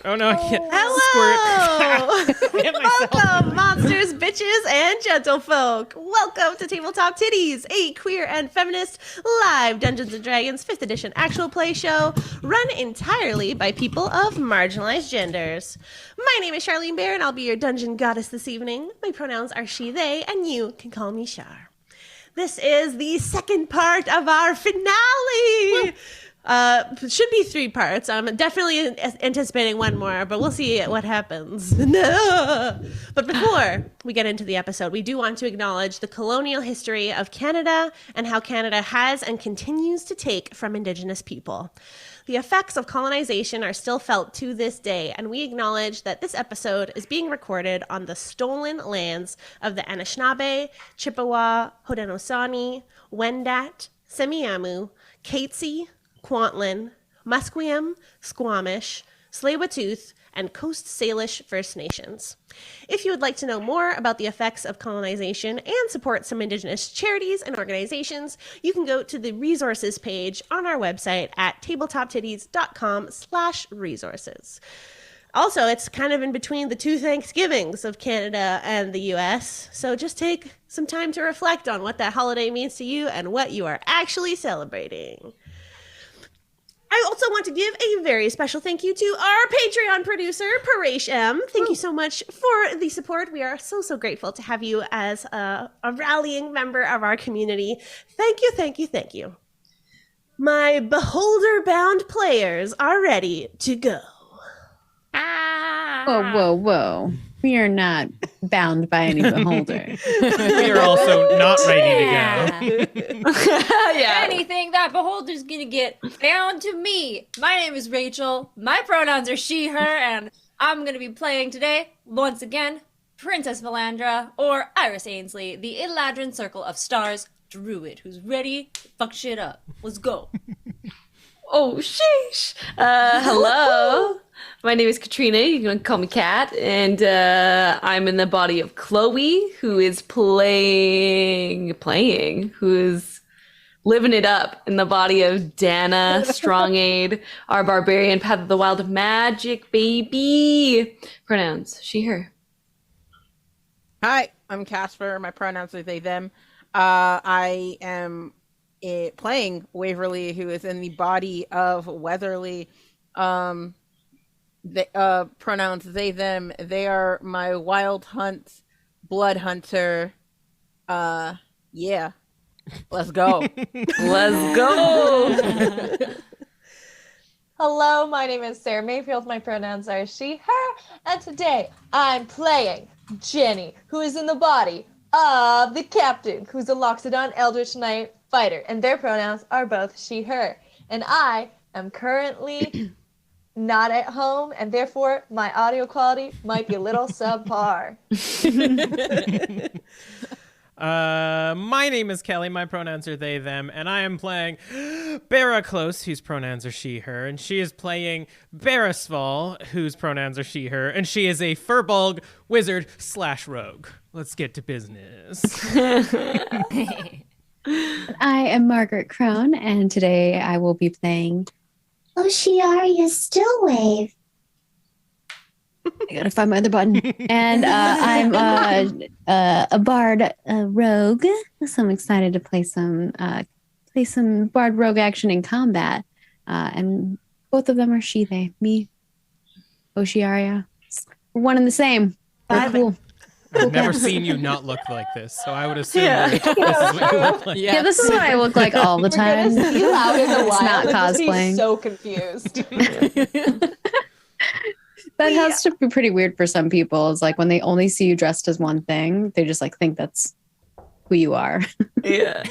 Oh no, I can't. Hello! Squirt. Welcome, monsters, bitches, and gentlefolk. Welcome to Tabletop Tiddies, a queer and feminist live Dungeons & Dragons 5th edition actual play show run entirely by people of marginalized genders. My name is Charlene Bear, and I'll be your dungeon goddess this evening. My pronouns are she, they, and you can call me Char. This is the second part of our finale. Should be 3 parts. I'm definitely anticipating one more, but we'll see what happens. No! But before we get into the episode, we do want to acknowledge the colonial history of Canada and how Canada has and continues to take from Indigenous people. The effects of colonization are still felt to this day, and we acknowledge that this episode is being recorded on the stolen lands of the Anishinaabe, Chippewa, Haudenosaunee, Wendat, Semiahmoo, Katzie, Kwantlen, Musqueam, Squamish, Tsleil-Waututh, and Coast Salish First Nations. If you would like to know more about the effects of colonization and support some Indigenous charities and organizations, you can go to the resources page on our website at tabletoptiddies.com/resources. Also, it's kind of in between the 2 Thanksgivings of Canada and the US, so just take some time to reflect on what that holiday means to you and what you are actually celebrating. I also want to give a very special thank you to our Patreon producer, Paresh M. Thank you so much for the support. We are so grateful to have you as a rallying member of our community. Thank you, thank you, thank you. My beholder-bound players are ready to go. Whoa. We are not bound by any beholder. We are also not ready to go. Yeah. Anything that beholder's gonna get bound to me. My name is Rachel. My pronouns are she, her, and I'm gonna be playing today, once again, Princess Velandra, or Iris Ainsley, the Eladrin Circle of Stars druid, who's ready to fuck shit up. Let's go. Oh, sheesh. Hello. My name is Katrina. You can call me Kat. And I'm in the body of Chloe, who is who is living it up in the body of Daana, Strongade, our barbarian path of the wild magic baby. Pronouns, she, her. Hi, I'm Casper. My pronouns are they, them. I am playing Waverly, who is in the body of Weatherly. The pronouns they, them. They are my wild hunt, blood hunter. Yeah. Let's go. Let's go. Hello, my name is Sara Mayfield. My pronouns are she, her, and today I'm playing Jenny, who is in the body of the captain, who's a Loxodon Eldritch Knight fighter, and their pronouns are both she, her. And I am currently not at home, and therefore my audio quality might be a little subpar. My name is Kelly. My pronouns are they, them, and I am playing Beira Close, whose pronouns are she, her, and she is playing Beirasval, whose pronouns are she, her, and she is a Furbolg wizard / rogue. Let's get to business. I am Margaret Krohn, and today I will be playing Ocearia Stillwave. I gotta find my other button. And I'm a bard rogue, so I'm excited to play some bard rogue action in combat. And both of them are she, they, me, Ocearia. We're one and the same. We're cool. I've never seen you not look like this, so I would assume that this is what you look like. Yeah, this is what I look like all the time. We're gonna see you out in the wild. It's not and just be cosplaying. so confused. That has to be pretty weird for some people. It's like when they only see you dressed as one thing, they just like think that's who you are. Yeah.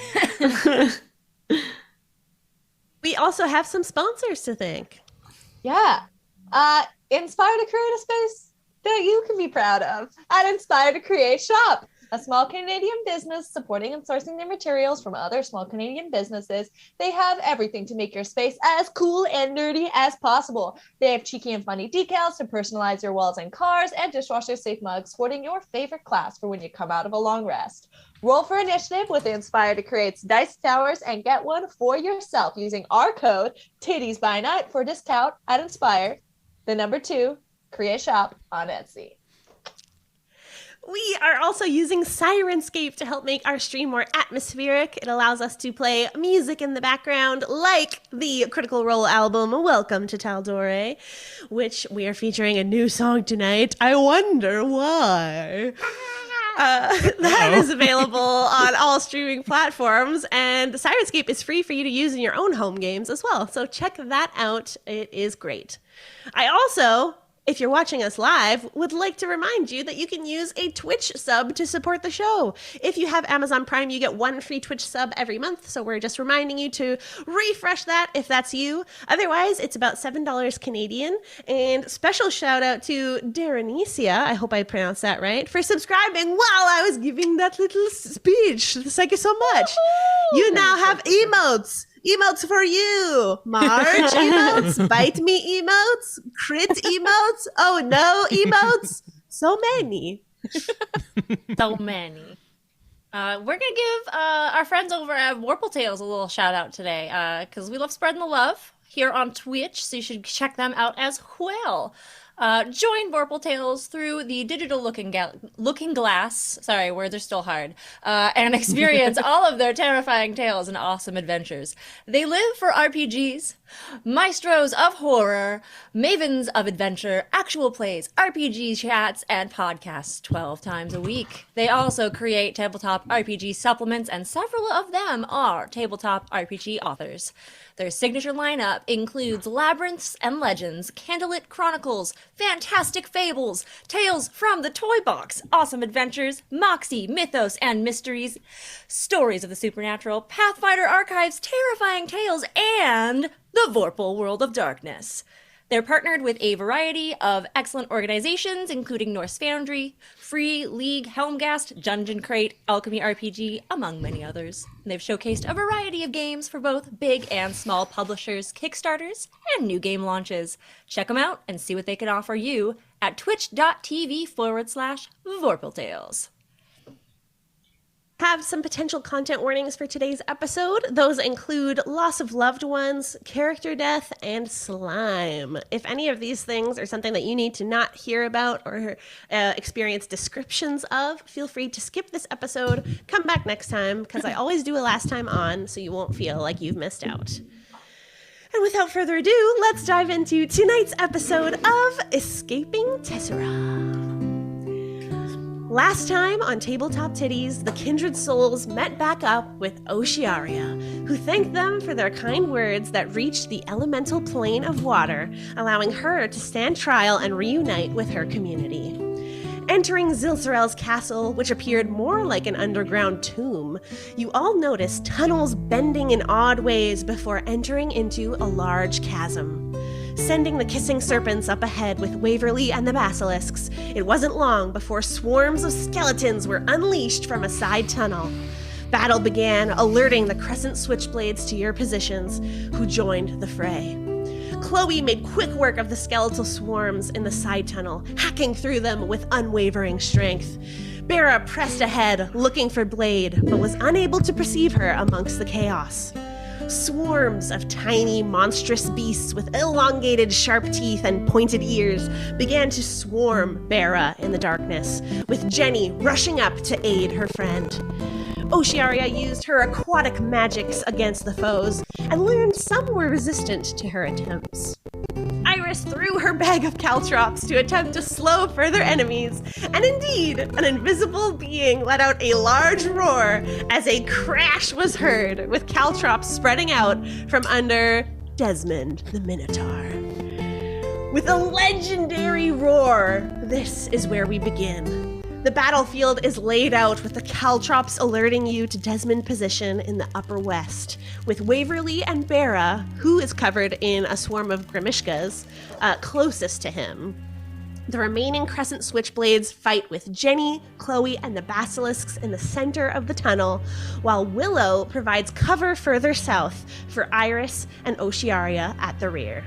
We also have some sponsors to thank. Yeah. Inspire to create a space that you can be proud of at Inspire to Create Shop, a small Canadian business supporting and sourcing their materials from other small Canadian businesses. They have everything to make your space as cool and nerdy as possible. They have cheeky and funny decals to personalize your walls and cars, and dishwasher safe mugs sporting your favorite class for when you come out of a long rest. Roll for initiative with Inspire to Create's Dice Towers and get one for yourself using our code TIDDIESBYNIGHT for a discount at Inspire, the number 2, create shop on Etsy. We are also using Sirenscape to help make our stream more atmospheric. It allows us to play music in the background, like the Critical Role album, Welcome to Taldore, which we are featuring a new song tonight. I wonder why. That is available on all streaming platforms, and Sirenscape is free for you to use in your own home games as well. So check that out. It is great. I also, if you're watching us live, would like to remind you that you can use a Twitch sub to support the show. If you have Amazon Prime, you get 1 free Twitch sub every month, so we're just reminding you to refresh that if that's you. Otherwise, it's about $7 Canadian. And special shout out to Darenicia, I hope I pronounced that right, for subscribing while I was giving that little speech. Thank you so much. You now have emotes. Emotes for you. March emotes, bite me emotes, crit emotes, oh no emotes. So many. So many. We're going to give our friends over at Warple Tales a little shout out today because we love spreading the love here on Twitch, so you should check them out as well. Join Vorpal Tales through the digital looking glass. Sorry, words are still hard. And experience all of their terrifying tales and awesome adventures. They live for RPGs, maestros of horror, mavens of adventure, actual plays, RPG chats, and podcasts 12 times a week. They also create tabletop RPG supplements, and several of them are tabletop RPG authors. Their signature lineup includes Labyrinths and Legends, Candlelit Chronicles, Fantastic Fables, Tales from the Toy Box, Awesome Adventures, Moxie, Mythos and Mysteries, Stories of the Supernatural, Pathfinder Archives, Terrifying Tales, and the Vorpal World of Darkness. They're partnered with a variety of excellent organizations, including Norse Foundry, Free League, Helmgast, Dungeon Crate, Alchemy RPG, among many others. They've showcased a variety of games for both big and small publishers, Kickstarters, and new game launches. Check them out and see what they can offer you at twitch.tv/VorpalTales. Have some potential content warnings for today's episode. Those include loss of loved ones, character death, and slime. If any of these things are something that you need to not hear about or experience descriptions of, feel free to skip this episode. Come back next time, because I always do a last time on, so you won't feel like you've missed out. And without further ado, let's dive into tonight's episode of Escaping Tesora. Last time on Tabletop Tiddies, the kindred souls met back up with Ocearia, who thanked them for their kind words that reached the elemental plane of water, allowing her to stand trial and reunite with her community. Entering Zilzarel's castle, which appeared more like an underground tomb, you all noticed tunnels bending in odd ways before entering into a large chasm. Sending the kissing serpents up ahead with Waverly and the basilisks, it wasn't long before swarms of skeletons were unleashed from a side tunnel. Battle began, alerting the Crescent Switchblades to your positions, who joined the fray. Chloe made quick work of the skeletal swarms in the side tunnel, hacking through them with unwavering strength. Beira pressed ahead, looking for Blade, but was unable to perceive her amongst the chaos. Swarms of tiny, monstrous beasts with elongated, sharp teeth and pointed ears began to swarm Beira in the darkness, with Jenny rushing up to aid her friend. Ocearia used her aquatic magics against the foes, and learned some were resistant to her attempts. Iris threw her bag of caltrops to attempt to slow further enemies, and indeed, an invisible being let out a large roar as a crash was heard, with caltrops spreading out from under Desmond the Minotaur. With a legendary roar, this is where we begin. The battlefield is laid out with the caltrops alerting you to Desmond's position in the upper west, with Waverly and Beira, who is covered in a swarm of Grimishkas, closest to him. The remaining Crescent Switchblades fight with Jenny, Chloe, and the basilisks in the center of the tunnel, while Willow provides cover further south for Iris and Ocearia at the rear.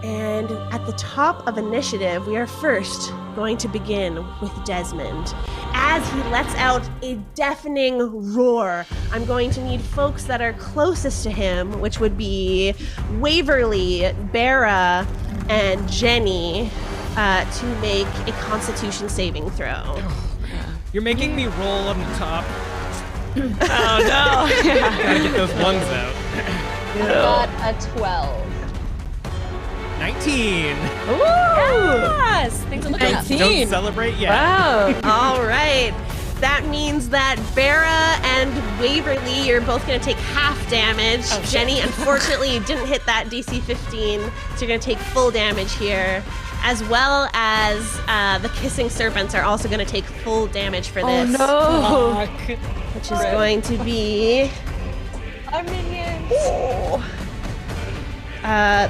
And at the top of initiative, we are first going to begin with Desmond. As he lets out a deafening roar, I'm going to need folks that are closest to him, which would be Waverly, Beira, and Jenny, to make a Constitution saving throw. You're making me roll on the top. Oh no! Gotta get those ones out. Got a 12. 19. Yes! Things are looking up. Don't celebrate yet. Wow. All right. That means that Beira and Waverly, you're both going to take half damage. Jenny, unfortunately, you didn't hit that DC 15, so you're going to take full damage here. As well as the Kissing Serpents are also going to take full damage for this. Oh no! Which is going to be... Our minions.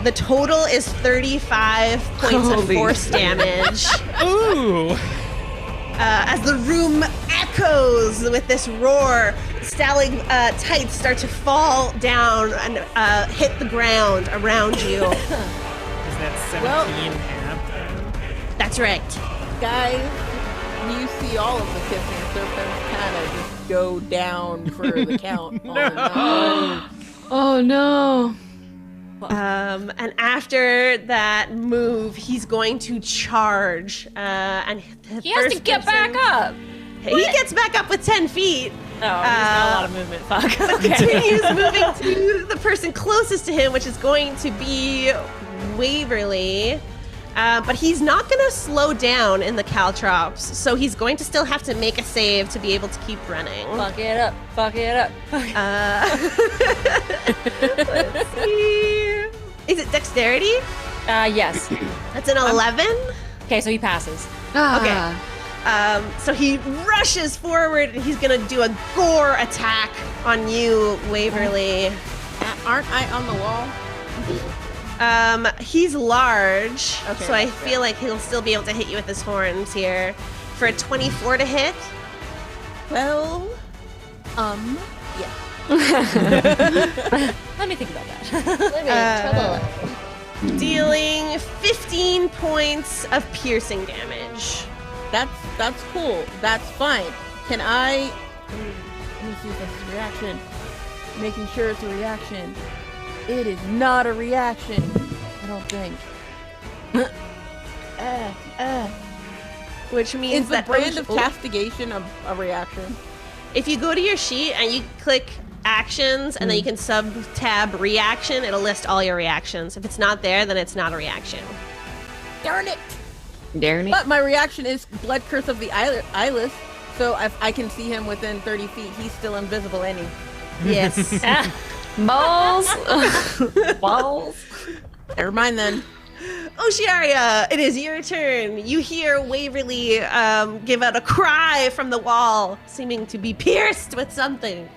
The total is 35 points of Holy force damage. Ooh. As the room echoes with this roar, stalagmites start to fall down and hit the ground around you. Is that 17 half? That's right. Guys, you see all of the kissing serpents kind of just go down for the count. Oh no! And after that move, he's going to charge. And the He has to first get person- back up. He gets back up with 10 feet. Oh, he's got a lot of movement. Fuck. Okay. Continues moving to the person closest to him, which is going to be Waverly. But he's not going to slow down in the caltrops, so he's going to still have to make a save to be able to keep running. Fuck it up. Fuck it up. Let's see. Is it dexterity? Yes. That's an 11. Okay, so he passes. Okay. So he rushes forward and he's going to do a gore attack on you, Waverly. Aren't I on the wall? He's large, Okay, so I that's feel like he'll still be able to hit you with his horns here. For a 24 to hit, Well, yeah. Let me think about that. Let me trouble. dealing 15 points of piercing damage. That's cool. That's fine. Can I... Let me see if that's a reaction. Making sure it's a reaction. It is not a reaction. I don't think. Which means Is the that brand of castigation a reaction? if you go to your sheet and you click actions and then you can sub-tab reaction, it'll list all your reactions. If it's not there, then it's not a reaction. Darn it! Darn it. But my reaction is Blood Curse of the Eyeless, so if I can see him within 30 feet, he's still invisible any. Yes. Balls. Balls. Never mind then. Ocearia, it is your turn. You hear Waverly give out a cry from the wall, seeming to be pierced with something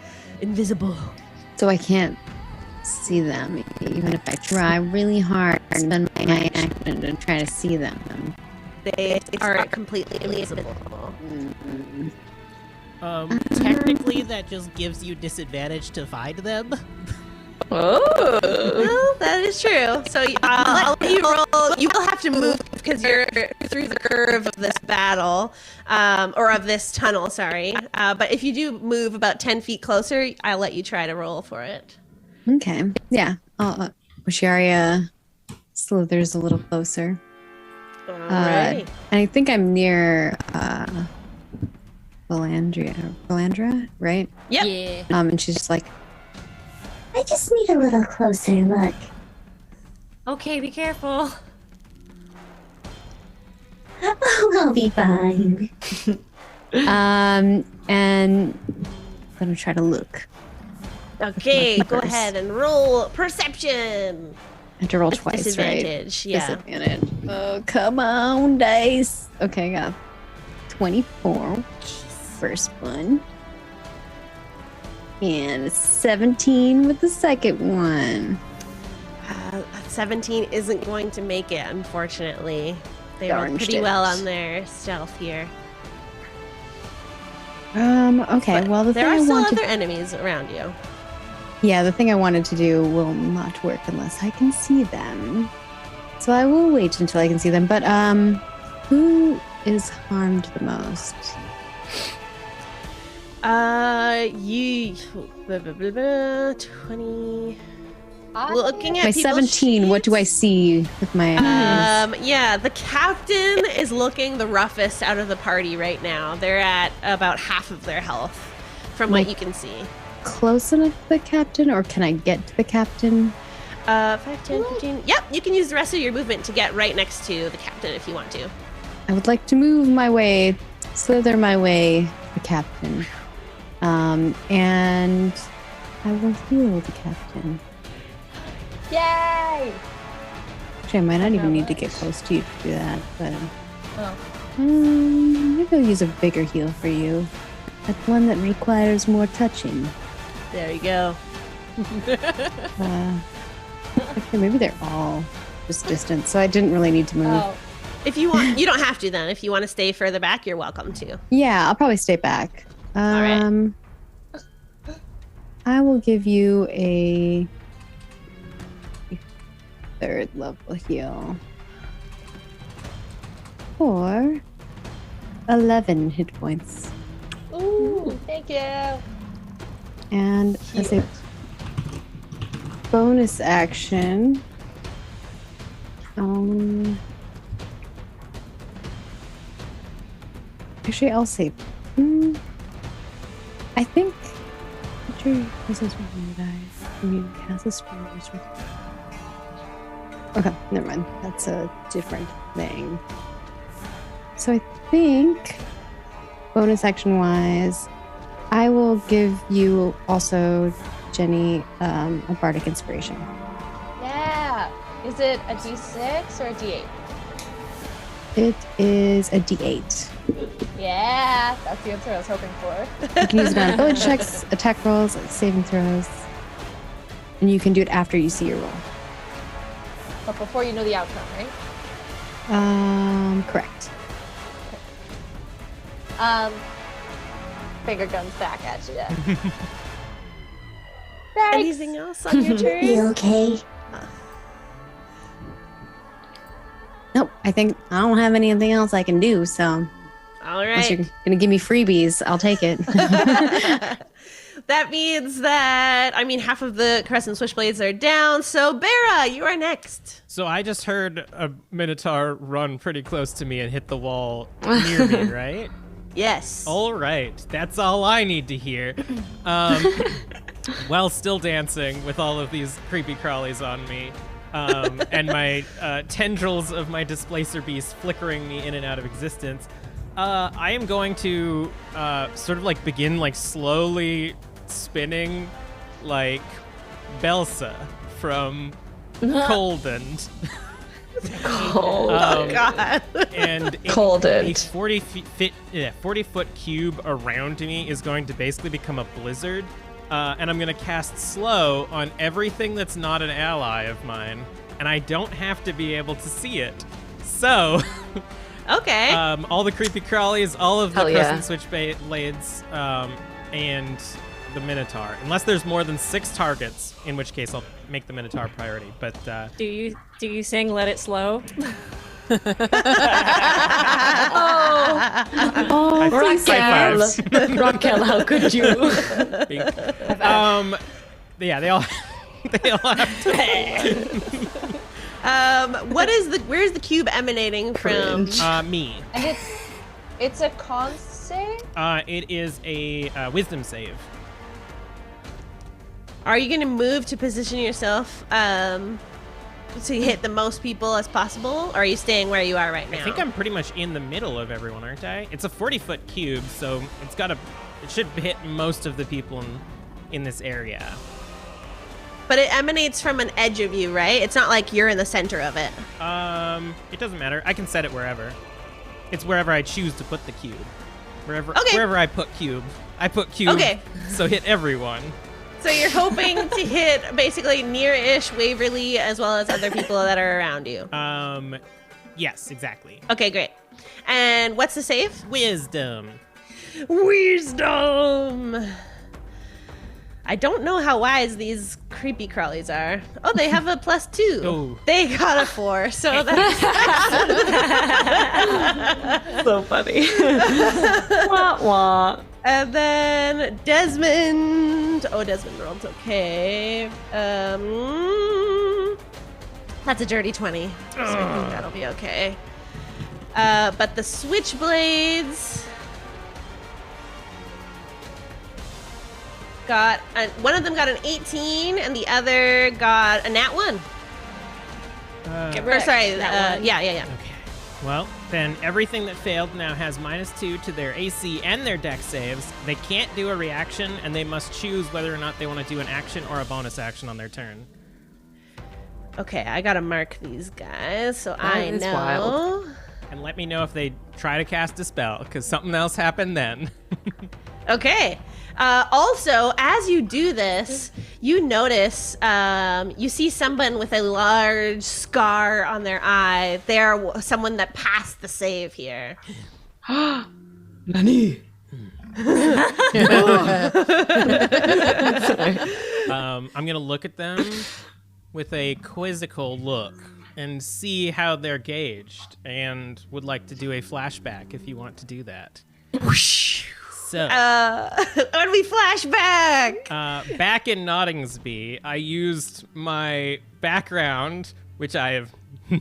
invisible. So I can't see them, even if I try really hard and then my action to try to see them. They are completely invisible. Technically, that just gives you disadvantage to find them. Oh. Well, that is true. So I'll let you roll. You will have to move because you're through the curve of this battle, or of this tunnel, sorry. But if you do move about 10 feet closer, I'll let you try to roll for it. Okay. Yeah. Ocearia slithers a little closer. Alrighty. And I think I'm near Velandra, right? Yep. Yeah. And she's just like, I just need a little closer look. Okay, be careful. Oh, I'll be fine. and I'm gonna try to look. Okay, With go numbers. ahead and roll perception. I have to roll With twice, disadvantage, right? yeah. Disadvantage. Oh, come on, dice. Okay, I got 24. First one. And 17 with the second one. 17 isn't going to make it, unfortunately. They rolled Darn pretty shit. well on their stealth here. Okay, But well, the there thing are I still want other to... enemies around you. Yeah, the thing I wanted to do will not work unless I can see them. So I will wait until I can see them. But, who is harmed the most? You... 20... Looking at My people's 17, what do I sheets, see with my eyes? Yeah, the captain is looking the roughest out of the party right now. They're at about half of their health from what you can see. Close enough to the captain, or can I get to the captain? 5, 10, 15. Yep, you can use the rest of your movement to get right next to the captain if you want to. I would like to move my way, slither my way to the captain. And I will heal the captain. Yay! Actually, I might not even need to get close to you to do that, but Oh. maybe I'll use a bigger heal for you. But one that requires more touching. There you go. Okay, maybe they're all just distant, so I didn't really need to move. Oh. If you want, you don't have to then. If you want to stay further back, you're welcome to. Yeah, I'll probably stay back. right. I will give you a third level heal for 11 hit points. Ooh, thank you. And as a bonus action, actually, I'll say, I think. Okay, never mind. That's a different thing. So I think, bonus action wise, I will give you also, Jenny, a bardic inspiration. Yeah. Is it a D6 or a D8? It is a D8. Yeah, that's the answer I was hoping for. You can use it on ability checks, attack rolls, saving throws, and you can do it after you see your roll. But before you know the outcome, right? Correct. Finger guns back at you. Anything else on your turn? You okay? Nope, I think I don't have anything else I can do, so All unless right. you're gonna give me freebies, I'll take it. That means that, half of the Crescent Switchblades are down. So, Beira, you are next. So I just heard a Minotaur run pretty close to me and hit the wall near me, right? Yes. All right, that's all I need to hear. While still dancing with all of these creepy crawlies on me, and my tendrils of my displacer beast flickering me in and out of existence, I am going to sort of like begin like slowly spinning like Belsa from Coldend. Cold. God. And Colded. a 40-foot cube around me is going to basically become a blizzard. And I'm going to cast slow on everything that's not an ally of mine. And I don't have to be able to see it. So, Okay. all the creepy crawlies, all of the Hell yeah. Crescent Switchblades, and the Minotaur. Unless there's more than 6 targets, in which case I'll make the Minotaur priority. But Do you sing "Let It Slow"? Oh, please high fives. Raquel, how could you? Yeah, they all have to. Where's the cube emanating from? Me. And it's a con save? It is a wisdom save. Are you going to move to position yourself to hit the most people as possible? Or are you staying where you are right now? I think I'm pretty much in the middle of everyone, aren't I? It's a 40-foot cube, so it should hit most of the people in this area. But it emanates from an edge of you, right? It's not like you're in the center of it. It doesn't matter. I can set it wherever. It's wherever I choose to put the cube. Wherever I put cube, I put cube. Okay. So hit everyone. So you're hoping to hit basically near-ish Waverly as well as other people that are around you. Yes, exactly. Okay, great. And what's the save? Wisdom. Wisdom! I don't know how wise these creepy crawlies are. Oh, they have a +2. Oh. They got a 4, so that's So funny. Wah, wah. And then Desmond. Oh, Desmond rolled okay. That's a dirty 20. So I think that'll be okay. But the Switchblades got one of them got an 18, and the other got a nat 1. Yeah. Okay. Well, then everything that failed now has -2 to their AC and their dex saves. They can't do a reaction, and they must choose whether or not they want to do an action or a bonus action on their turn. Okay, I gotta mark these guys so I is know. wild. And let me know if they try to cast a spell, because something else happened then. Okay. Also, as you do this, you notice you see someone with a large scar on their eye. They're someone that passed the save here. Nani? I'm going to look at them with a quizzical look and see how they're gauged, and would like to do a flashback if you want to do that. So, When we flash back. back in Nottingsby, I used my background, which I have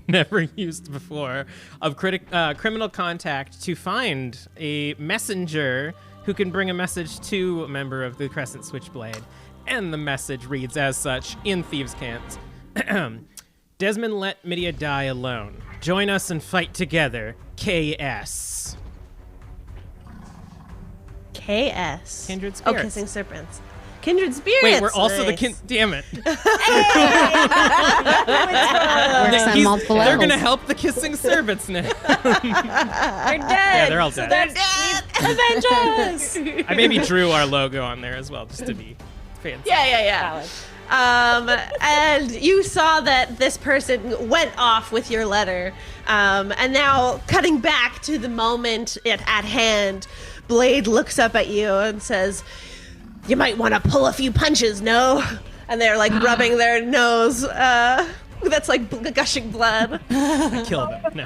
never used before, of criminal contact to find a messenger who can bring a message to a member of the Crescent Switchblade. And the message reads as such in Thieves' Cant. Desmond let Midia die alone. Join us and fight together. KS. KS. Kindred Oh, Spirits. Kissing Serpents. Kindred Spirits. Wait, we're also Nice. damn it. Works on multiple They're levels. gonna help the Kissing Serpents now. They're dead. Yeah, they're all dead. They're dead. Avengers. I maybe drew our logo on there as well, just to be fancy. Yeah. And you saw that this person went off with your letter. And now, cutting back to the moment at hand, Blade looks up at you and says, "You might want to pull a few punches, no?" And they're like rubbing their nose. That's like gushing blood. Kill them. No.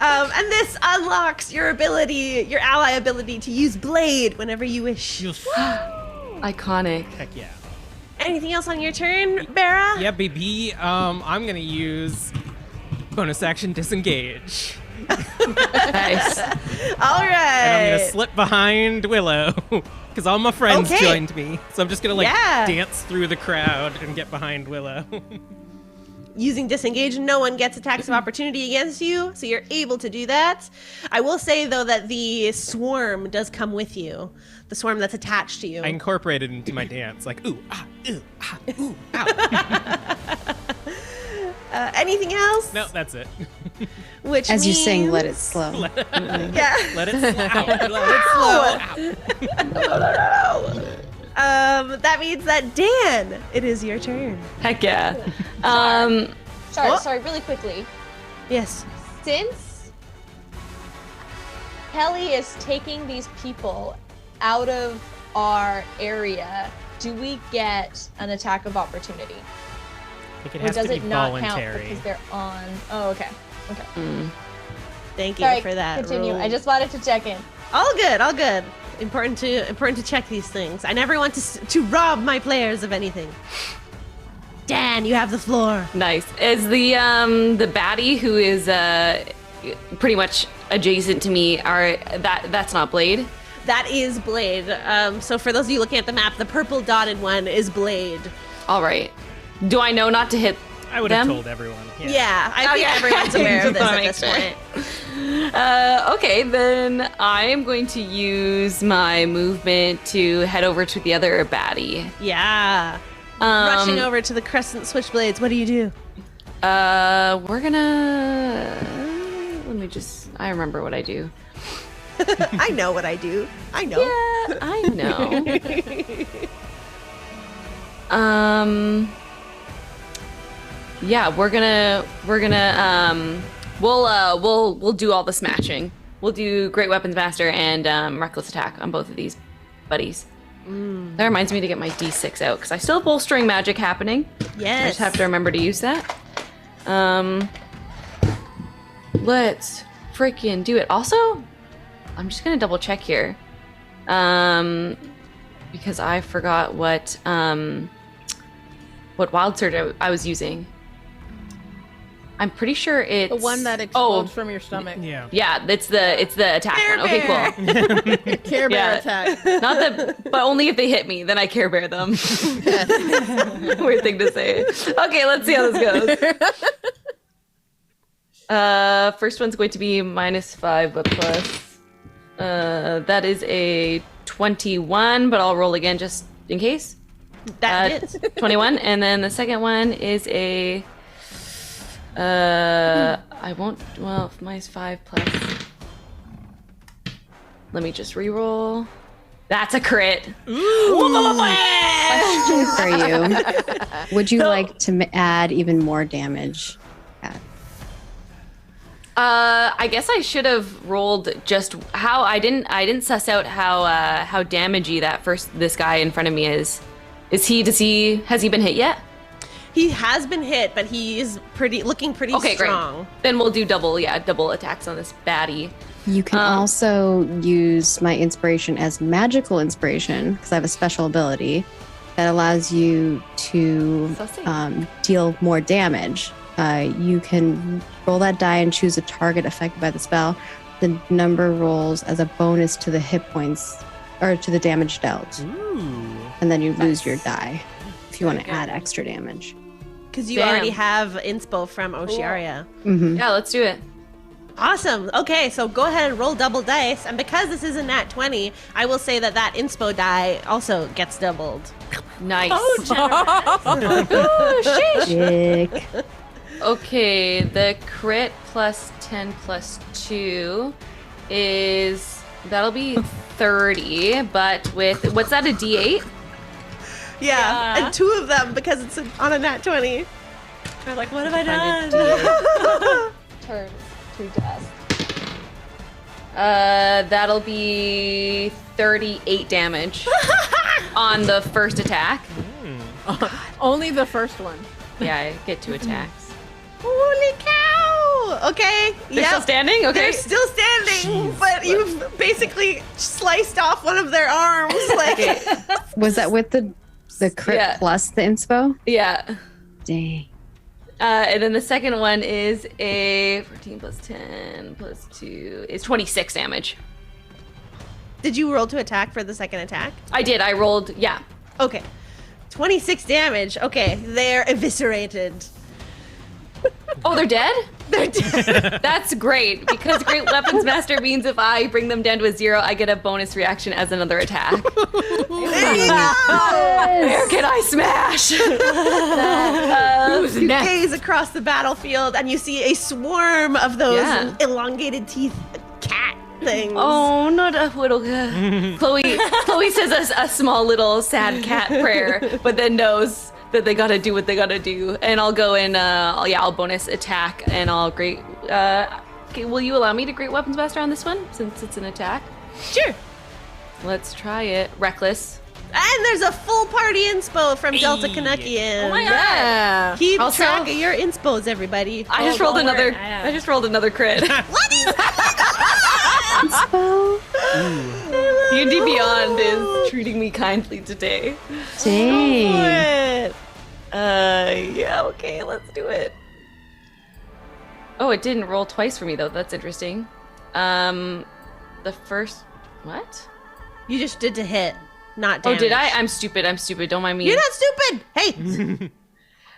And this unlocks your ally ability to use Blade whenever you wish. Iconic. Heck yeah. Anything else on your turn, Beira? Yeah, baby. I'm gonna use bonus action disengage. Nice. All right. And I'm gonna slip behind Willow because all my friends Okay. joined me. So I'm just gonna Yeah. dance through the crowd and get behind Willow. Using disengage, no one gets attacks of opportunity against you, so you're able to do that. I will say though that the swarm does come with you, the swarm that's attached to you. I incorporated it into my dance, like ooh ah ooh ah ooh ow. Anything else? No, that's it. Which As you means... sing, let it slow. Yeah. Let it slow. Let it slow. That means that Dan, it is your turn. Heck yeah. Sorry, really quickly. Yes. Since Kelly is taking these people out of our area, do we get an attack of opportunity? I think it Or has does to be it not count voluntary. because they're on? Oh, okay. Thank you Sorry, for that. continue. rule. I just wanted to check in. All good. Important to check these things. I never want to rob my players of anything. Dan, you have the floor. Nice. Is the baddie who is pretty much adjacent to me that's not Blade? That is Blade. So for those of you looking at the map, the purple dotted one is Blade. All right. Do I know not to hit I would have them? told everyone. Yeah, I think everyone's aware of this at this point. Okay, then I am going to use my movement to head over to the other baddie. Yeah. Rushing over to the Crescent Switchblades, what do you do? We're gonna. I remember what I do. I know what I do. I know. Yeah, I know. Yeah, we're gonna we'll do all the smashing. We'll do Great Weapons Master and Reckless Attack on both of these buddies. That reminds me to get my D6 out because I still have bolstering magic happening. Yes. I just have to remember to use that. Let's freaking do it. Also, I'm just gonna double check here, because I forgot what what wild surge I was using. I'm pretty sure it's The one that explodes from your stomach. Yeah. Yeah, it's the attack Care one. Okay, Bear. cool. Care Bear Yeah. attack. But only if they hit me, then I Care Bear them. Weird thing to say. Okay, let's see how this goes. First one's going to be -5, but plus. That is a 21, but I'll roll again just in case. That hits. 21, and then the second one is a. I won't. Well, -5 plus. Let me just re-roll. That's a crit. Question for you. Would you like to add even more damage? I guess I should have rolled just how I didn't suss out how damagey this guy in front of me is. Has he been hit yet? He has been hit, but he is looking pretty strong. Great. Then we'll do double attacks on this baddie. You can also use my inspiration as magical inspiration, because I have a special ability that allows you to deal more damage. You can roll that die and choose a target affected by the spell. The number rolls as a bonus to the hit points, or to the damage dealt. Ooh. And then you lose your die if you want to add extra damage. Because you already have inspo from Ocearia. Mm-hmm. Yeah, let's do it. Awesome. Okay, so go ahead and roll double dice. And because this is a nat 20, I will say that inspo die also gets doubled. Nice. Dick. Okay, the crit plus 10 plus 2 that'll be 30, but with, what's that, a D8? Yeah, and 2 of them because it's on a nat 20. I'm like, what have I done? Turns to dust. That'll be 38 damage on the first attack. Only the first one. Yeah, I get 2 attacks. Holy cow! Okay, They're still standing? Okay. They're still standing, but you've basically sliced off one of their arms. Like, Was that with the crit plus the inspo? Yeah. Dang. And then the second one is a 14 plus 10 plus 2 is 26 damage. did you roll to attack for the second attack? I did. I rolled, yeah. Okay, 26 damage. Okay, they're eviscerated. Oh, they're dead? They're dead. That's great, because Great Weapons Master means if I bring them down to a 0, I get a bonus reaction as another attack. Where can I smash? You gaze across the battlefield and you see a swarm of those elongated teeth cat things. Oh, not a little. Chloe says a small little sad cat prayer, but then knows that they gotta do what they gotta do. And I'll go in, I'll bonus attack, and I'll great. Okay, will you allow me to Great Weapons Master on this one, since it's an attack? Sure. Let's try it. Reckless. And there's a full party inspo from Delta Canuckian. Oh my god! Yeah. Keep Also- track of your inspos, everybody. I just rolled another. I just rolled another crit. What is Inspo? D&D Beyond is treating me kindly today. Dang. Yeah, okay, let's do it. Oh, it didn't roll twice for me though. That's interesting. The first, what? You just did to hit, not Oh, damage. did I? I'm stupid. Don't mind me. You're not stupid. Hey.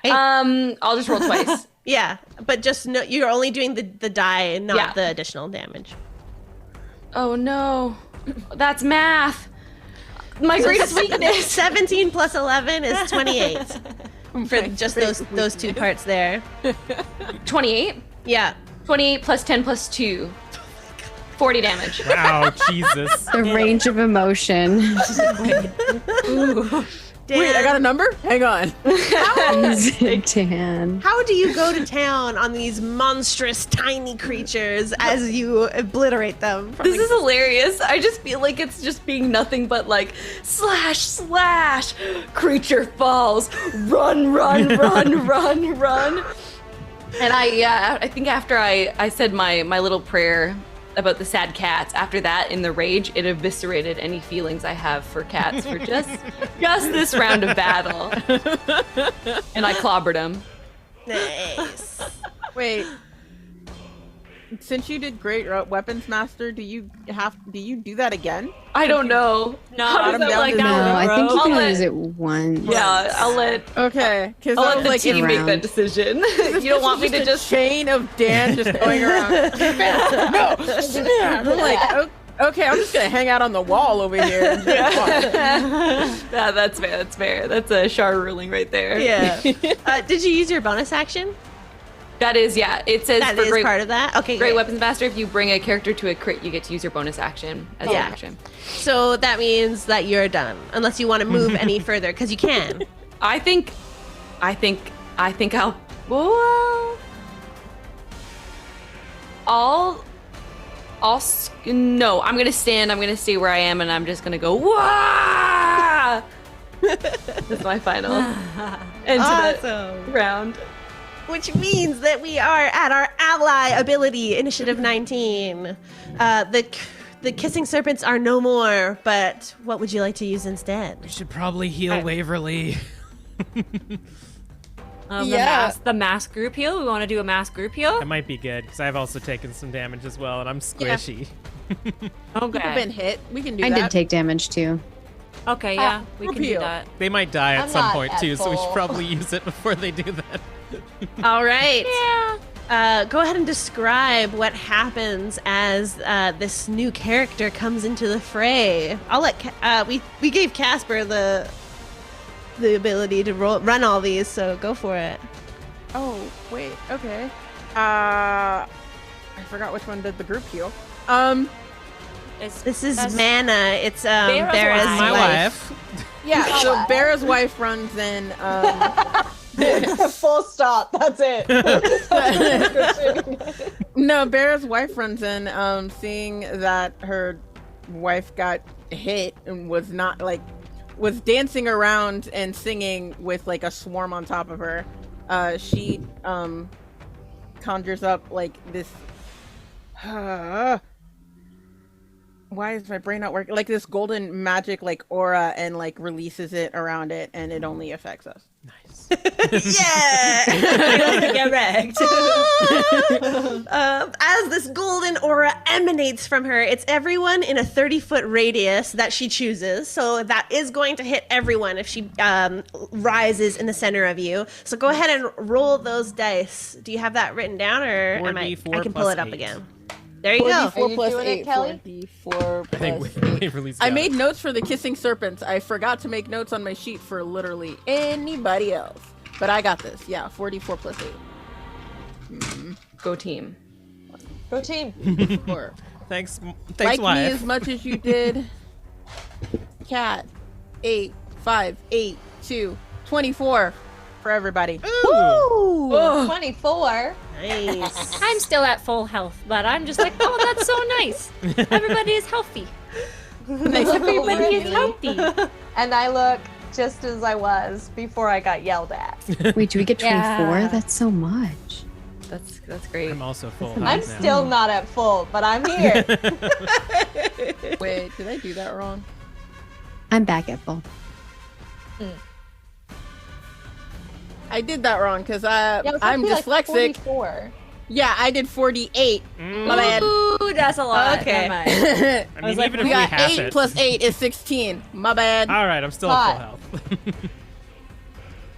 Hey. I'll just roll twice. Yeah, but just no, you're only doing the die, not Yeah. the additional damage. Oh no, that's math. My greatest weakness. 17 plus 11 is 28. For just those two parts there. 28. Yeah. 28 plus 10 plus 2. 40 damage. Wow, Jesus. The range of emotion. Dan, Wait, I got a number? Hang on. Dan. how do you go to town on these monstrous tiny creatures as you obliterate them? From This is hilarious. I just feel like it's just being nothing but like slash slash, creature falls, run. And I think after I said my little prayer, about the sad cats. After that, in the rage, it eviscerated any feelings I have for cats for just this round of battle. And I clobbered him. Nice. Wait. Since you did Great Weapons Master, do you do that again? I don't know. No, How does that, like, No, I think you I'll can let- use it once. Yeah, I'll let Okay, because I'll I let was the like, team make that round. decision. You don't want me to a just chain of Dan just going around. No, I'm like, okay, I'm just gonna hang out on the wall over here. And Yeah, that's fair. That's fair. That's a Char ruling right there. Yeah. Did you use your bonus action? That is, yeah. It says That for is great, part of that? Okay, great great. Weapons Master, if you bring a character to a crit, you get to use your bonus action as Yeah. an action. So that means that you're done, unless you want to move any further, because you can. I think I'll. Well, no. I'm gonna stand. I'm gonna stay where I am, and I'm just gonna go. Wah! That's my final end to the round. Which means that we are at our ally ability, Initiative 19. The kissing serpents are no more, but what would you like to use instead? We should probably heal Waverly. The mass group heal. We want to do a mass group heal. That might be good, because I've also taken some damage as well, and I'm squishy. I've been hit. We can do I that. did take damage too. Okay, yeah, we can do repeal. that. They might die at I'm some not point, at too, so we should full. probably use it before they do that. All right. Yeah. Go ahead and describe what happens as this new character comes into the fray. I'll let we gave Casper the ability to run all these, so go for it. Oh, wait. Okay. I forgot which one did the group heal. This is that's- Mana. It's Beira's Beira's wife. My wife. wife. Yeah, so Beira's wife runs in. Full stop. That's it. No, Beira's wife runs in, seeing that her wife got hit and was dancing around and singing with like a swarm on top of her. She conjures up like this. Why is my brain not working? Like this golden magic like aura, and like releases it around it, and it only affects us. Nice. Yeah. Get wrecked. As this golden aura emanates from her, it's everyone in a 30-foot radius that she chooses. So that is going to hit everyone if she rises in the center of you. So go ahead and roll those dice. Do you have that written down, or am I 4d4 can pull plus it up 8. again? There you go. 4d4 Are you plus doing it, 8, Kelly? 4d4 I think plus Waverly's I got made it. notes for the kissing serpents. I forgot to make notes on my sheet for literally anybody else. But I got this. Yeah, 4d4 plus 8. Go team. Go team. 4. Thanks, Like wife. me as much as you did. Cat. 8, 5, 8, 2, 24 for everybody. Ooh. 24. Nice. I'm still at full health, but I'm just like, oh, that's so nice. Everybody is healthy. Everybody is healthy. And I look just as I was before I got yelled at. Wait, do we get 24? Yeah. That's so much. That's great. I'm also full I'm health now. still not at full, but I'm here. Wait, did I do that wrong? I'm back at full. I did that wrong because Yeah, it was I'm actually like dyslexic. 44. Yeah, I did 48. My bad. Ooh, that's a lot. Okay. Never mind. I mean, even if we we got half 8 it. plus 8 is 16. My bad. All right, I'm still at full health.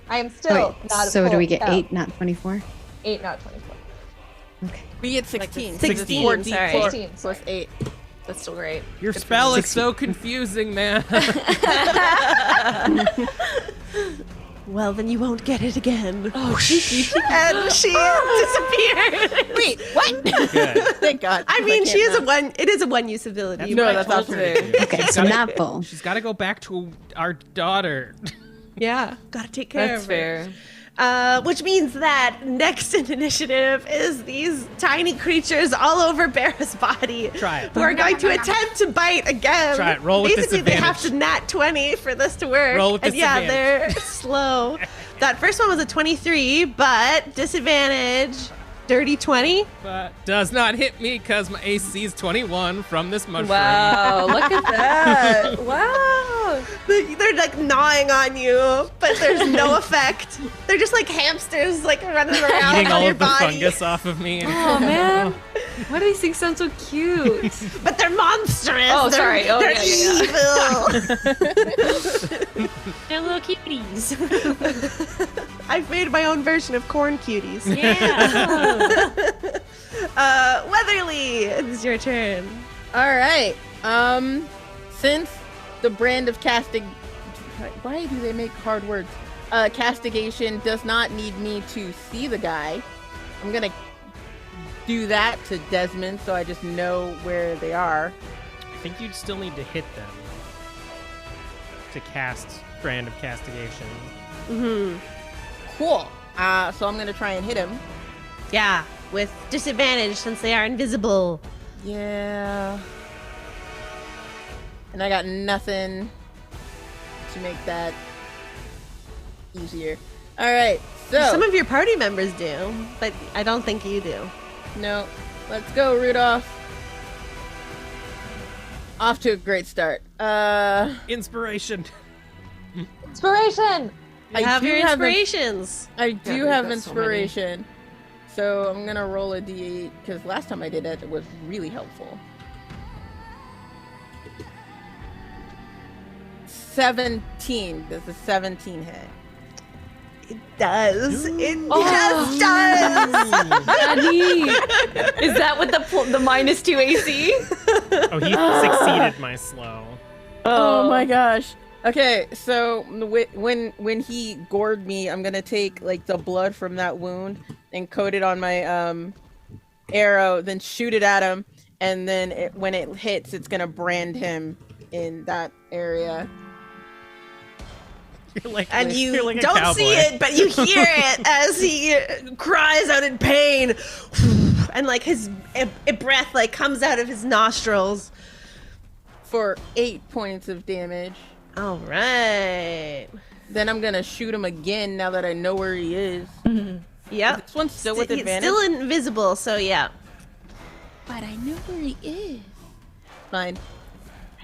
I am still Wait, not at so full do we get health. 8, not 24? 8, not 24. Okay. We get 16. 16, 4d4 sorry. 16, plus 8. That's still great. Your spell is so confusing, man. Well, then you won't get it again. Oh, and she disappeared. Wait, what? Good. Thank God. I mean, can't she is now. a one. It is a one-use ability. No, what I that's told her to absolutely- do. Okay, She's so gotta- not full. She's got to go back to our daughter. Yeah, gotta take care That's of fair. her. Which means that next in initiative is these tiny creatures all over Beira's body. Try it. Who are going to attempt to bite again. Try it. Roll with Basically, they have to disadvantage. nat 20 for this to work. Roll with and yeah, disadvantage. they're slow. That first one was a 23, but disadvantage. dirty 20. But does not hit me because my AC is 21 from this mushroom. Wow, look at that. Wow. They're like gnawing on you, but there's no effect. They're just like hamsters, like running around Eating on all your of the body. fungus off of me. Oh, man. Why do these things sound so cute? But they're monstrous. Oh, They're- sorry. Oh, they're yeah. evil. They're little cuties. I've made my own version of corn cuties. Yeah. Weatherly, it's your turn. All right. Since the brand of why do they make hard words? Castigation does not need me to see the guy. I'm gonna do that to Desmond, so I just know where they are. I think you'd still need to hit them to cast Brand of Castigation. Mm-hmm. Cool. So I'm gonna try and hit him. Yeah, with disadvantage since they are invisible. Yeah. And I got nothing to make that easier. All right. So Some of your party members do, but I don't think you do. no. Let's go, Rudolph. Off to a great start. Inspiration. Inspiration. You have do your have inspirations. I do we've have got so many. inspiration. So I'm gonna roll a d8 because last time I did it was really helpful. 17. Does a 17 hit? It does. It just does. Honey. Is that what the -2 AC? Oh, he succeeded my slow. Oh my gosh. Okay, so when he gored me, I'm gonna take like the blood from that wound and coat it on my arrow, then shoot it at him, and then when it hits, it's gonna brand him in that area. You're like, And you you're like a don't cowboy. see it, but you hear it as he cries out in pain. And like his breath like comes out of his nostrils. For 8 points of damage. All right. Then I'm gonna shoot him again now that I know where he is. Yep. This one's still with He's advantage. still invisible, so yeah. But I know where he is. Fine.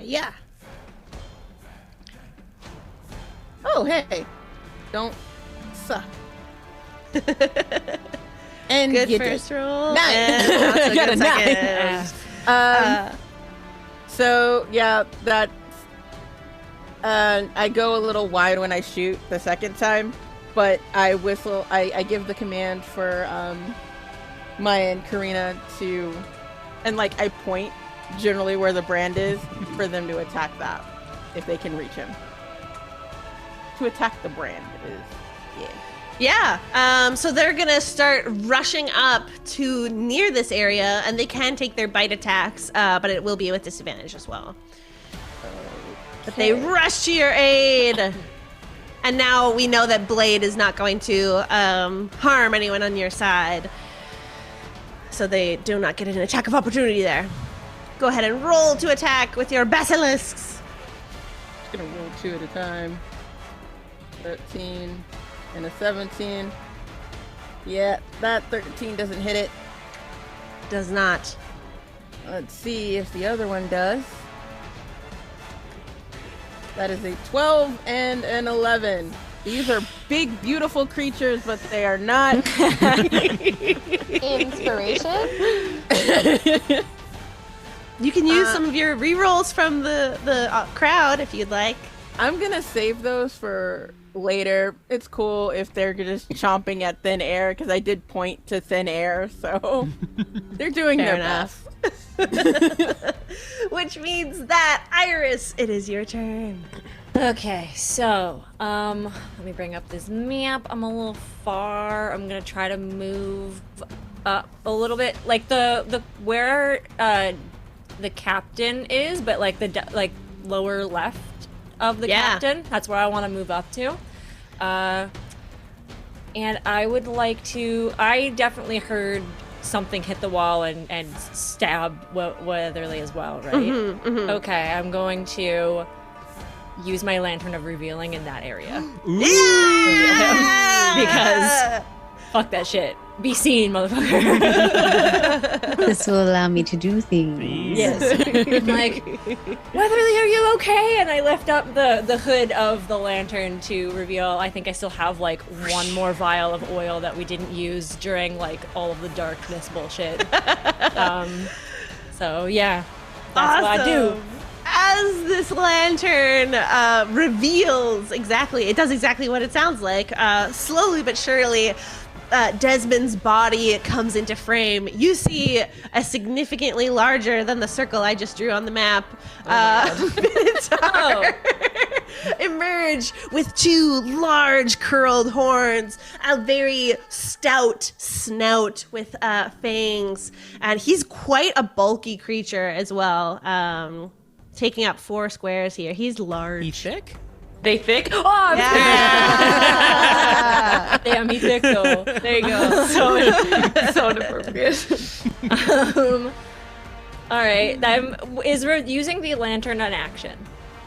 Yeah. Oh, hey. Don't suck. And Good you first did. roll. 9. And also Got good a 9. second. So, yeah, that... I go a little wide when I shoot the second time, but I whistle... I give the command for Maya and Karina to... And, like, I point generally where the brand is for them to attack that, if they can reach him. To attack the brand is... Yeah. Yeah. So they're gonna start rushing up to near this area, and they can take their bite attacks, but it will be with disadvantage as well. But they rush to your aid, and now we know that Blade is not going to harm anyone on your side, so they do not get an attack of opportunity there. Go ahead and roll to attack with your basilisks. Just gonna roll 2 at a time. 13 and a 17. Yeah, that 13 doesn't hit it. Does not. Let's see if the other one does. That is a 12 and an 11. These are big, beautiful creatures, but they are not. Inspiration. You can use some of your rerolls from the crowd if you'd like. I'm gonna save those for later. It's cool if they're just chomping at thin air, because I did point to thin air, so they're doing Fair their enough. best. Which means that, Iris, it is your turn. Okay, so let me bring up this map. I'm a little far. I'm gonna try to move up a little bit, like the where the captain is, but like the lower left of the captain. That's where I want to move up to. And I would like to. I definitely heard something hit the wall and stab Weatherly as well, right? Okay, I'm going to use my Lantern of Revealing in that area. Yeah! Because fuck that shit. be seen, motherfucker. This will allow me to do things. Yes. I'm like, Waverly, are you okay? And I lift up the hood of the lantern to reveal, I think I still have like one more vial of oil that we didn't use during like all of the darkness bullshit. So yeah, that's what I do. As this lantern reveals it does exactly what it sounds like. Slowly but surely, Desmond's body comes into frame. You see a significantly larger than the circle I just drew on the map Minotaur emerge with two large curled horns, a very stout snout with fangs, and he's quite a bulky creature as well. Taking up 4 squares here. He's large. He's thick? They thick? Oh, I'm Yeah. Damn, he's thick though. There you go. So inappropriate. All right. Is using the lantern an action?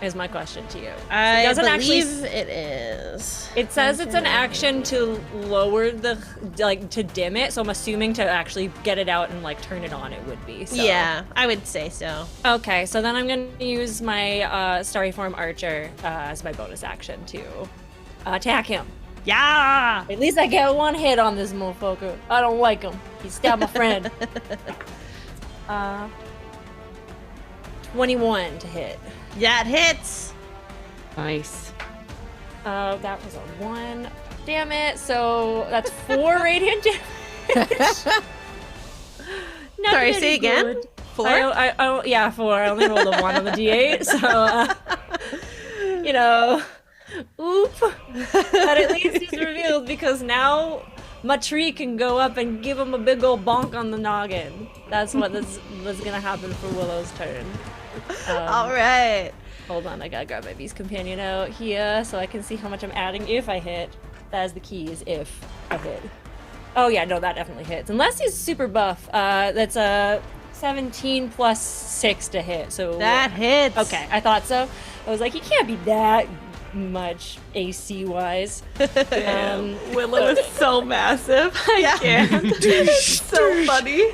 Is my question to you. I doesn't believe it is. It says it's an action to lower to dim it. So I'm assuming to actually get it out and like turn it on, it would be. So. Yeah, I would say so. Okay, so then I'm gonna use my Starry Form Archer as my bonus action to attack him. Yeah. At least I get one hit on this motherfucker. I don't like him. He stabbed my friend. 21 to hit. Yeah, it hits. Nice. That was a 1. Damn it. So that's 4 radiant damage. Sorry, say again. 4? Yeah, 4. I only rolled a 1 on the d8, so oop. But at least he's revealed because now my tree can go up and give him a big old bonk on the noggin. That's what's gonna happen for Willow's turn. All right. Hold on, I gotta grab my Beast Companion out here so I can see how much I'm adding if I hit. That is the keys, if I hit. Oh yeah, no, that definitely hits. Unless he's super buff. That's a 17 plus 6 to hit. So That hits. Okay, I thought so. I was like, he can't be that much AC wise. Willow is so massive. I can't. It's so funny.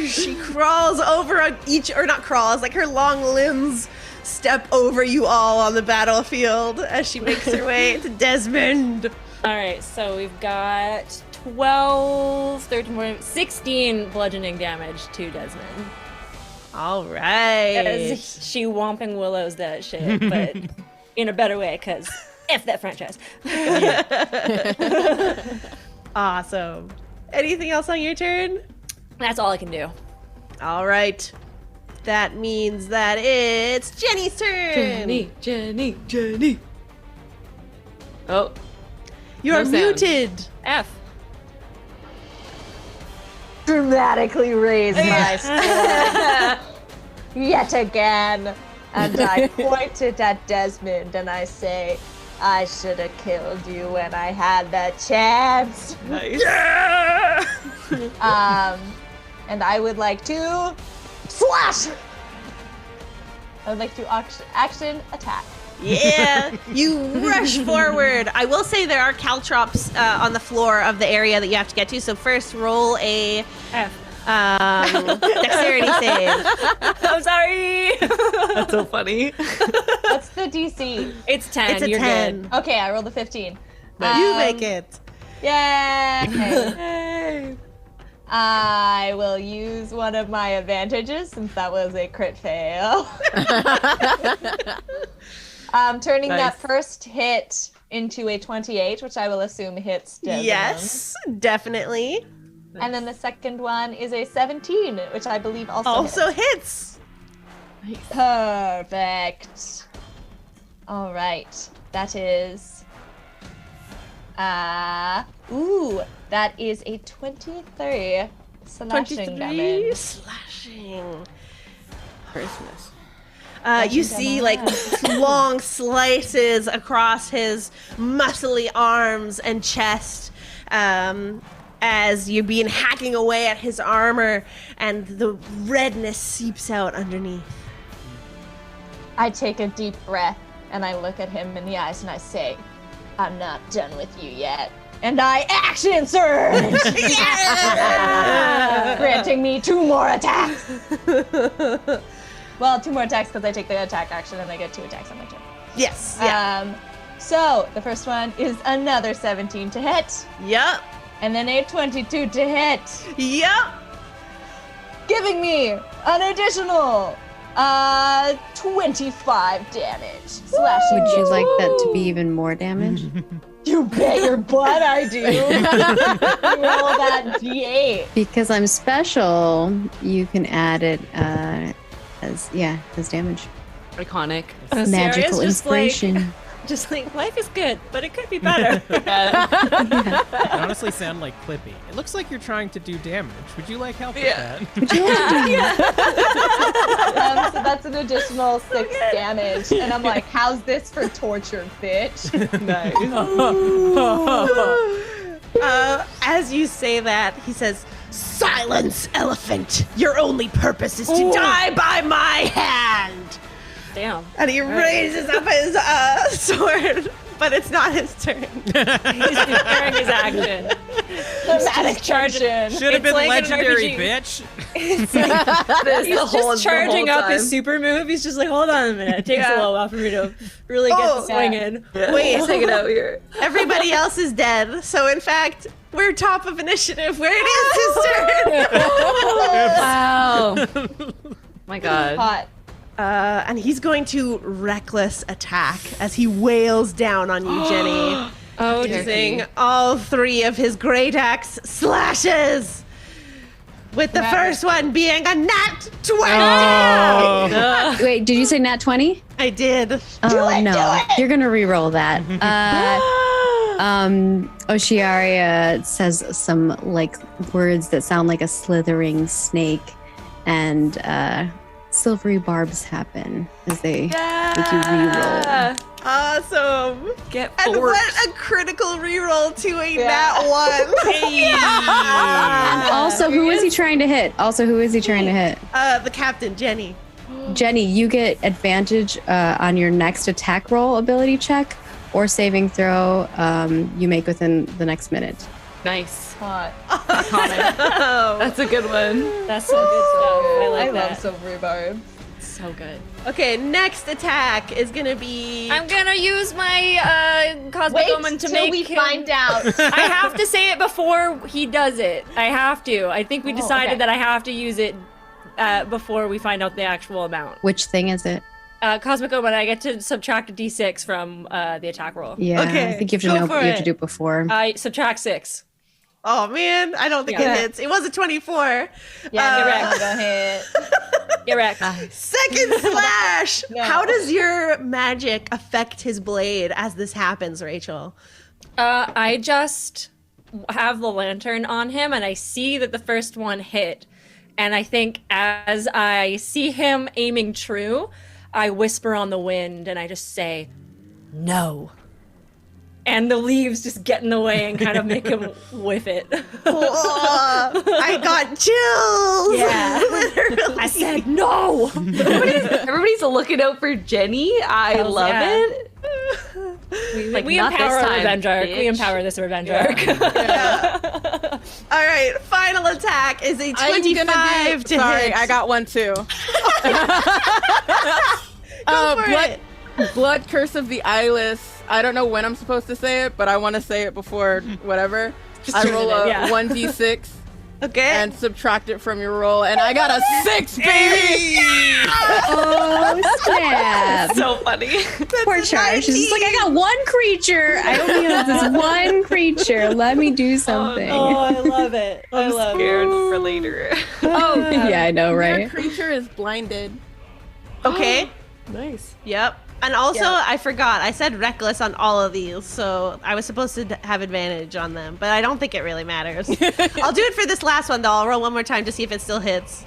She crawls over like her long limbs step over you all on the battlefield as she makes her way to Desmond. All right, so we've got 12, 13, 14, 16 bludgeoning damage to Desmond. All right. As she whomping Willows that shit, but in a better way, because F that franchise. Awesome. Anything else on your turn? That's all I can do. All right. That means that it's Jenny's turn. Jenny. Oh. You're No sound. muted. F. Dramatically raise my sword yet again, and I point it at Desmond and I say, I should have killed you when I had the chance. Nice. And I would like to slash. I would like to action attack. Yeah, you rush forward. I will say there are caltrops on the floor of the area that you have to get to. So first, roll a dexterity save. I'm sorry. That's so funny. What's the DC? It's 10. It's a You're 10. good. Okay, I rolled a 15. You make it. Yay! I will use one of my advantages since that was a crit fail. Turning that first hit into a 28, which I will assume hits Desmond. Yes, definitely. And then the second one is a 17, which I believe also hits. Perfect. All right. That is... that is a 23 slashing damage. Slashing. Christmas. You see like long slices across his muscly arms and chest as you're being hacking away at his armor, and the redness seeps out underneath. I take a deep breath and I look at him in the eyes and I say, I'm not done with you yet. And I action surge! Granting me 2 more attacks. Well, 2 more attacks because I take the attack action and I get 2 attacks on my turn. Yes. Yeah. So the first one is another 17 to hit, Yep. and then a 22 to hit, Yep. giving me an additional 25 damage. Slashing. Would you damage. like that to be even more damage? You bet your butt I do. Roll that d8. Because I'm special, you can add it as damage. Iconic. Magical just inspiration. Just like, life is good, but it could be better. They honestly sound like Clippy. It looks like you're trying to do damage. Would you like help with that? So that's an additional 6 damage. And I'm like, how's this for torture, bitch? As you say that, he says, "Silence, elephant! Your only purpose is to die by my hand!" Damn. And he raises up his sword, but it's not his turn. He's preparing his action. Thematic charging. Should have been like an legendary, RPG. bitch. He's just charging up his super move. He's just like, hold on a minute. It takes a little while for me to really get swinging. Wait, Take it out here. everybody else is dead. So in fact, we're top of initiative. Where it is his turn. Wow. My God. Hot. And he's going to reckless attack as he wails down on you, Jenny. Using all 3 of his great axe slashes. With the first one being a nat 20. Wait, did you say nat 20? I did. Oh no, you're gonna re-roll that. Ocearia says some like words that sound like a slithering snake, and silvery barbs happen as they make you re-roll. Awesome. Get And forked. what a critical reroll to a nat 1. And also, who is he trying to hit? The captain, Jenny. Jenny, you get advantage on your next attack roll ability check or saving throw you make within the next minute. Nice. Hot. That's a good one. That's some good stuff. I like I that. love silvery barb. So good. Okay, next attack is gonna be. I'm gonna use my cosmic Wait omen to till make we him... find out. I have to say it before he does it. I have to. I think we decided okay. that I have to use it before we find out the actual amount. Which thing is it? Cosmic omen, I get to subtract a d6 from the attack roll. Yeah, Okay, I think you have to go know. for You have to it. do it before. I subtract 6. Oh man, I don't think Yeah. it hits. It was a 24. Yeah, you're gonna hit. Get wrecked. Second slash. No. How does your magic affect his blade as this happens, Rachel? I just have the lantern on him, and I see that the first one hit. And I think as I see him aiming true, I whisper on the wind, and I just say, "No." And the leaves just get in the way and kind of make him whiff it. Oh, I got chills. Yeah. Literally. I said, "No." Everybody's looking out for Jenny. I love yeah. it. We not empower this a time, revenge arc. bitch. We empower this revenge arc. All right, final attack is a 25 to Sorry, hit. I got one too. Go for blood, it. Blood Curse of the Eyeless. I don't know when I'm supposed to say it, but I want to say it before whatever. I roll a yeah. 1d6 Okay. and subtract it from your roll, and I got a 6, baby! Oh snap! So funny. Poor Char. She's just like, I got one creature. I only have this one creature. Let me do something. I love it. I love it. Scared for later. Oh, Yeah, I know, your right? creature is blinded. Okay. Nice. Yep. And also, I forgot. I said reckless on all of these, so I was supposed to have advantage on them, but I don't think it really matters. I'll do it for this last one, though. I'll roll one more time to see if it still hits.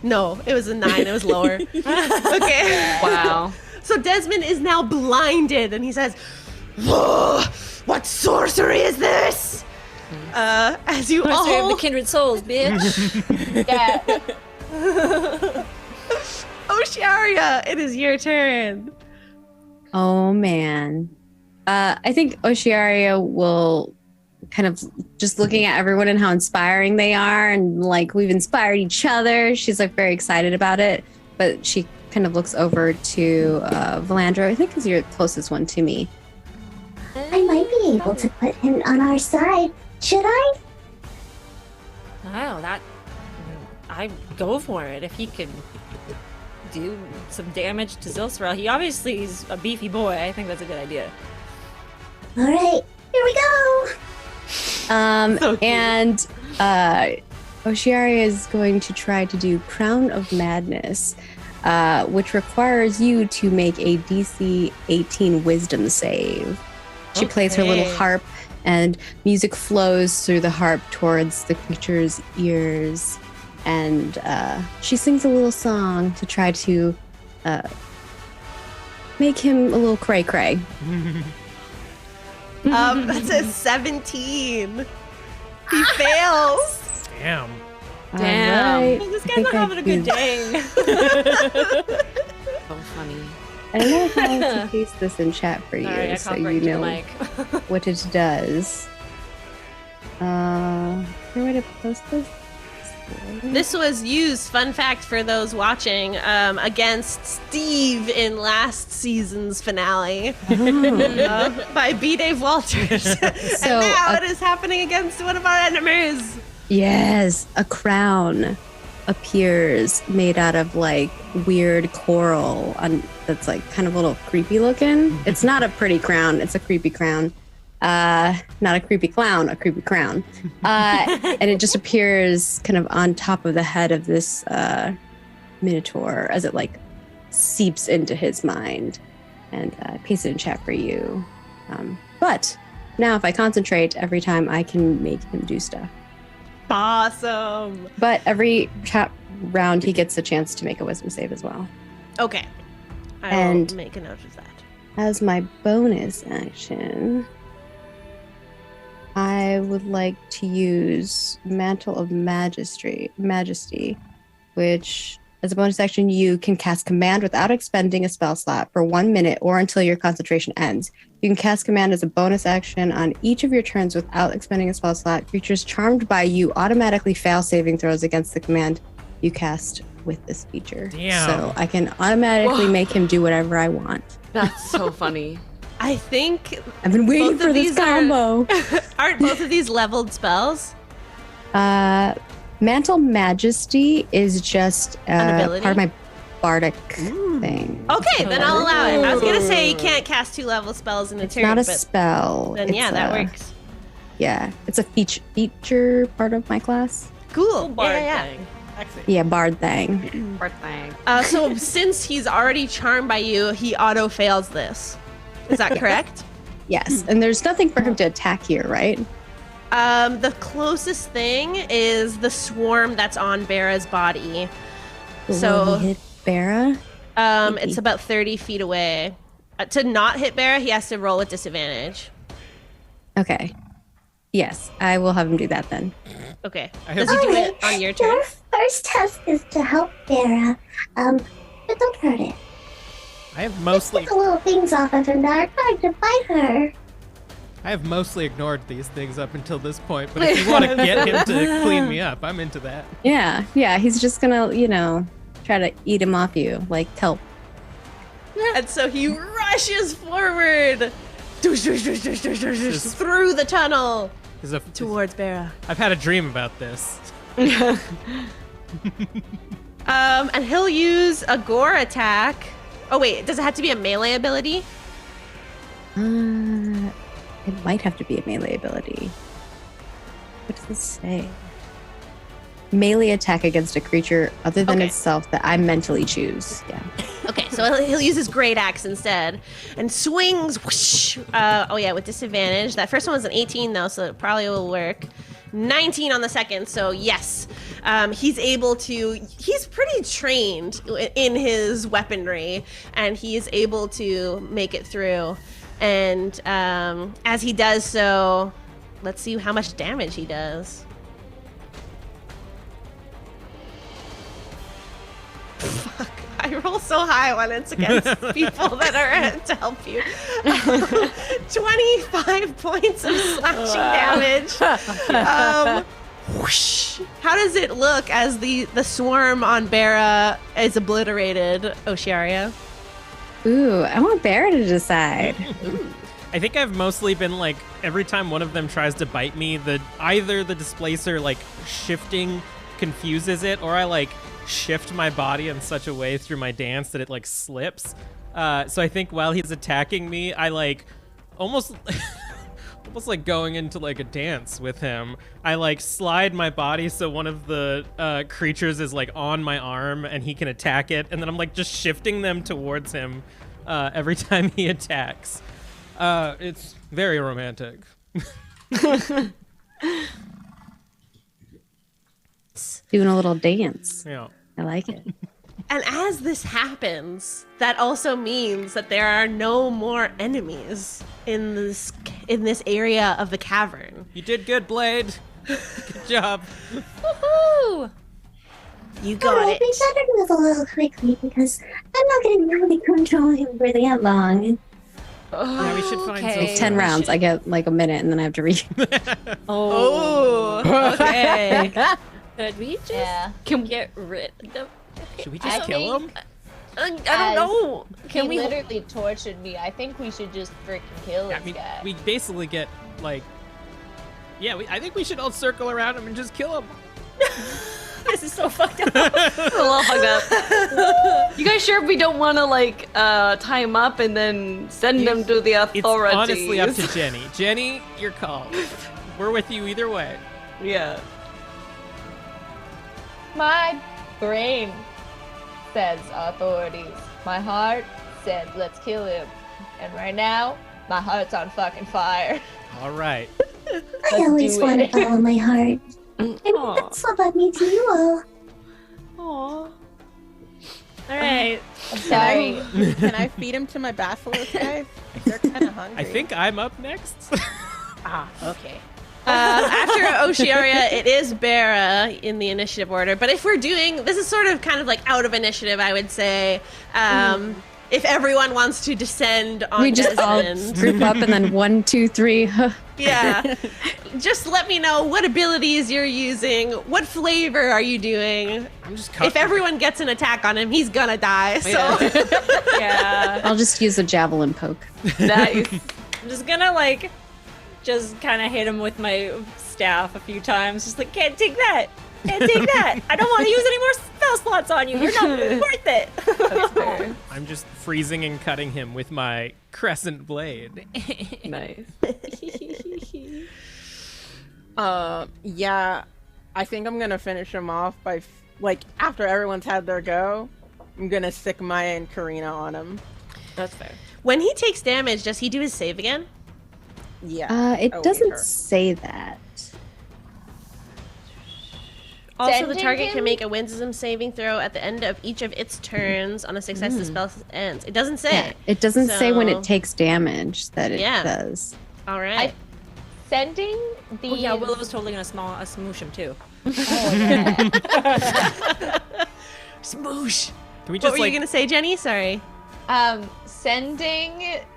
No, it was a 9. It was lower. Okay. Wow. So Desmond is now blinded, and he says, "Whoa, what sorcery is this?" As you Sorcery of all... the kindred souls, bitch. Yeah. Ocearia, it is your turn. Oh man. I think Ocearia will kind of just looking at everyone and how inspiring they are, and like we've inspired each other. She's like very excited about it, but she kind of looks over to Velandra, I think is your closest one to me. I might be able to put him on our side. Should I? Oh, I go for it. If he can do some damage to Zilsra, he obviously is a beefy boy. I think that's a good idea. All right, here we go. And Ocearia is going to try to do Crown of Madness, which requires you to make a DC 18 Wisdom save. She plays her little harp, and music flows through the harp towards the creature's ears, and she sings a little song to try to make him a little cray-cray. That's a 17. He fails. Damn. Right. Well, this guy's not having a good day. So funny. I don't know how to paste this in chat for you, Sorry, I so caught you right to the know mic. what it does. Is there a way to post this? This was used, fun fact for those watching, against Steve in last season's finale by B. Dave Walters. So, and now it is happening against one of our enemies. Yes, a crown appears made out of like weird coral that's like kind of a little creepy looking. It's not a pretty crown, it's a creepy crown. Not a creepy clown, a creepy crown. And it just appears kind of on top of the head of this minotaur as it like seeps into his mind. And I paste it in chat for you. But now if I concentrate, every time I can make him do stuff. Awesome. But every round he gets a chance to make a wisdom save as well. Okay. I And- will make a note of that. As my bonus action, I would like to use Mantle of Majesty, which as a bonus action, you can cast Command without expending a spell slot for 1 minute or until your concentration ends. You can cast Command as a bonus action on each of your turns without expending a spell slot. Creatures charmed by you automatically fail saving throws against the command you cast with this feature. Damn. So I can automatically make him do whatever I want. That's so funny. I think I've been waiting both for of this these are- combo. aren't both of these leveled spells? Mantle Majesty is just An ability? part of my bardic thing. Okay, then I'll allow it. I was gonna say you can't cast 2 level spells in a It's turn, not a but spell. then It's yeah, that works. Yeah, it's a feature part of my class. Cool. Bard Yeah. thing. Yeah, bard thing. Poor thing. So since he's already charmed by you, he auto fails this. Is that correct? Yes, and there's nothing for him to attack here, right? The closest thing is the swarm that's on Beira's body. Will So he hit Beira? it's about 30 feet away. To not hit Beira, he has to roll with disadvantage. Okay. Yes, I will have him do that then. Okay. I Does have- he do Alright, it on your turn? Your first task is to help Beira. But don't hurt it. I have mostly Get the little things off of him that are trying to bite her. I have mostly ignored these things up until this point, but if you want to get him to clean me up, I'm into that. Yeah, he's just gonna, try to eat him off you, like kelp. And so he rushes forward through the tunnel towards Beira. I've had a dream about this. And he'll use a gore attack. Oh wait, does it have to be a melee ability? It might have to be a melee ability. What does this say? Melee attack against a creature other than Okay. itself that I mentally choose. Yeah. Okay, so he'll use his great axe instead and swings. Whoosh, with disadvantage. That first one was an 18 though, so it probably will work. 19 on the second, so yes. He's able to, he's pretty trained in his weaponry, and he is able to make it through. And as he does so, let's see how much damage he does. Fuck, I You roll so high when it's against people that are to help you. 25 points of slashing damage. Whoosh. How does it look as the swarm on Beira is obliterated, Ocearia? Ooh, I want Beira to decide. I think I've mostly been like, every time one of them tries to bite me, either the displacer like shifting confuses it, or I like shift my body in such a way through my dance that it like slips. So I think while he's attacking me, I like almost like going into like a dance with him. I like slide my body so one of the creatures is like on my arm and he can attack it, and then I'm like just shifting them towards him every time he attacks. It's very romantic. Doing a little dance. Yeah. I like it. And as this happens, that also means that there are no more enemies in this area of the cavern. You did good, Blade. Good job. Woohoo! You got Alright, we it. better move a little quickly because I'm not going to really control him for that long. Yeah, we should find Okay. some. 10 rounds. I get like a minute and then I have to read. Oh, okay. Could we just Can we get rid of... Should we just kill him? I don't know. Can we... literally tortured me. I think we should just freaking kill Yeah, this guy. we basically get like, yeah. I think we should all circle around him and just kill him. This is so fucked up. a little fucked up? You guys sure we don't want to like tie him up and then send him to the It's authorities? honestly up to Jenny. Jenny, your call. We're with you either way. Yeah. My brain says authorities. My heart said let's kill him. And right now, my heart's on fucking fire. All right. I always do want to it. follow my heart. And Aw. that's what led me to you all. Aw. All right. I'm sorry. Can I feed him to my basilisk guys? They're kind of hungry. I think I'm up next. Okay. After Ocearia, it is Beira in the initiative order. But if we're doing, this is sort of kind of like out of initiative, I would say. If everyone wants to descend on We just all Desmond. group up and then 1, 2, 3. Yeah. Just let me know what abilities you're using. What flavor are you doing? I'm just If everyone gets an attack on him, he's gonna die. So Yeah. I'll just use a javelin poke. Nice. I'm just gonna like, just kind of hit him with my staff a few times. Just like, can't take that. Can't take that. I don't want to use any more spell slots on you. You're not worth it. That's fair. I'm just freezing and cutting him with my crescent blade. Nice. Yeah, I think I'm gonna finish him off by, after everyone's had their go, I'm gonna stick Maya and Karina on him. That's fair. when he takes damage, does he do his save again? Yeah. It Oh, wait, doesn't her. say that. Also, the Sending target him? can make a wisdom saving throw at the end of each of its turns. On a success, the spell ends. It doesn't say. Yeah, it doesn't say when So- it takes damage that it Yeah. does. All right. Sending the Oh yeah, Willow's totally gonna smoosh him too. Smoosh. Can we What just were like you gonna say, Jenny? Sorry.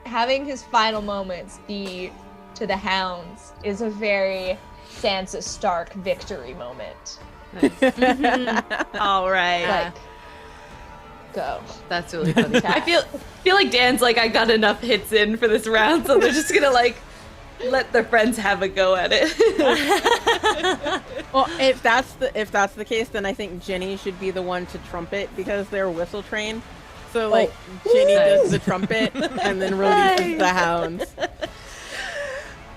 having his final moments be to the hounds is a very Sansa Stark victory moment. All right. Like, go. That's really funny. I feel like Dan's like, I got enough hits in for this round, so they're just gonna like let their friends have a go at it. Well, if that's the case, then I think Jenny should be the one to trumpet because they're whistle trained. So like Jenny does the trumpet and then releases the hounds.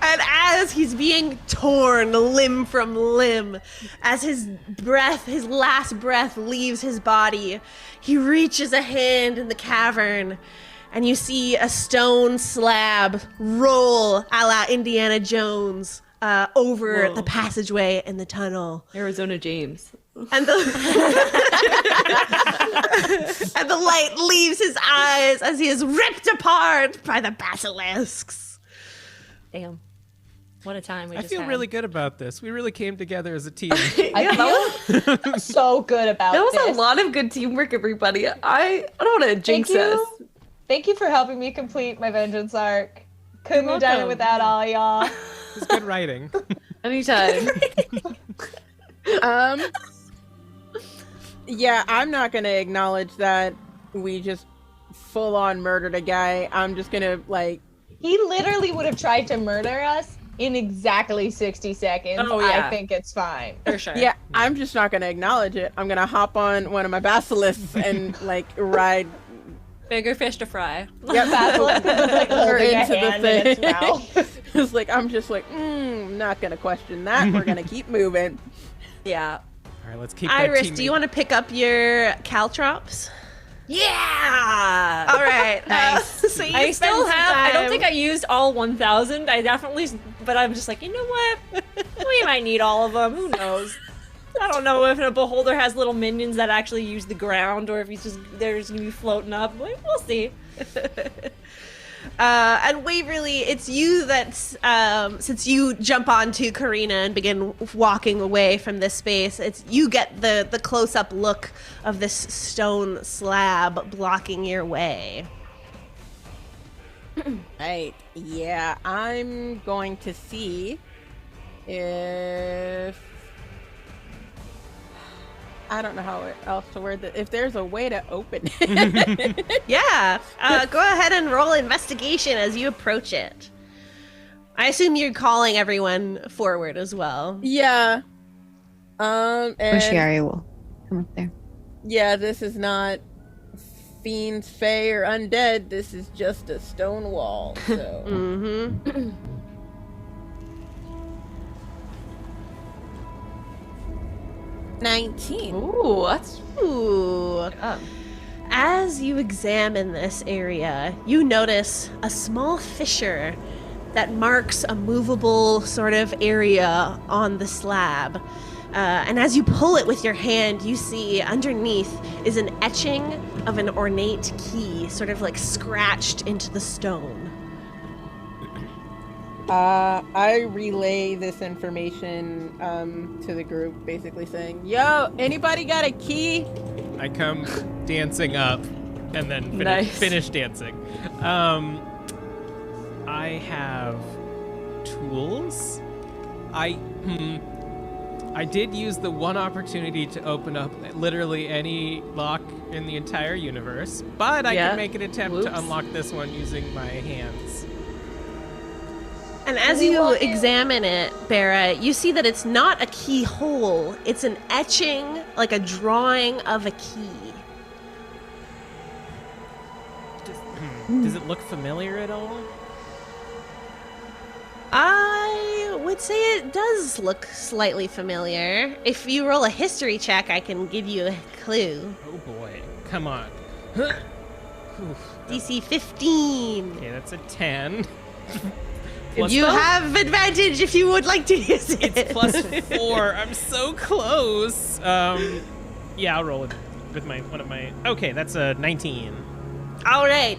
And as he's being torn limb from limb, as his last breath leaves his body, he reaches a hand in the cavern, and you see a stone slab roll a la Indiana Jones over the passageway in the tunnel. Arizona James. And the and the light leaves his eyes as he is ripped apart by the basilisks. Damn. What a time we I just feel had. really good about this. We really came together as a team. I feel so good about That was this. a lot of good teamwork, everybody. I don't want to jinx us. Thank you for helping me complete my vengeance arc. Couldn't have done it without all y'all. It's good writing. Anytime. Yeah, I'm not gonna acknowledge that we just full on murdered a guy. I'm just gonna like. He literally would have tried to murder us in exactly 60 seconds. Oh, yeah. I think it's fine. For sure. Yeah, I'm just not gonna acknowledge it. I'm gonna hop on one of my basilisks and like ride. Bigger fish to fry. Yep, Basilisk is just, like, her holding a into hand the in its thing. mouth. It's like I'm just like, not gonna question that. We're gonna keep moving. Yeah. All right, let's keep that Iris, team. do you want to pick up your caltrops? Yeah! All right. Nice. So you I spend still some have. I don't time- think I used all 1,000. I definitely, but I'm just like, you know what? We might need all of them. Who knows? I don't know if a beholder has little minions that actually use the ground, or if he's just they're just gonna be floating up. We'll see. And Waverly, it's you that, since you jump onto Karina and begin walking away from this space, it's you get the close-up look of this stone slab blocking your way. Right. Yeah, I'm going to see if I don't know how else to word that. If there's a way to open it. Yeah. Go ahead and roll investigation as you approach it. I assume you're calling everyone forward as well. Yeah. And Ocearia will come up there. yeah, this is not fiends, fae, or undead. This is just a stone wall. So Mm-hmm. 19. Ooh, that's Ooh. As you examine this area, you notice a small fissure that marks a movable sort of area on the slab. And as you pull it with your hand, you see underneath is an etching of an ornate key, sort of like scratched into the stone. I relay this information to the group, basically saying, "Yo, anybody got a key?" I come dancing up and then Nice. finish dancing. I have tools. I did use the one opportunity to open up literally any lock in the entire universe, but I Yeah. can make an attempt Whoops. to unlock this one using my hands. And as you examine it, Beira, you see that it's not a keyhole. It's an etching, like a drawing of a key. Does it look familiar at all? I would say it does look slightly familiar. If you roll a history check, I can give you a clue. Oh boy, come on. Oof. DC 15. Okay, that's a 10. You have advantage if you would like to use it. It's plus 4. I'm so close. Yeah, I'll roll it with one of my. Okay, that's a 19. All right.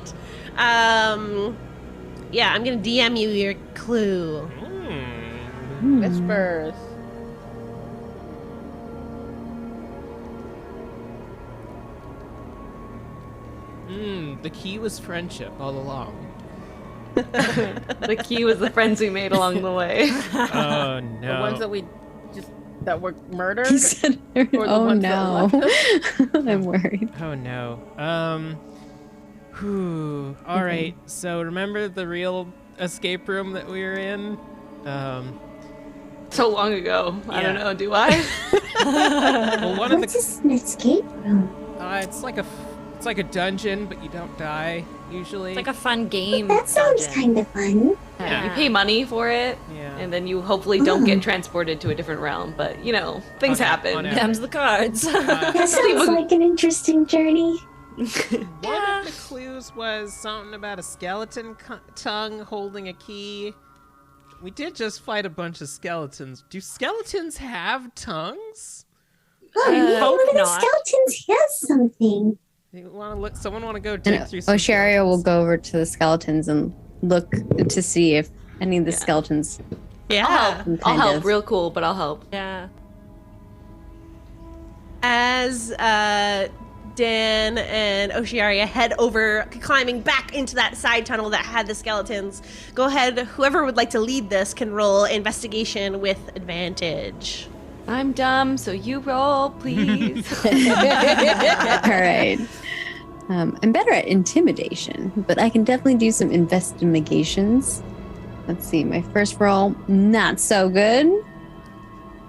Yeah, I'm gonna DM you your clue. Whispers. The key was friendship all along. the key was the friends we made along the way. Oh The no. ones that we that were murdered. He said, Or the "Oh ones that no, left I'm worried." Oh no. All right. So remember the real escape room that we were in? So long ago. I don't Yeah. know, do I? Well, one of What's the an escape room? it's like a dungeon, but you don't die usually. It's like a fun game. That sounds dungeon. kind of fun. Yeah, you pay money for it, Yeah. and then you hopefully don't get transported to a different realm. But you know, things On happen. average. Them's the cards. That sounds like an interesting journey. One of the clues was something about a skeleton tongue holding a key. We did just fight a bunch of skeletons. Do skeletons have tongues? Oh, maybe hope one of the not. skeletons has something. You want to look? Someone want to go dig And through some Ocearia will skeletons? go over to the skeletons and look to see if any of the skeletons Yeah. I'll help. Real cool, but I'll help. Yeah. As Dan and Ocearia head over, climbing back into that side tunnel that had the skeletons, go ahead. Whoever would like to lead this can roll investigation with advantage. I'm dumb, so you roll, please. All right. I'm better at intimidation, but I can definitely do some investigations. Let's see. My first roll, not so good.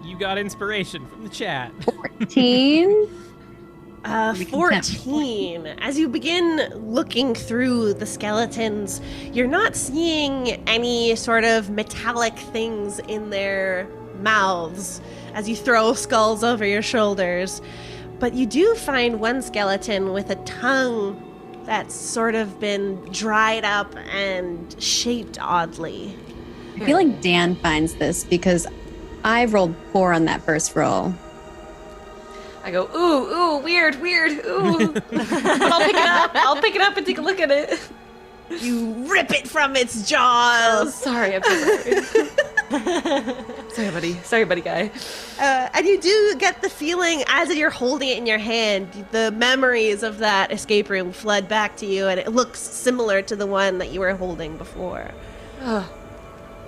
You got inspiration from the chat. 14. 14. As you begin looking through the skeletons, you're not seeing any sort of metallic things in their mouths as you throw skulls over your shoulders. But you do find one skeleton with a tongue that's sort of been dried up and shaped oddly. I feel like Dan finds this because I rolled 4 on that first roll. I go, ooh, weird, ooh. But I'll pick it up and take a look at it. You rip it from its jaws. Sorry, I'm so sorry. Sorry, buddy guy. And you do get the feeling as you're holding it in your hand, the memories of that escape room flood back to you, and it looks similar to the one that you were holding before.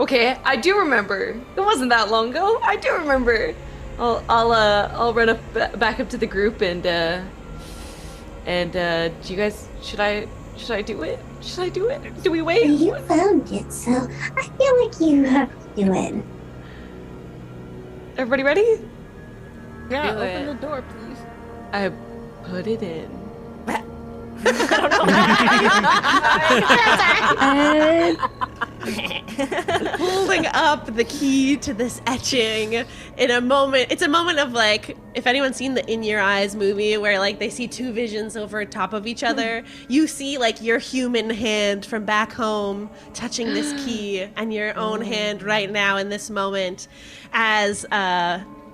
Okay, I do remember. It wasn't that long ago. I do remember. I'll run back up to the group and do you guys, should I do it? Should I do it? Do we wait? You found it, so I feel like you have to do it. Everybody ready? Yeah, Do open it. the door, please. I put it in. Holding up the key to this etching in a moment. It's a moment of like, if anyone's seen the In Your Eyes movie where like they see two visions over top of each other, you see like your human hand from back home touching this key and your own hand right now in this moment as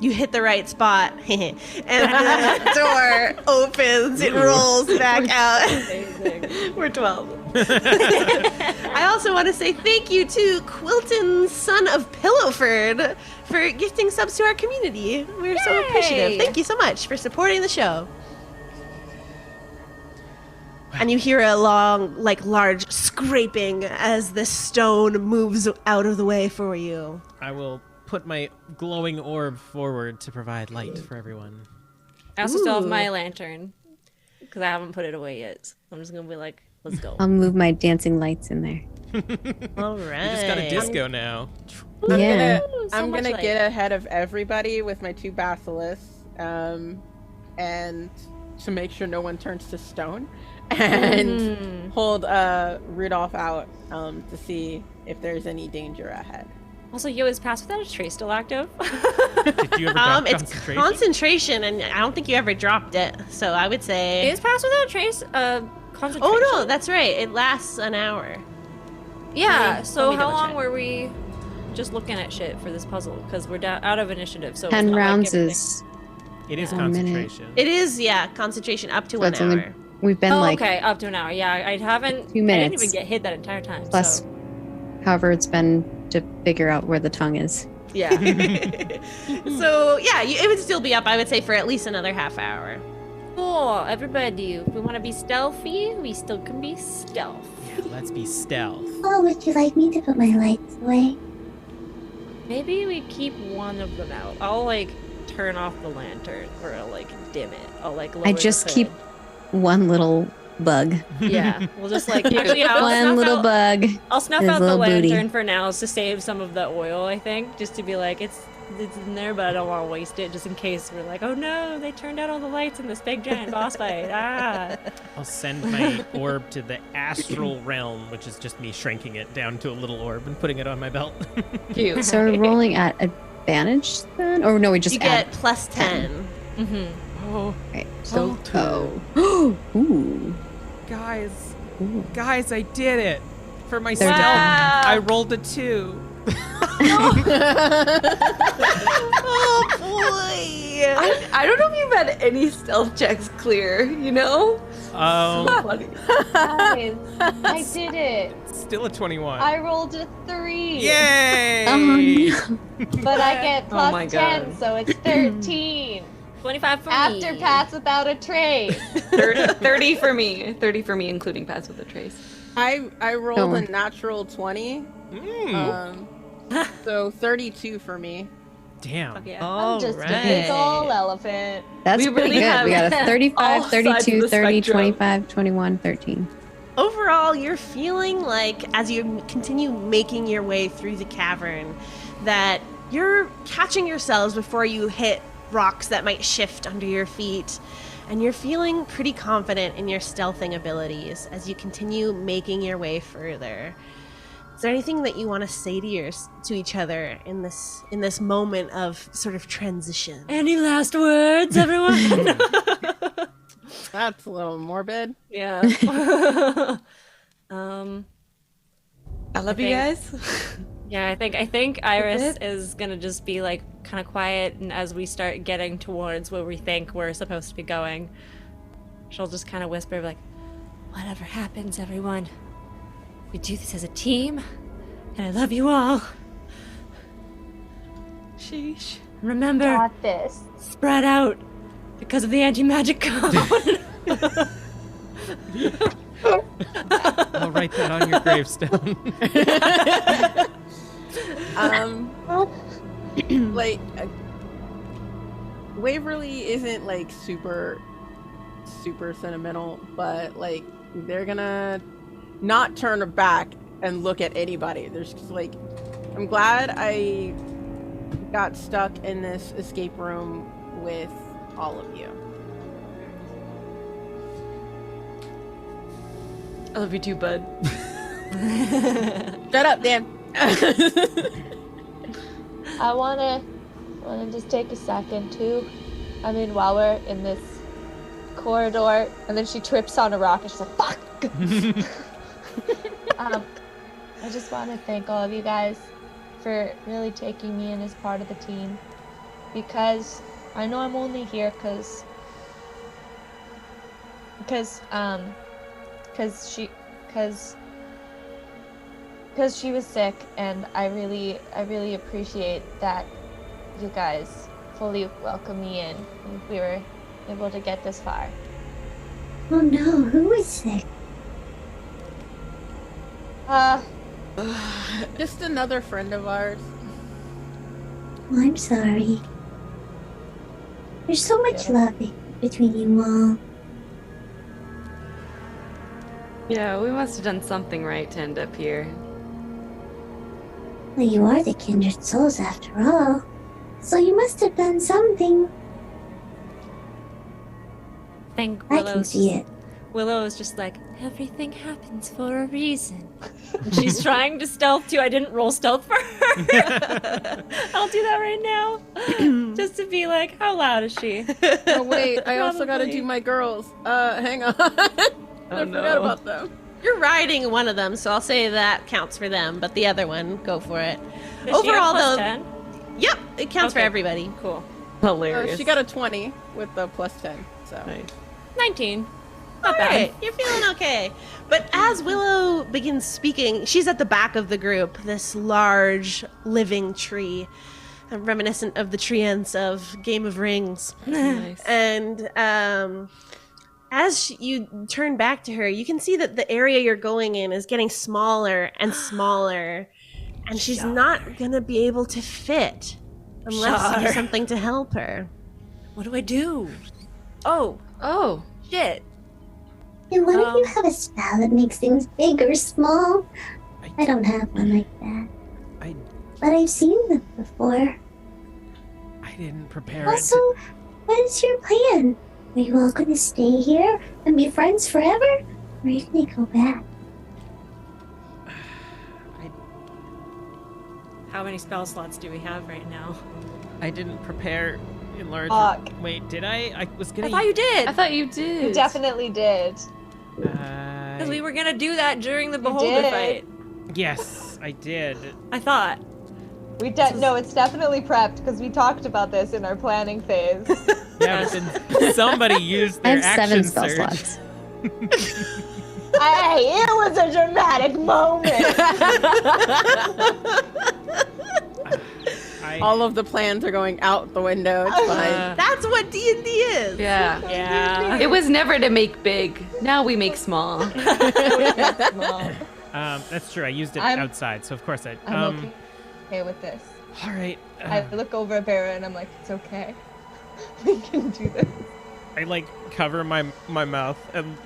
you hit the right spot and the door opens, it rolls back out. We're 12. I also want to say thank you to Quilton, son of Pillowford, for gifting subs to our community. We're so appreciative. Thank you so much for supporting the show. And you hear a long, like large scraping as this stone moves out of the way for you. I will put my glowing orb forward to provide light for everyone. I also still have my lantern because I haven't put it away yet. So I'm just gonna be like, let's go. I'll move my dancing lights in there. All right. You just got a disco now. Yeah. I'm much gonna light. get ahead of everybody with my 2 basilisks, and to make sure no one turns to stone, and hold Rudolph out to see if there's any danger ahead. Also, is Pass Without a Trace still active? Did you ever drop It's concentration? concentration, and I don't think you ever dropped it. So I would say. Is Pass Without a Trace concentration? Oh no, that's right. It lasts an hour. Yeah, Let so me how double long check. were we just looking at shit for this puzzle? Because we're out of initiative, so it's 10 not like rounds everything- is. It is A minute. concentration. It is, yeah, concentration up to So an it's only- hour. We've been Oh, like, okay, up to an hour. Yeah, I haven't. 2 I minutes. didn't even get hit that entire time. plus So. however it's been to figure out where the tongue is. Yeah. So yeah, it would still be up. I would say for at least another half hour. Cool, everybody. If we want to be stealthy, we still can be stealth. Yeah, let's be stealth. Oh, would you like me to put my lights away? Maybe we keep one of them out. I'll like turn off the lantern, or I'll like dim it. I'll like lower I the just hood. keep one little bug. Yeah, we'll just like actually I'll One snuff little out, bug. I'll snuff his out the little booty. lantern for now to save some of the oil. I think just to be like it's in there, but I don't want to waste it just in case we're like, oh no, they turned out all the lights in this big giant boss fight. Ah. I'll send my orb to the astral realm, which is just me shrinking it down to a little orb and putting it on my belt. Cute. So we're rolling at advantage then? Or no, we just You add. get plus 10. Oh, Right, so Oh, oh. Ooh. guys. Ooh. Guys, I did it. For my They're stealth, done. I rolled a 2. Oh boy! I don't know if you've had any stealth checks clear, you know? Funny. Guys, I did it. Still a 21. I rolled a 3. Yay! But I get Oh my plus 10, God. so it's 13. 25 for After me. Pass Without a Trace. 30 for me. 30 for me, including Pass with a Trace. I rolled Don't a worry. natural 20. So 32 for me. Damn. Fuck yeah. All I'm just a right. big ol' elephant. That's We pretty really good. We have got a 35, all sides of 32, the 30, spectrum. 25, 21, 13. Overall, you're feeling like, as you continue making your way through the cavern, that you're catching yourselves before you hit rocks that might shift under your feet. And you're feeling pretty confident in your stealthing abilities as you continue making your way further. Is there anything that you want to say to each other in this moment of sort of transition? Any last words, everyone? That's a little morbid. Yeah. I love you think- guys. Yeah, I think Iris is gonna just be like kind of quiet, and as we start getting towards where we think we're supposed to be going, she'll just kind of whisper like, "Whatever happens, everyone, we do this as a team, and I love you all. Sheesh. Remember, Got this. spread out because of the anti-magic code." I'll write that on your gravestone. Like, Waverly isn't like super sentimental, but like they're gonna not turn back and look at anybody. There's just like, I'm glad I got stuck in this escape room with all of you. I love you too, bud. Shut up, Dan. I wanna just take a second too. I mean, while we're in this corridor, and then she trips on a rock and she's like, "Fuck!" I just want to thank all of you guys for really taking me in as part of the team, because I know I'm only here because she was sick, and I really appreciate that you guys fully welcome me in, and we were able to get this far. Oh no, who was sick? Just another friend of ours. Oh, I'm sorry. There's so much love between you all. Yeah, we must have done something right to end up here. Well, you are the kindred souls after all. So you must have done something. I think I can see it. Willow is just like, everything happens for a reason. She's trying to stealth too. I didn't roll stealth for her. I'll do that right now. Just to be like, how loud is she? Oh wait, I also gotta Probably. do my girls. Hang on. I forgot about them. You're riding one of them, so I'll say that counts for them, but the other one, go for it. Does she have Overall, plus though, 10? yep, it counts for Okay. everybody. Cool. Hilarious. She got a 20 with the plus 10. So Nice. 19. All Not bad. right, you're feeling okay. But as Willow begins speaking, she's at the back of the group, this large living tree, reminiscent of the treants of Game of Rings. Nice. And as you turn back to her, you can see that the area you're going in is getting smaller and smaller, and she's not gonna be able to fit unless you do Sure. something to help her. What do I do? Oh, Oh. shit. And what if you have a spell that makes things big or small? I don't have one like that. I But I've seen them before. didn't prepare Also, what is your plan? Are you all gonna stay here and be friends forever? Or are you gonna go back? How many spell slots do we have right now? I didn't prepare in large. Fuck. Wait, did I? I was gonna. I thought you did. I thought you did. You definitely did. Because we were gonna do that during the Beholder did. fight. Yes, I did. I thought. No, it's definitely prepped because we talked about this in our planning phase. Yeah, but then somebody used I their have action 7 spell surge. slots. Hey, it was a dramatic moment. All of the plans are going out the window. It's fine. That's what D&D is. Yeah. Yeah. It was never to make big. Now we make small. That's true. I used it I'm- outside, so of course I. I'm okay with this. All right. I look over at Beira and I'm like, it's okay. We can do this. I like cover my mouth and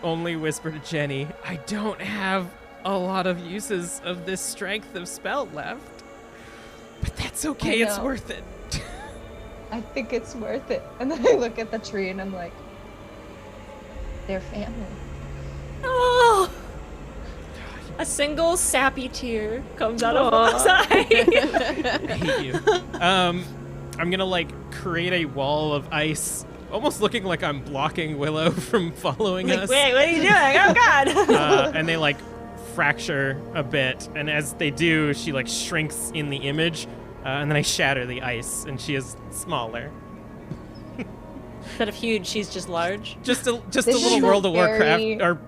only whisper to Jenny, I don't have a lot of uses of this strength of spell left. But that's okay, it's know. worth it. I think it's worth it. And then I look at the tree and I'm like, they're family. Oh, a single sappy tear comes out of my eye. I hate you. I'm gonna like create a wall of ice, almost looking like I'm blocking Willow from following us. Wait, what are you doing? Oh God! And they like fracture a bit, and as they do, she like shrinks in the image, and then I shatter the ice, and she is smaller. Instead of huge, she's just large. Just a This little is World of very- Warcraft or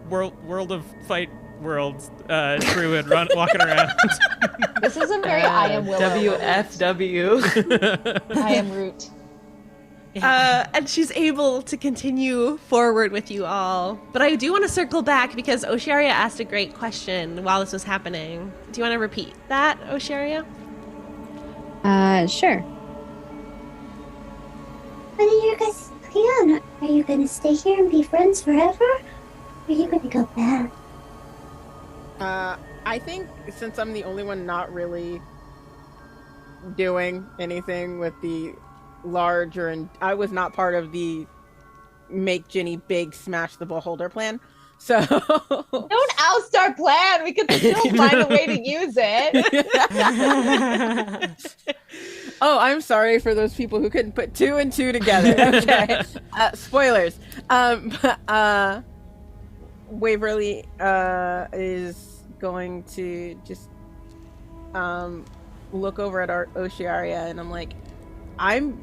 World of Fight world druid walking around. This is a very I am Willow. WFW. I am Root. And she's able to continue forward with you all. But I do want to circle back because Ocearia asked a great question while this was happening. Do you want to repeat that, Ocearia? Sure. What are your guys' plan? Are you gonna stay here and be friends forever? Or are you gonna go back? I think since I'm the only one not really doing anything with the larger, and I was not part of the make Ginny big smash the beholder plan. So Don't oust our plan. We could still find a way to use it. Oh, I'm sorry for those people who couldn't put 2 and 2 together. Okay. Spoilers. Waverly is going to just look over at our Ocearia, and I'm like, I'm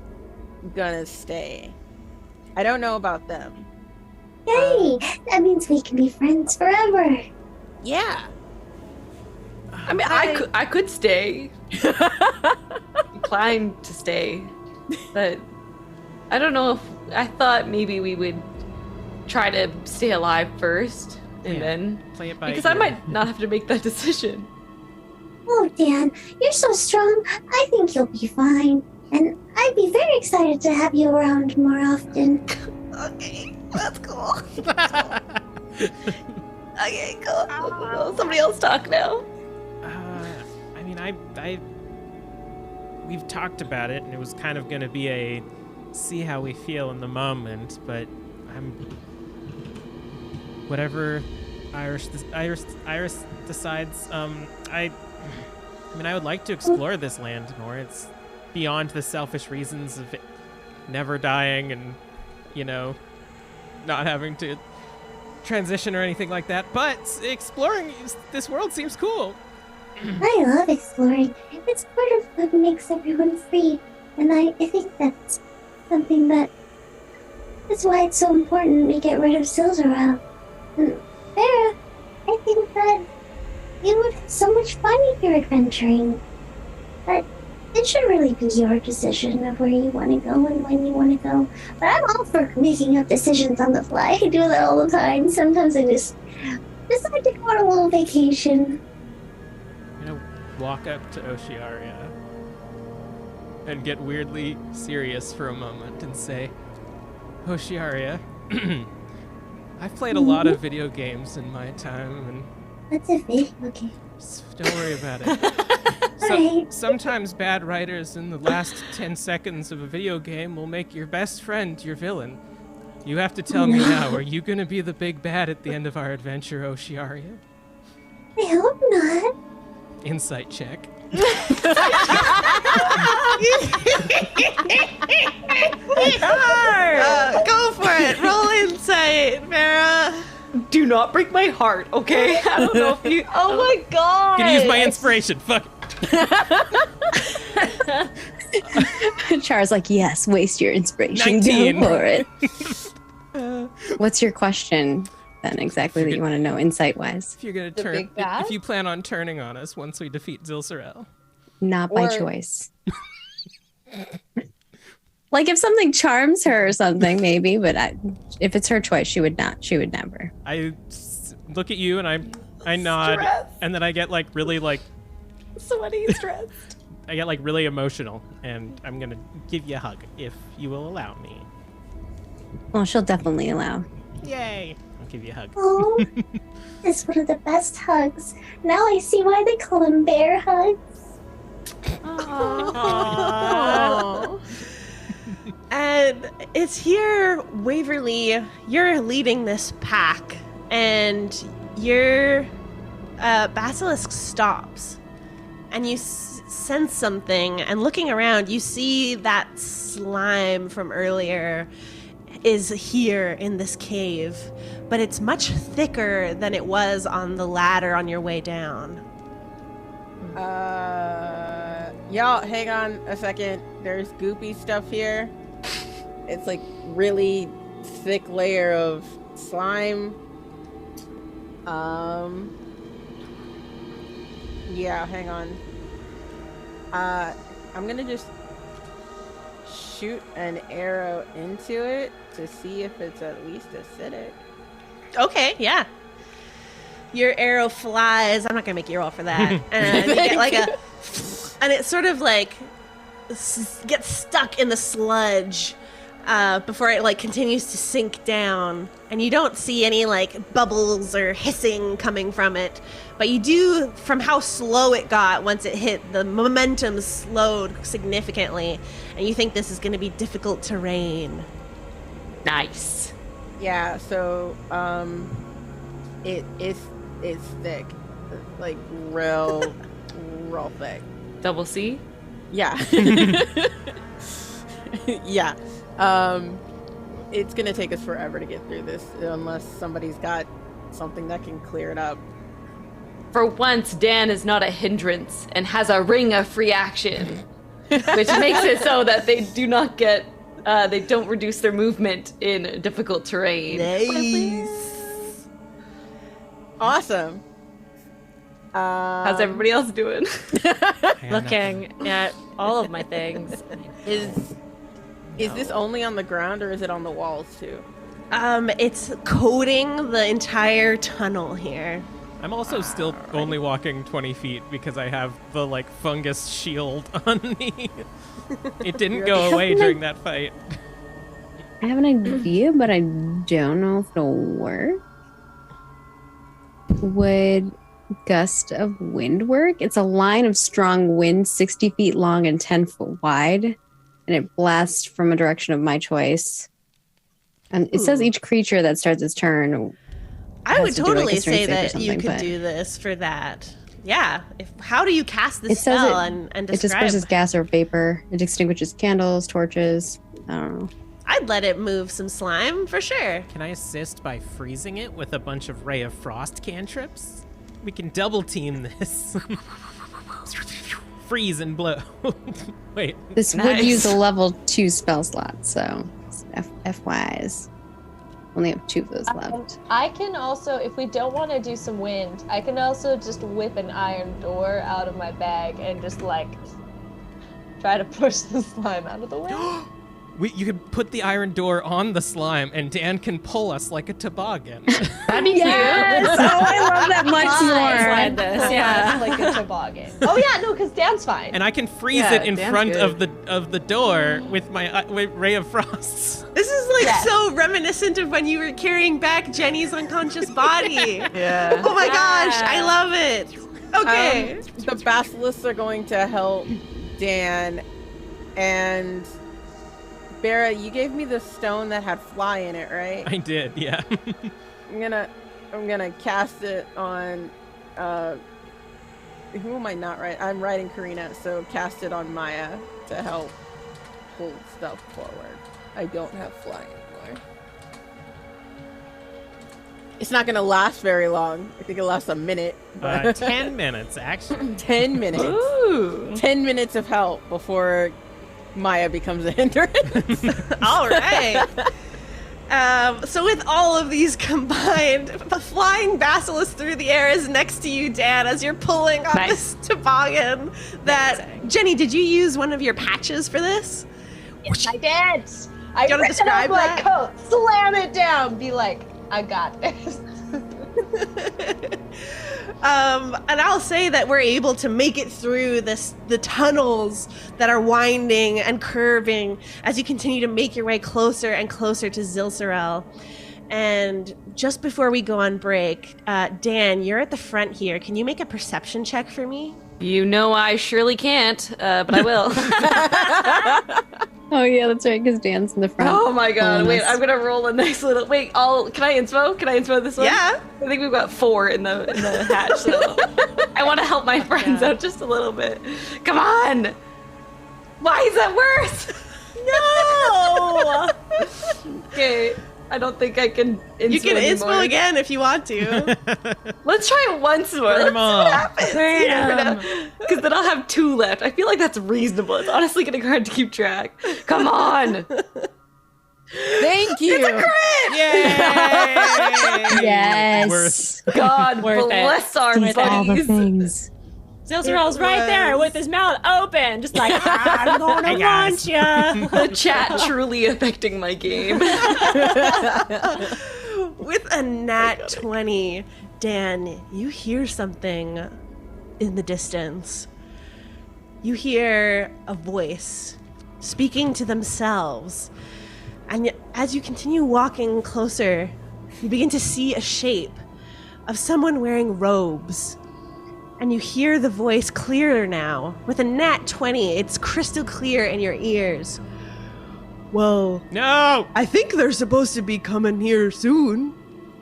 gonna stay. I don't know about them. Yay! That means we can be friends forever. Yeah. I mean, I could stay. Inclined to stay, but I don't know if I thought maybe we would try to stay alive first, and then Play it by because I ear. might not have to make that decision. Oh, Dan, you're so strong. I think you'll be fine. And I'd be very excited to have you around more often. Okay, that's cool. Okay, cool. Somebody else talk now. I mean, we've talked about it, and it was kind of going to be a see how we feel in the moment, but whatever Iris decides. I mean, I would like to explore this land more. It's beyond the selfish reasons of it never dying and, not having to transition or anything like that. But exploring this world seems cool. I love exploring. It's part of what makes everyone free. And I think that's something that's why it's so important we get rid of Silzara. And Beira, I think that you would have so much fun if you're adventuring. But it should really be your decision of where you want to go and when you want to go. But I'm all for making up decisions on the fly. I do that all the time. Sometimes I just decide to go on a little vacation. I'm gonna walk up to Ocearia and get weirdly serious for a moment and say, Ocearia, I've played a lot of video games in my time, and What's a video game? don't worry about it. Alright. Sometimes bad writers in the last 10 seconds of a video game will make your best friend your villain. You have to tell me now, are you gonna be the big bad at the end of our adventure, Ocearia? I hope not. Insight check. Go for it. Roll insight, Vera. Do not break my heart, okay? I don't know if you. Oh my god! Gonna use my inspiration. Fuck. Char's like, yes, waste your inspiration. 19. Go for it. What's your question? then exactly that you want to know insight-wise? If you're gonna The turn, big bad? if you plan on turning on us once we defeat Zilsorel. Not by Or- choice. Like if something charms her or something, maybe. But if it's her choice, she would not. She would never. I look at you and I nod, Stress. and then I get like really like Sweaty, stressed. I get like really emotional, and I'm gonna give you a hug if you will allow me. Well, she'll definitely allow. Yay! I'll give you a hug. Oh, this is one of the best hugs. Now I see why they call them bear hugs. Aww. And it's here, Waverly, you're leading this pack, and your basilisk stops, and you sense something, and looking around, you see that slime from earlier is here in this cave, but it's much thicker than it was on the ladder on your way down. Y'all, hang on a second. There's goopy stuff here. It's like really thick layer of slime. Yeah, hang on. I'm gonna just shoot an arrow into it to see if it's at least acidic. Okay, yeah. Your arrow flies. I'm not gonna make you roll for that. And you get like and it sort of like gets stuck in the sludge before it like continues to sink down. And you don't see any like bubbles or hissing coming from it, but you do, from how slow it got once it hit, the momentum slowed significantly, and you think this is gonna be difficult terrain. Nice. Yeah, so it's thick, like real thick. Double C? Yeah. Yeah. It's gonna take us forever to get through this unless somebody's got something that can clear it up. For once, Dan is not a hindrance and has a ring of free action, which makes it so that they do not get, they don't reduce their movement in difficult terrain. Nice. Awesome. How's everybody else doing? Looking at all of my things. Is this only on the ground or is it on the walls too? It's coating the entire tunnel here. I'm also still only walking 20 feet because I have the like fungus shield on me. It didn't go away during that fight. I have an idea, but I don't know if it'll work. Would gust of wind work? It's a line of strong wind, 60 feet long and 10 foot wide, and it blasts from a direction of my choice. And it says each creature that starts its turn. I would has to do, like, a totally strength say save or that you something, could but- do this for that. Yeah. How do you cast this It says spell it- and It describe? disperses gas or vapor. It extinguishes candles, torches. I don't know. I'd let it move some slime for sure. Can I assist by freezing it with a bunch of Ray of Frost cantrips? We can double team this. Freeze and blow. Wait. This would use a level 2 spell slot, so FYs. Only have 2 of those left. I can also, if we don't want to do some wind, I can also just whip an iron door out of my bag and just like try to push the slime out of the way. You can put the iron door on the slime, and Dan can pull us like a toboggan. That'd be Yes! Oh, I love that much Slide more. this, yeah. Like a toboggan. Oh yeah, no, because Dan's fine. And I can freeze Yeah, it in Dan's front good. of the door with my Ray of Frost. This is like Yes. so reminiscent of when you were carrying back Jenny's unconscious body. Yeah. Oh my gosh, I love it. Okay. The basilisks are going to help Dan, and Beira, you gave me the stone that had fly in it, right? I did, yeah. I'm gonna cast it on who am I not right? I'm writing Katrina, so cast it on Maya to help pull stuff forward. I don't have fly anymore. It's not gonna last very long. I think it lasts a minute. But 10 minutes, actually. 10 minutes. Ooh. 10 minutes of help before Maya becomes a hindrance. All right. So with all of these combined, the flying basilisk through the air is next to you, Dan, as you're pulling on this toboggan. Jenny, did you use one of your patches for this? Yes, I did. I wanna rip describe it up that? my coat, slam it down, be like, I got this. And I'll say that we're able to make it through the tunnels that are winding and curving as you continue to make your way closer and closer to Zilsorel. And just before we go on break, Dan, you're at the front here. Can you make a perception check for me? You know I surely can't, but I will. Oh yeah, that's right, because Dan's in the front. Oh my god, wait, I'm gonna roll a nice little... Wait, can I inspo? Can I inspo this one? Yeah. I think we've got 4 in the hatch, so... I want to help my friends out just a little bit. Come on! Why is that worse? No! Okay, I don't think I can inspo You can anymore. inspo again if you want to. Let's try it once more. Let's see what happens. Because then I'll have 2 left. I feel like that's reasonable. It's honestly getting hard to keep track. Come on! Thank you. It's a crit! Yay! Yes. God Worth bless our These are all the buddies. things. Zilsorel's right there with his mouth open, just like, I'm gonna Hey, guys. launch ya. The chat truly affecting my game. With a nat 20, Dan, you hear something in the distance. You hear a voice speaking to themselves. And as you continue walking closer, you begin to see a shape of someone wearing robes. And you hear the voice clearer now. With a nat 20, it's crystal clear in your ears. Well, No! I think they're supposed to be coming here soon.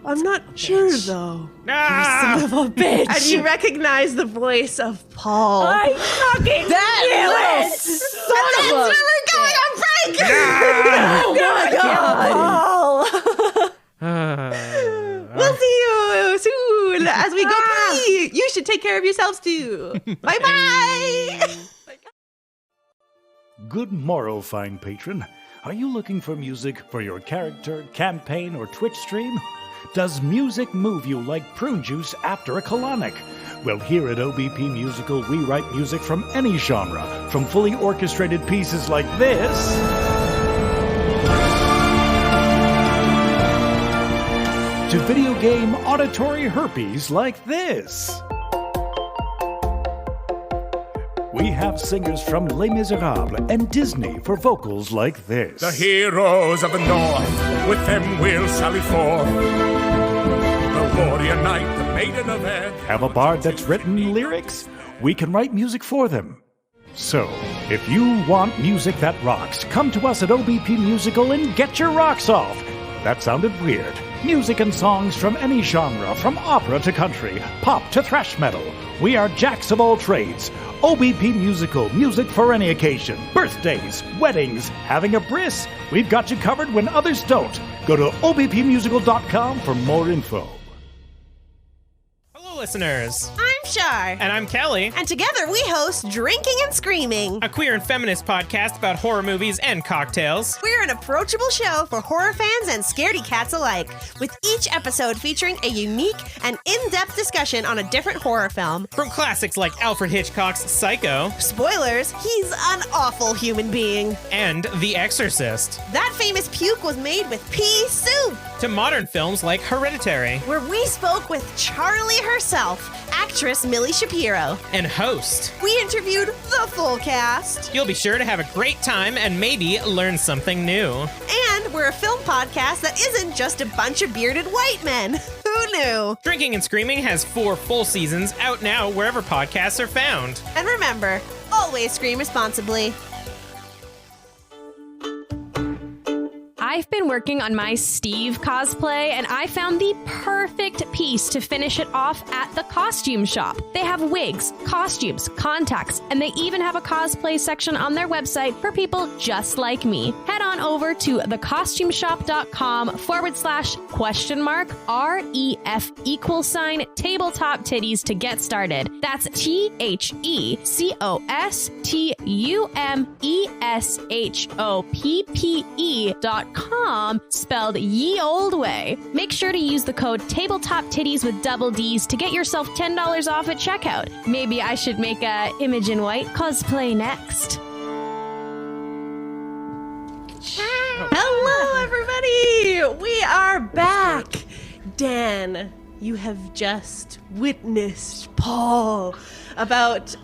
I'm not sure, though. Ah! Son of a bitch. And you recognize the voice of Paul. I fucking That knew it. son of a... We're going on break! We'll see you soon as we go pee. You should take care of yourselves too. Bye-bye! Good morrow, fine patron. Are you looking for music for your character, campaign, or Twitch stream? Does music move you like prune juice after a colonic? Well, here at OBP Musical, we write music from any genre, from fully orchestrated pieces like this, to video game auditory herpes like this. We have singers from Les Miserables and Disney for vocals like this. The heroes of the North, with them we'll sally forth. The warrior knight, the maiden of Ed. Have a bard that's written lyrics? We can write music for them. So, if you want music that rocks, come to us at OBP Musical and get your rocks off. That sounded weird. Music and songs from any genre, from opera to country, pop to thrash metal. We are jacks of all trades. OBP Musical, music for any occasion. Birthdays, weddings, having a bris. We've got you covered when others don't. Go to obpmusical.com for more info. Hello, listeners. I'm Shar. And I'm Kelly, And together we host Drinking and Screaming. a queer and feminist podcast about horror movies and cocktails. We're an approachable show for horror fans and scaredy cats alike, with each episode featuring a unique and in-depth discussion on a different horror film. From classics like Alfred Hitchcock's Psycho Spoilers, he's an awful human being. and The Exorcist, That famous puke was made with pea soup, to modern films like Hereditary, where we spoke with Charlie herself, actress Millie Shapiro. and Host. We interviewed the full cast. You'll be sure to have a great time and maybe learn something new. And we're a film podcast that isn't just a bunch of bearded white men. Who knew? Drinking and Screaming has 4 full seasons out now wherever podcasts are found. And remember, always scream responsibly. I've been working on my Steve cosplay, and I found the perfect piece to finish it off at the costume shop. They have wigs, costumes, contacts, and they even have a cosplay section on their website for people just like me. Head on over to thecostumeshop.com/?REF tabletop titties to get started. That's TheCostumeShop.com tabletoptiddies.com, spelled ye old way. Make sure to use the code Tabletop Tiddies with double D's to get yourself $10 off at checkout. Maybe I should make a Imogen White cosplay next. Hello, everybody! We are back. Dan, you have just witnessed Paul about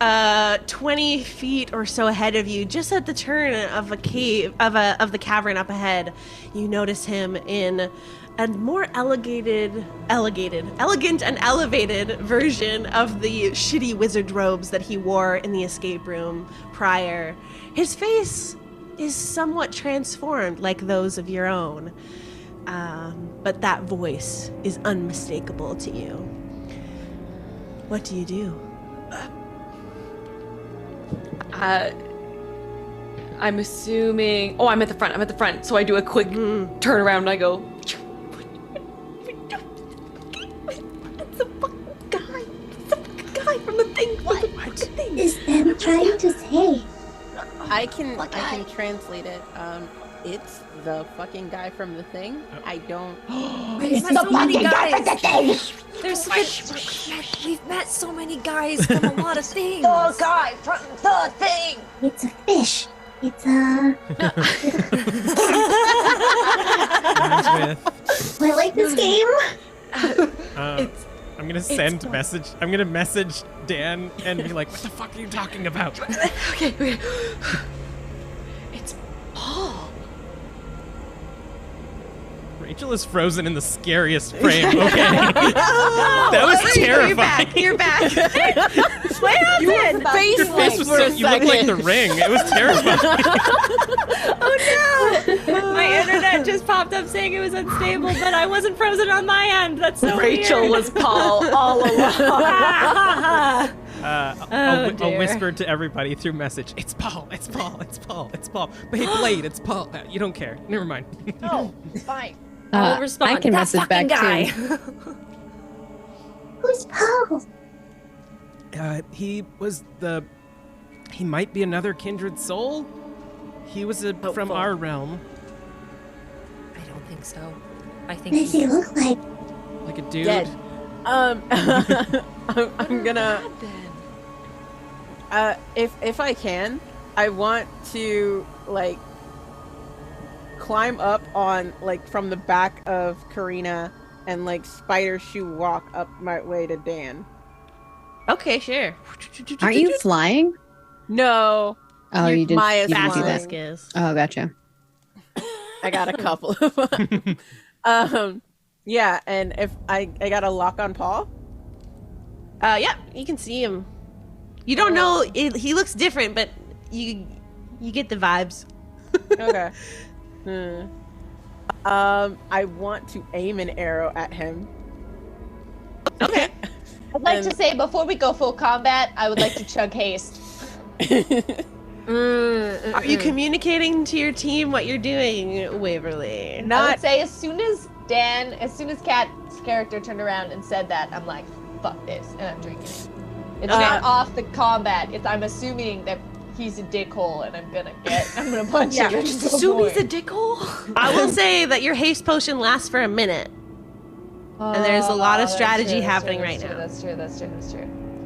20 feet or so ahead of you, just at the turn of a cave of the cavern up ahead. You notice him in a more elegant and elevated version of the shitty wizard robes that he wore in the escape room prior. His face is somewhat transformed like those of your own, but that voice is unmistakable to you. What do you do? I'm assuming. Oh, I'm at the front. So I do a quick turn around and I go. It's the fucking guy. It's the fucking guy from the thing. What? Thing. Is them trying to say? I can translate it. It's the fucking guy from the thing. I don't. We've met so many guys. We've met so many guys from a lot of things. The guy from the thing. It's a fish. It's a. I like this game. I'm gonna send a message. I'm gonna message Dan and be like, "What the fuck are you talking about?" Okay. It's Paul. Rachel is frozen in the scariest frame. Okay, that was terrifying. You're back. What happened? Your face was so. You look like the Ring. It was terrifying. Oh no! My internet just popped up saying it was unstable, but I wasn't frozen on my end. That's so Rachel weird. was Paul all along. I'll whisper to everybody through message. It's Paul. It's Paul. It's Paul. It's Paul. But hey, Blade, it's Paul. You don't care. Never mind. No, it's fine. I'll respond. I can That message fucking back guy. too. Who's Paul? He might be another kindred soul. He was from our realm. I don't think so. I think What does he look like? Like a dude. Dead. I'm gonna. If I can, I want to like climb up on like from the back of Karina and like spider shoe walk up my way to Dan. Okay, sure. Aren't you flying? No. Oh, you didn't. Maya's You didn't do flying. that. Oh, gotcha. I got a couple of them. Yeah, and if I got a lock on Paul. Yeah, you can see him. You don't know. He looks different, but you get the vibes. Okay. I want to aim an arrow at him. Okay. I'd like to say before we go full combat, I would like to chug haste. Are you communicating to your team what you're doing, Waverly? I would say as soon as Kat's character turned around and said that, I'm like, fuck this, and I'm drinking it. It's not off the combat. I'm assuming that he's a dickhole, and I'm gonna punch him. Assume he's a dickhole. I will say that your haste potion lasts for a minute. And there's a lot of strategy happening right now. That's true.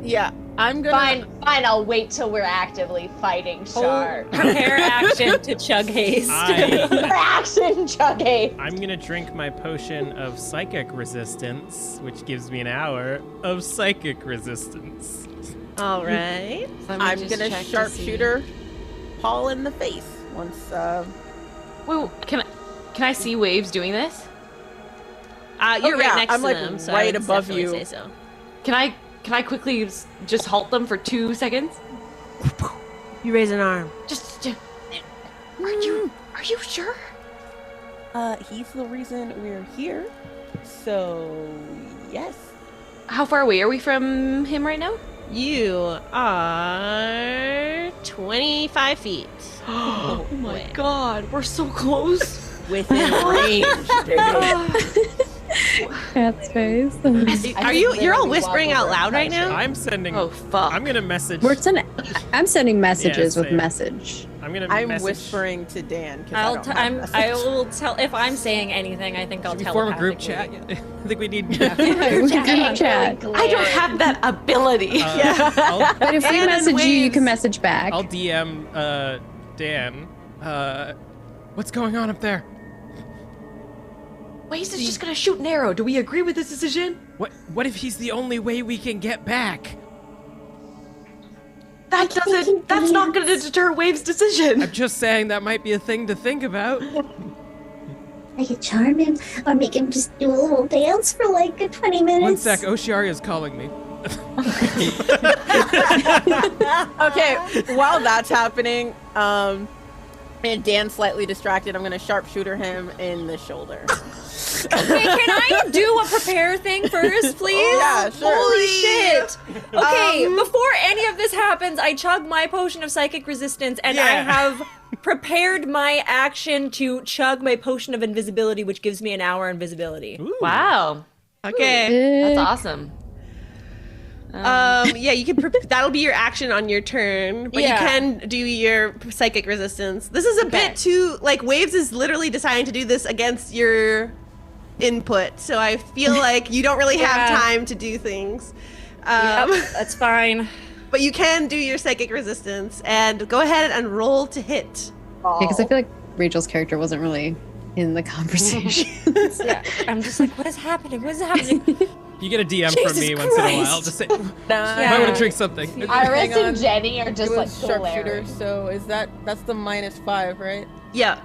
Yeah, I'm gonna. Fine. I'll wait till we're actively fighting Char. Prepare action to chug haste. Action, chug haste. I'm gonna drink my potion of psychic resistance, which gives me an hour of psychic resistance. All right. I'm gonna sharpshooter Paul in the face once. Wait, can I see Waves doing this? You're right next I'm to like them, so right I would above definitely you. say so. Can I quickly just halt them for 2 seconds? You raise an arm. Just are you sure? He's the reason we're here. So yes. How far away are we from him right now? You are 25 feet. Oh my god, we're so close. Within range, baby. Cat's face. You're all whispering out loud right now? I'm sending. Oh fuck. I'm gonna message. I'm sending messages Yeah, with same. message. I'm whispering to Dan. I will tell if I'm saying anything. I think I'll tell. Form a group chat. I think we need. We can chat. I don't have that ability. But if we message you, you can message back. I'll DM Dan. What's going on up there? Waves is just gonna shoot an arrow. Do we agree with this decision? What if he's the only way we can get back? That's not gonna deter Waves' decision. I'm just saying that might be a thing to think about. I could charm him or make him just do a little dance for like 20 minutes. One sec, Ocearia is calling me. Okay, while that's happening, and Dan's slightly distracted, I'm gonna sharpshooter him in the shoulder. Okay, can I do a prepare thing first, please? Yeah, sure. Holy shit! Okay, before any of this happens, I chug my potion of psychic resistance, and I have prepared my action to chug my potion of invisibility, which gives me an hour invisibility. Ooh. Wow. Okay. That's awesome. Yeah, you can. That'll be your action on your turn, but you can do your psychic resistance. This is a bit too Waves is literally deciding to do this against your input, so I feel like you don't really have time to do things. That's fine. But you can do your psychic resistance and go ahead and roll to hit. Yeah, because I feel like Rachel's character wasn't really in the conversation. I'm just like, what is happening? What is happening? You get a DM from me once in a while. Just say, I want to drink something. Iris and Jenny are just like sharpshooter. hilarious. So that's the -5, right? Yeah.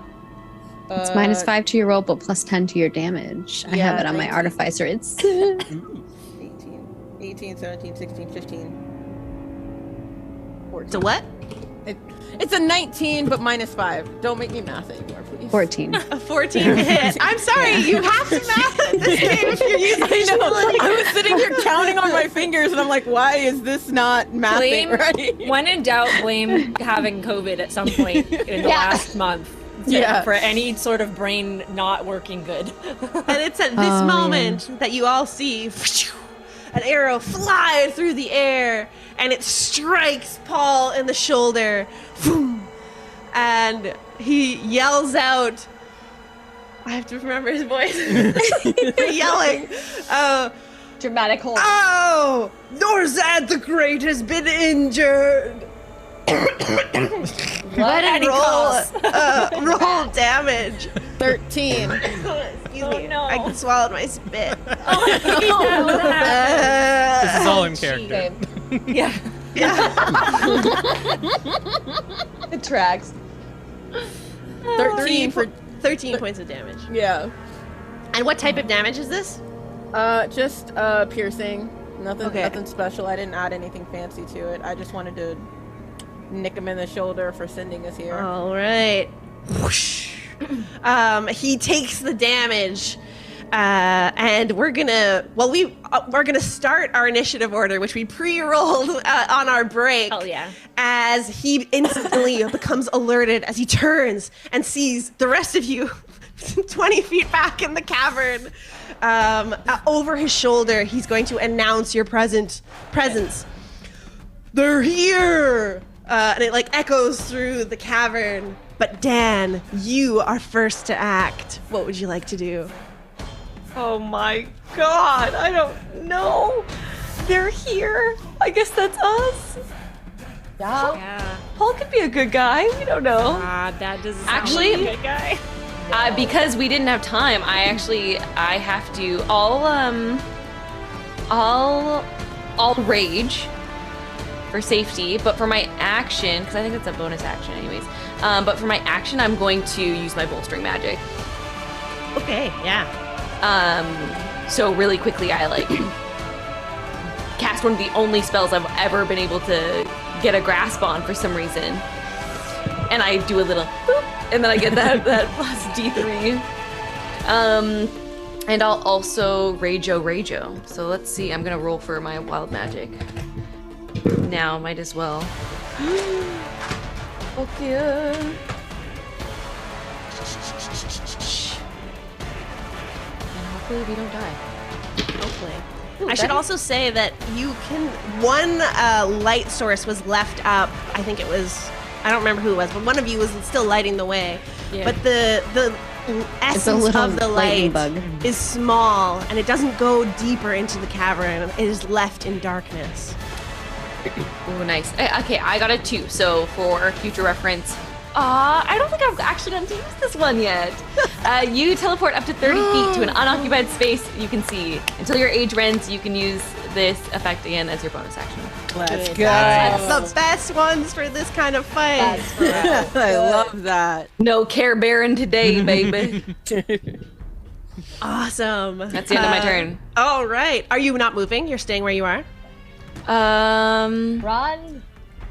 It's -5 to your roll, but +10 to your damage. I have it on my artificer. It's 18, 17, 16, 15. 14. So what? It's a 19, but -5. Don't make me math anymore, please. 14. A 14 to hit. I'm sorry, you have to math in this game if you're using I know. I was sitting here counting on my fingers, and I'm like, why is this not mathing right? When in doubt, blame having COVID at some point in the last month. For any sort of brain not working good. And it's at this moment that you all see an arrow fly through the air, and it strikes Paul in the shoulder. And he yells out, I have to remember his voice. Yelling. Dramatic hold. Oh, Norzad the Great has been injured. What? And roll damage. 13. Excuse me. No. I swallowed my spit. This is all in character. Yeah. It tracks. 13 points of damage. Yeah. And what type of damage is this? Just piercing. Nothing special. I didn't add anything fancy to it. I just wanted to nick him in the shoulder for sending us here. All right. He takes the damage, and we're gonna start our initiative order, which we pre-rolled on our break. Oh yeah! As he instantly becomes alerted as he turns and sees the rest of you 20 feet back in the cavern. Over his shoulder, he's going to announce your presence. They're here! And it echoes through the cavern. But Dan, you are first to act. What would you like to do? Oh my god, I don't know. They're here. I guess that's us. Yeah. Paul could be a good guy. We don't know. That doesn't sound Actually, like a good guy. Because we didn't have time, I have to. I'll rage for safety, but for my action, because I think it's a bonus action anyways. But for my action, I'm going to use my bolstering magic. Okay, yeah. So really quickly, I cast one of the only spells I've ever been able to get a grasp on for some reason, and I do a little boop, and then I get that plus D3. And I'll also Rageo. So let's see. I'm gonna roll for my wild magic. Now, might as well. Okay. And hopefully we don't die. Hopefully. I should also say that you can. One light source was left up. I think it was I don't remember who it was, but one of you was still lighting the way. Yeah. But the essence little of the lightning light bug. is small, and it doesn't go deeper into the cavern. It is left in darkness. Ooh, nice. Okay, I got a 2. So for future reference, I don't think I've actually gotten to use this one yet. You teleport up to 30 feet to an unoccupied space you can see. Until your age rends, you can use this effect again as your bonus action. Let's go. That's the best ones for this kind of fight. I love that. No Care Baron today, baby. Awesome. That's the end of my turn. All right. Are you not moving? You're staying where you are? Run.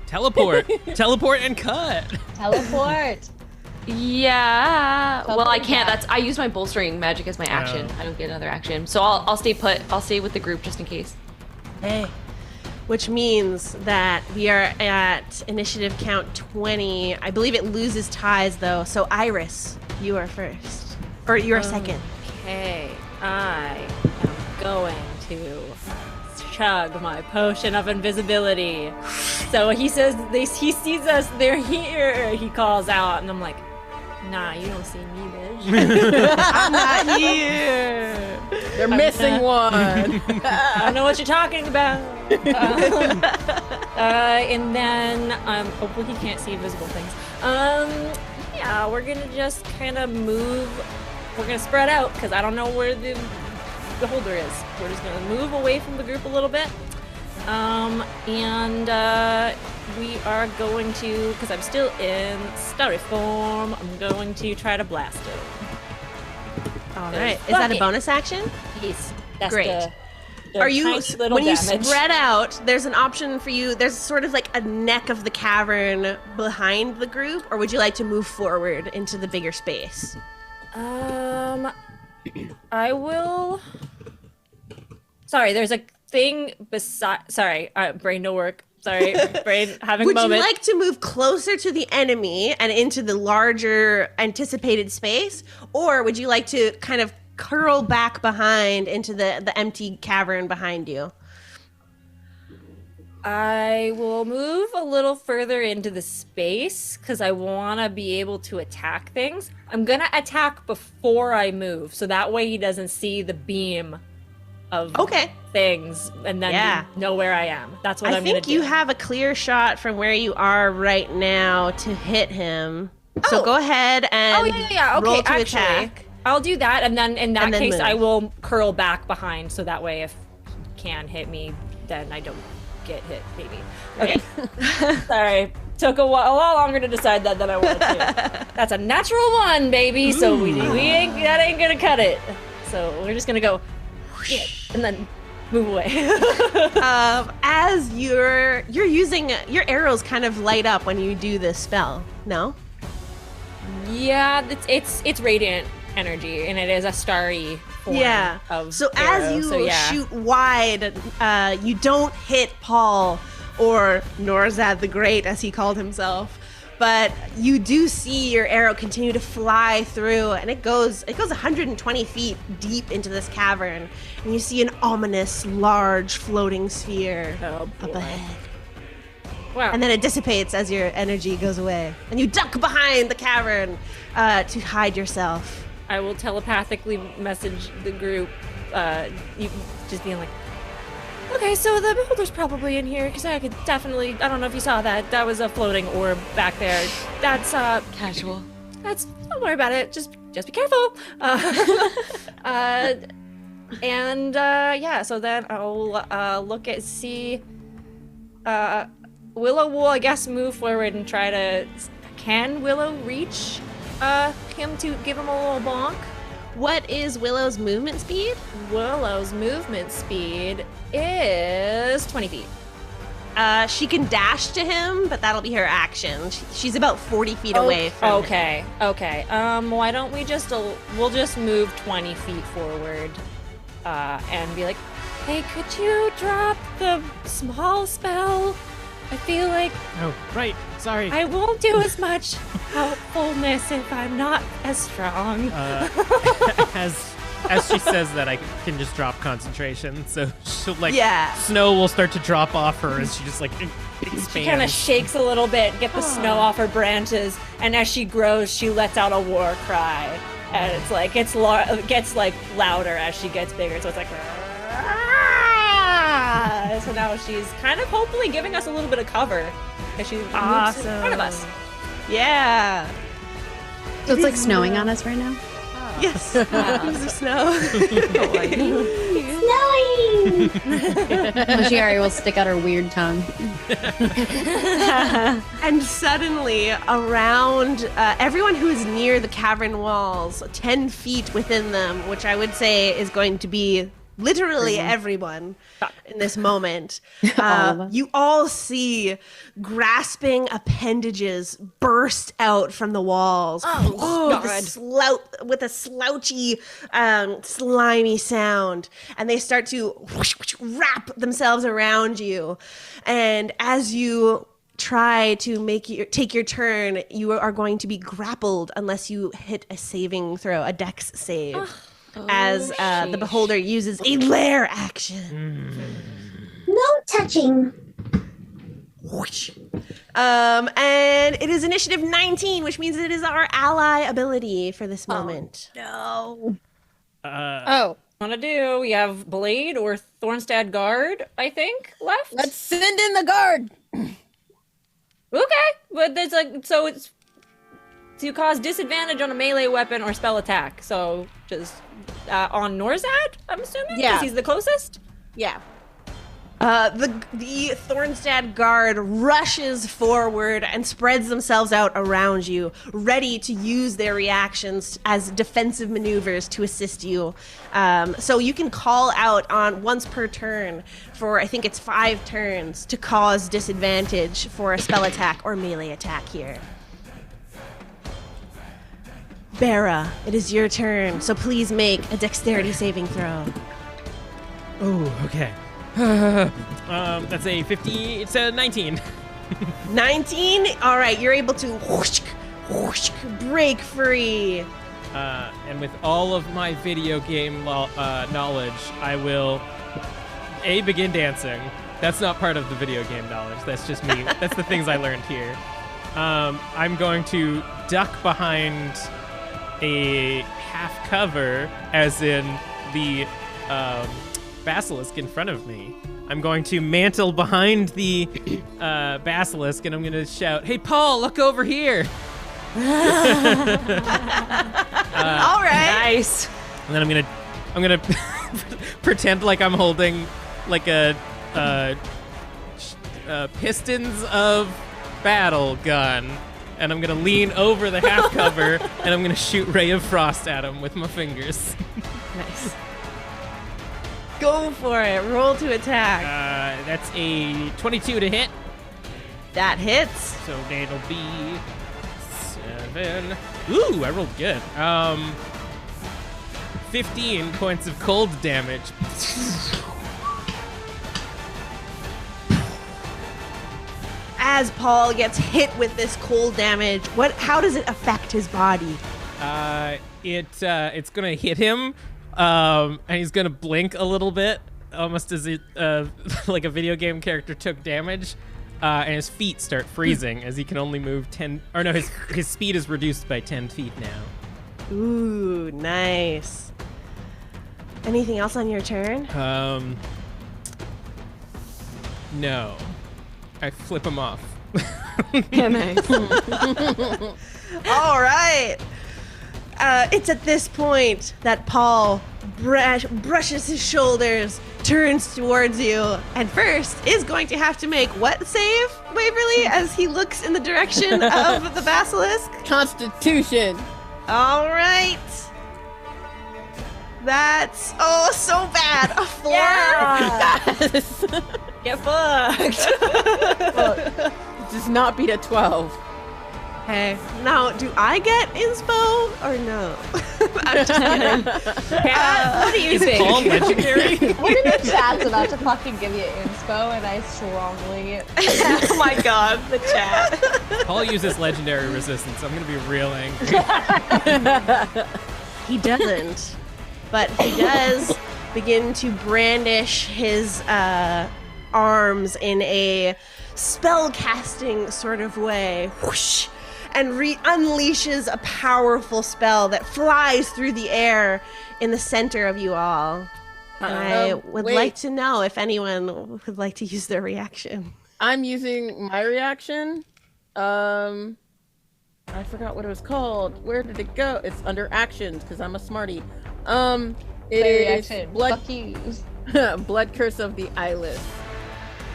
Teleport. Teleport and cut. Teleport. Yeah. Well, I can't. back. I use my bolstering magic as my action. I don't get another action. So I'll stay put. I'll stay with the group just in case. Hey. Which means that we are at initiative count 20. I believe it loses ties, though. So, Iris, you are first. Or you are second. Okay, I am going to chug my potion of invisibility. So he says, he sees us, they're here, he calls out, and I'm like, nah, you don't see me, bitch. I'm not here. They're missing one. I don't know what you're talking about. And then, hopefully he can't see invisible things. Yeah, we're gonna just kind of move. We're gonna spread out because I don't know where the beholder is. We're just gonna move away from the group a little bit. And we are going to, because I'm still in starry form, I'm going to try to blast it. All right. Is that a bonus action? Yes. That's Great. the Are you, tiny little when you damage. spread out, there's an option for you, there's sort of like a neck of the cavern behind the group, or would you like to move forward into the bigger space? I will. Sorry, there's a thing beside. Sorry, brain no work. Sorry, brain having Would a moment. you like to move closer to the enemy and into the larger anticipated space, or would you like to kind of curl back behind into the empty cavern behind you? I will move a little further into the space because I want to be able to attack things. I'm going to attack before I move, so that way he doesn't see the beam of things and then know where I am. That's what I'm going to do. I think you have a clear shot from where you are right now to hit him. So go ahead and roll to attack. I'll do that, and then in that case, move. I will curl back behind, so that way if he can hit me, then I don't get hit, maybe. Okay. Sorry. Took a lot longer to decide that than I wanted to. That's a natural 1, baby, so that ain't gonna cut it. So we're just gonna go and then move away. As you're using your arrows kind of light up when you do this spell. No? Yeah, it's radiant energy, and it is a starry form of so arrow, as you shoot wide, you don't hit Paul or Norzad the Great, as he called himself, but you do see your arrow continue to fly through, and it goes 120 feet deep into this cavern, and you see an ominous, large floating sphere up ahead. Wow. And then it dissipates as your energy goes away, and you duck behind the cavern to hide yourself. I will telepathically message the group, you just being like, okay, so the beholder's probably in here, because I could definitely, I don't know if you saw that, that was a floating orb back there. That's, casual. Don't worry about it, just be careful. So then I'll look at, see, Willow will, I guess, move forward and try to, can Willow reach him to give him a little bonk? What is Willow's movement speed? Willow's movement speed is 20 feet. She can dash to him, but that'll be her action. She's about 40 feet away from him. Okay. Why don't we we'll just move 20 feet forward and be like, hey, could you drop the small spell? I feel like... Oh, right. Sorry. I won't do as much helpfulness if I'm not as strong. As she says that, I can just drop concentration. So she'll, Yeah. snow will start to drop off her as she just, She kind of shakes a little bit, get the snow off her branches, and as she grows, she lets out a war cry. And it's like, it gets like louder as she gets bigger, so it's like, "Rah!" So now she's kind of hopefully giving us a little bit of cover as she moves in front of us. Yeah. So it's like snowing on us right now? Yes. Leaves of snow. Snowing! Ocearia will stick out her weird tongue. And suddenly, around everyone who is near the cavern walls, 10 feet within them, which I would say is going to be literally everyone in this moment, you all see grasping appendages burst out from the walls. With a slouchy, slimy sound, and they start to wrap themselves around you. And as you try to take your turn, you are going to be grappled unless you hit a saving throw, a dex save. As the beholder uses a lair action. No touching. And it is initiative 19, which means it is our ally ability for this moment. No. We have Blade or Thornstad Guard, I think, left. Let's send in the guard. Okay, but there's so it's to cause disadvantage on a melee weapon or spell attack. So just on Norzad, I'm assuming? Yeah. Because he's the closest? Yeah. The Thornstad Guard rushes forward and spreads themselves out around you, ready to use their reactions as defensive maneuvers to assist you. So you can call out on once per turn for, I think it's 5 turns, to cause disadvantage for a spell attack or melee attack here. Beira, it is your turn, so please make a dexterity saving throw. Oh, okay. That's a 50. It's a 19. 19? All right, you're able to break free. And with all of my video game knowledge, I will begin dancing. That's not part of the video game knowledge. That's just me. That's the things I learned here. I'm going to duck behind a half cover, as in the basilisk in front of me. I'm going to mantle behind the basilisk, and I'm going to shout, "Hey, Paul, look over here!" All right. Nice. And then I'm gonna pretend like I'm holding like a pistons of battle gun. And I'm gonna lean over the half cover, and I'm gonna shoot Ray of Frost at him with my fingers. Nice. Go for it. Roll to attack. That's a 22 to hit. That hits. So that'll be 7. Ooh, I rolled good. 15 points of cold damage. As Paul gets hit with this cold damage, how does it affect his body? It's gonna hit him, and he's gonna blink a little bit, almost as it like a video game character took damage, and his feet start freezing as he can only move 10. Or no, his speed is reduced by 10 feet now. Ooh, nice. Anything else on your turn? No. I flip him off. Yeah, nice. All right. It's at this point that Paul brushes his shoulders, turns towards you, and first is going to have to make what save, Waverly, as he looks in the direction of the basilisk? Constitution. All right. That's so bad. A 4. Yes. Get fucked. Look, does not beat a 12. Hey, now do I get inspo or no? I'm just kidding. What do you think? Paul legendary? What if the chat's about to fucking give you inspo and I strongly... Oh my god, the chat. Paul uses legendary resistance. I'm gonna be real angry. He doesn't, but he does begin to brandish his arms in a spell casting sort of way, whoosh, and unleashes a powerful spell that flies through the air in the center of you all. And I would like to know if anyone would like to use their reaction. I'm using my reaction. I forgot what it was called. Where did it go? It's under actions because I'm a smarty. It is blood. Fuck you. Blood Curse of the Eyeless.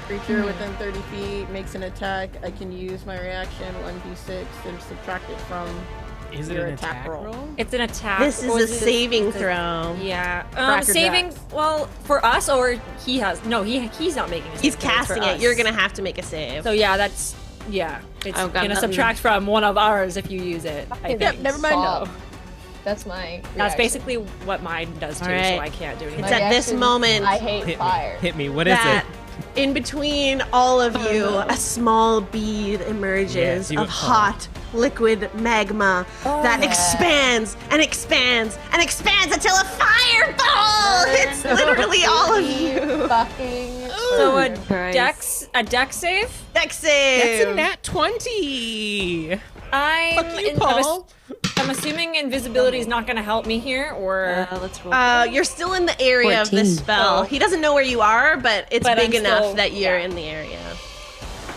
Creature within 30 feet makes an attack. I can use my reaction 1d6 and subtract it from Is it your an attack roll. It's an attack. This is or a it- saving it's a- throw. Yeah. Cracker Saving. Jacks. Well, for us, or he has. No, he's not making. A He's saving throw, it's for casting it. us. You're gonna have to make a save. So yeah, that's It's I've got gonna nothing. subtract from one of ours if you use it. I Yep, think. never mind. Stop. That's my reaction. That's basically what mine does too. All right. So I can't do anything. It's at this reaction, moment I hate Hit fire. me. Hit me. What is that it? in between all of you, a small bead emerges Yeah, see of what- hot liquid magma that expands and expands and expands until a fireball hits literally all of you. Fucking. So a Christ. dex save. Dex save. That's a nat 20. I'm Fuck you, Paul. I'm assuming invisibility is not going to help me here, or Let's roll. You're still in the area of 14. this spell. Oh. He doesn't know where you are, but it's But big I'm enough still- that you're yeah. in the area.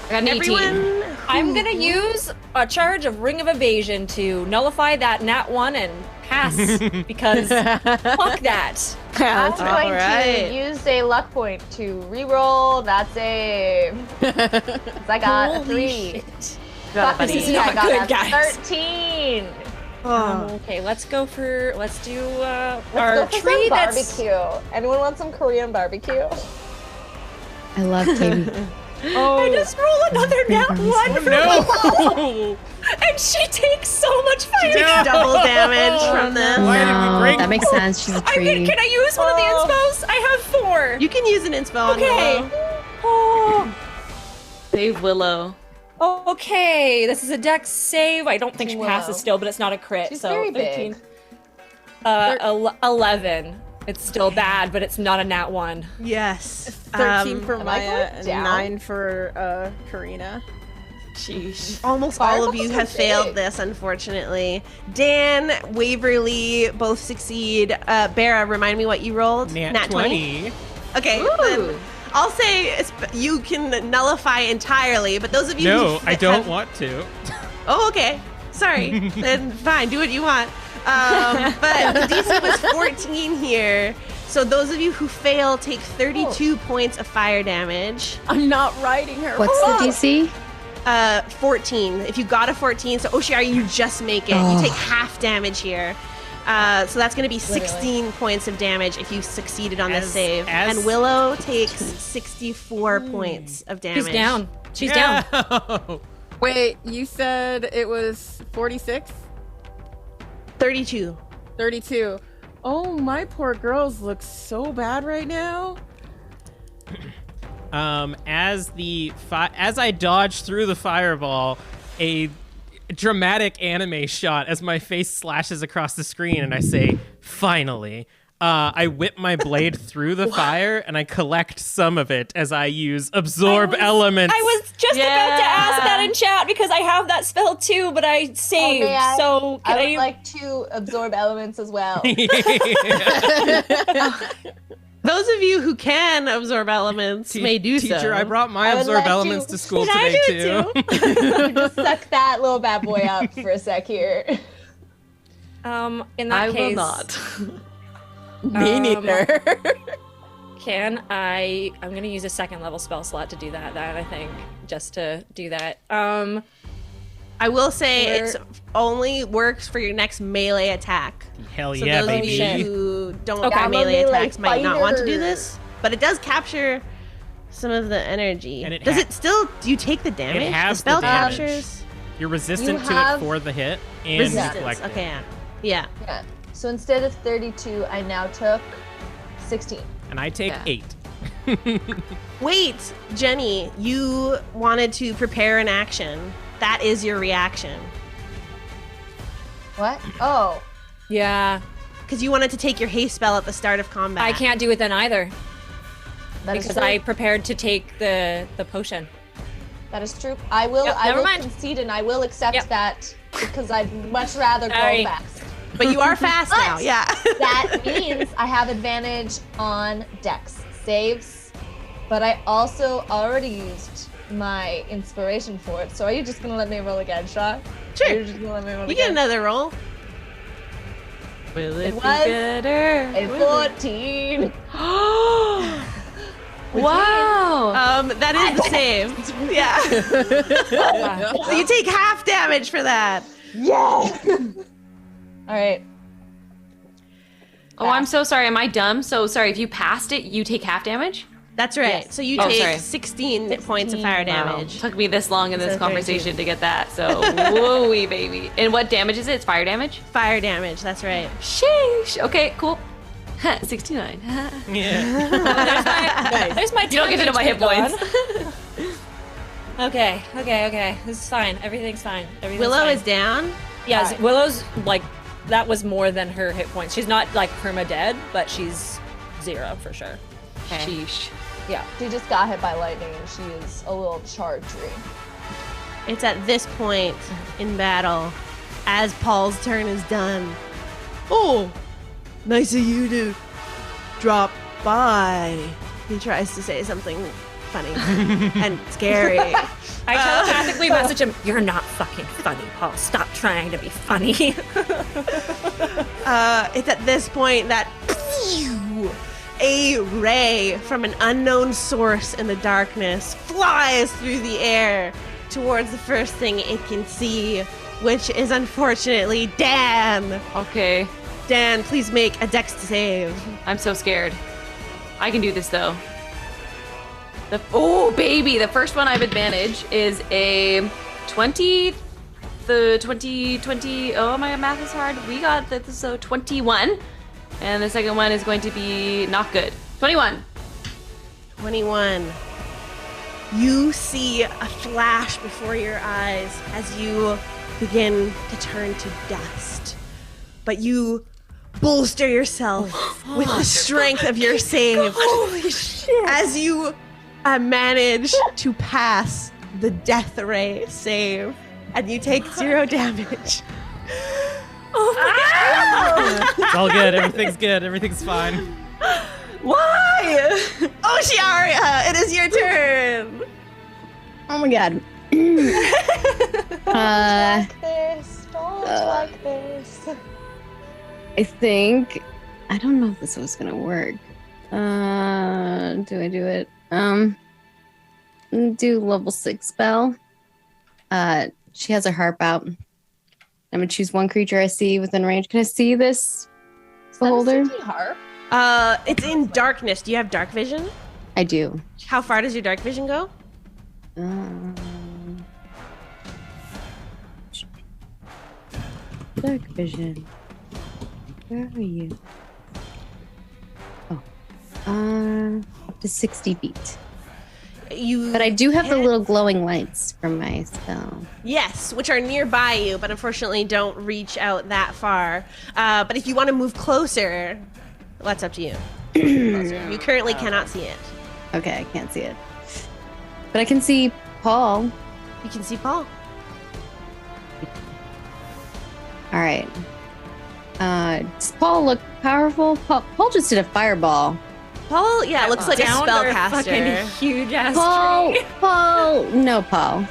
I got an 18. Everyone, I'm going to use a charge of Ring of Evasion to nullify that nat 1 and pass because fuck that. I'm going Alright. to use a luck point to re-roll that save. 'Cause I got a 3. Fuck This me, is not I got good, a guys. 13. Okay, let's do Let's our go for tree some that's barbecue. Anyone want some Korean barbecue? I love Katie. I just roll another nat 1 from No! and she takes so much fire. double damage from this. Why did we No, break? that makes sense. She's a tree. Can I use one of the inspos? I have 4. You can use an inspo on Okay. Willow. Oh. Save Willow. Okay, this is a dex save. I don't think she passes Wow. still, but it's not a crit. She's so very 13. big. 11. It's still bad, but it's not a nat 1. Yes. 13 for am I Maya going and down? 9 for Karina. Sheesh. Almost all of Fireballs you are have failed big. this, unfortunately. Dan, Waverly both succeed. Beira, remind me what you rolled? Nat 20. Okay, then I'll say you can nullify entirely, but those of you No, who I don't have- want to. Oh, okay. Sorry. Then fine, do what you want. But the DC was 14 here. So those of you who fail take 32 points of fire damage. I'm not riding her. What's the DC? 14. If you got a 14, so Ocearia, you just make it. You take half damage here. So that's going to be 16 points of damage if you succeeded on this save. And Willow takes 64 points of damage. She's down. She's down. No. Wait, you said it was 46? 32. 32. Oh, my poor girls look so bad right now. As I dodge through the fireball, a dramatic anime shot as my face slashes across the screen, and I say, "Finally!" I whip my blade through the fire, and I collect some of it as I use absorb element. I was just about to ask that in chat because I have that spell too, but I saved. man. So can I would like to absorb elements as well. Those of you who can absorb elements may do so. Teacher, I brought my I would absorb like elements to- to school Can I today do it too. Just suck that little bad boy up for a sec here. in that I case, will not. Me neither. I'm gonna use a second level spell slot to do that. I think just to do that. I will say it only works for your next melee attack. Hell So yeah, those baby. of you who don't Okay. have I'm a melee melee attacks might not want to do fighter. this, but it does capture some of the energy. And it does ha- it still? Do you take the damage? has the spell the damage. captures You're resistant You to have it for the hit and resistance. reflect it. Okay, yeah. Yeah. So instead of 32, I now took 16. And I take 8. Wait, Jenny, you wanted to prepare an action. That is your reaction. What? Oh. Yeah, Because you wanted to take your haste spell at the start of combat. I can't do it then either That is because true. I prepared to take the potion. That is true. I will. Yep, I never will mind. concede, and I will accept Yep. that because I'd much rather go Sorry. fast. But you are fast now, yeah. That means I have advantage on Dex saves, but I also already used my inspiration for it. So are you just gonna let me roll again, Shaw? Sure. You're just gonna let me roll You get again. another roll. Will It it be was better? a 14. Wow. That is the save. Yeah. So you take half damage for that. Yeah. All right. Oh, I'm so sorry. Am I dumb? So sorry. If you passed it, you take half damage? That's right. Yes. So you Oh, take sorry. 16 points of fire damage. Wow. Took me this long in this So 32. conversation to get that. So, whoa-wee, baby. And what damage is it? It's fire damage? Fire damage, that's right. Sheesh. Okay, cool. 69. Yeah. There's my You don't get to know my hit points. Okay. This is fine. Everything's fine. Everything's Willow fine. is down. Yeah, Willow's like that was more than her hit points. She's not like perma dead, but she's 0 for sure. Sheesh. Yeah. She just got hit by lightning, and she is a little chargery. It's at this point in battle, as Paul's turn is done. Oh, nice of you to drop by. He tries to say something funny and scary. I telepathically message him, "You're not fucking funny, Paul. Stop trying to be funny." It's at this point that a ray from an unknown source in the darkness flies through the air towards the first thing it can see, which is unfortunately Dan. Okay. Dan, please make a dex save. I'm so scared. I can do this, though. Oh, baby. The first one I have advantage is a 20... The 20... Oh, my math is hard. We got that, so 21. And the second one is going to be not good. 21. 21. You see a flash before your eyes as you begin to turn to dust. But you bolster yourself with the strength of your save. Holy shit. As you manage to pass the death ray save. And you take 0 damage. Oh my god. It's all good. Everything's good. Everything's fine. Why? Ocearia, it is your turn. Oh my god. Like this, don't like this. I think I don't know if this was gonna work. Do I do it? Do level 6 spell. She has her harp out. I'm gonna choose one creature I see within range. Can I see this beholder? Harp? It's in darkness. Do you have dark vision? I do. How far does your dark vision go? Dark vision. Where are you? Oh, up to 60 feet. But I do have the little glowing lights from my spell. Yes, which are nearby you, but unfortunately don't reach out that far. But if you want to move closer, that's up to you. You currently cannot see it. Okay, I can't see it. But I can see Paul. You can see Paul. All right. Does Paul look powerful? Paul just did a fireball. Paul, yeah, looks like a Down their fucking spellcaster. huge ass Paul, tree. Paul, no Paul.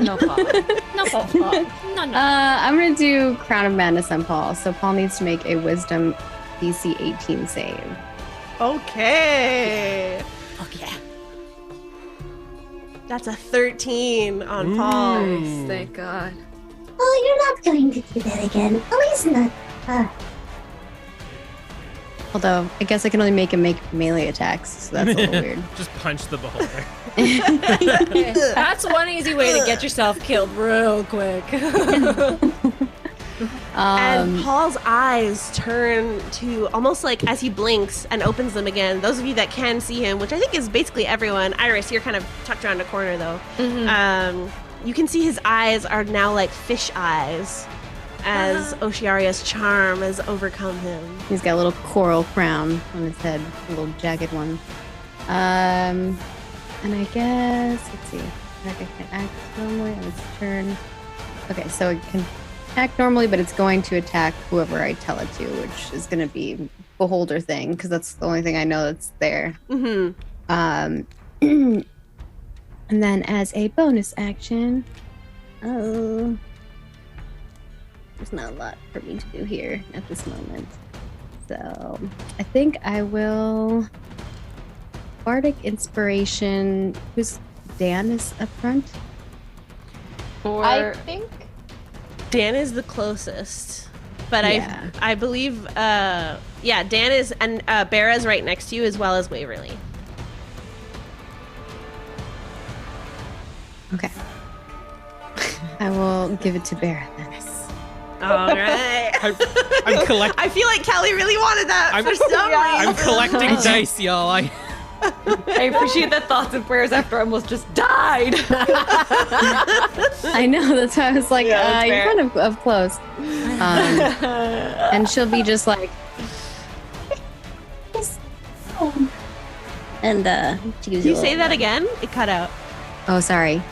No problem. No, Paul. No. I'm gonna do Crown of Madness on Paul. So Paul needs to make a Wisdom DC 18 save. Okay. Fuck yeah. That's a 13 on Paul. Nice, thank God. Oh, you're not going to do that again. At least not. Although I guess I can only make him make melee attacks, so that's a little weird. Just punch the beholder. That's one easy way to get yourself killed real quick. And Paul's eyes turn to almost like as he blinks and opens them again. Those of you that can see him, which I think is basically everyone. Iris, you're kind of tucked around a corner though. You can see his eyes are now like fish eyes as Ocearia's charm has overcome him. He's got a little coral crown on his head, a little jagged one. And I guess, let's see. I can act normally on its turn. Okay, so it can act normally, but it's going to attack whoever I tell it to, which is going to be Beholder thing, because that's the only thing I know that's there. Mm-hmm. And then as a bonus action, there's not a lot for me to do here at this moment. So I think I will Bardic Inspiration. Who's Dan is up front? I think Dan is the closest, but Yeah. I believe Dan is, and Beira's right next to you as well as Waverly. Okay. I will give it to Beira then. All right. I'm collecting. I feel like Kelly really wanted that for some reason. I'm collecting dice, y'all. I appreciate the thoughts and prayers after I almost just died. I know, that's why I was like, Yeah, you're that's kind of up close. And she'll be just like, and she gives Can you a say little- that again? It cut out. Oh, sorry.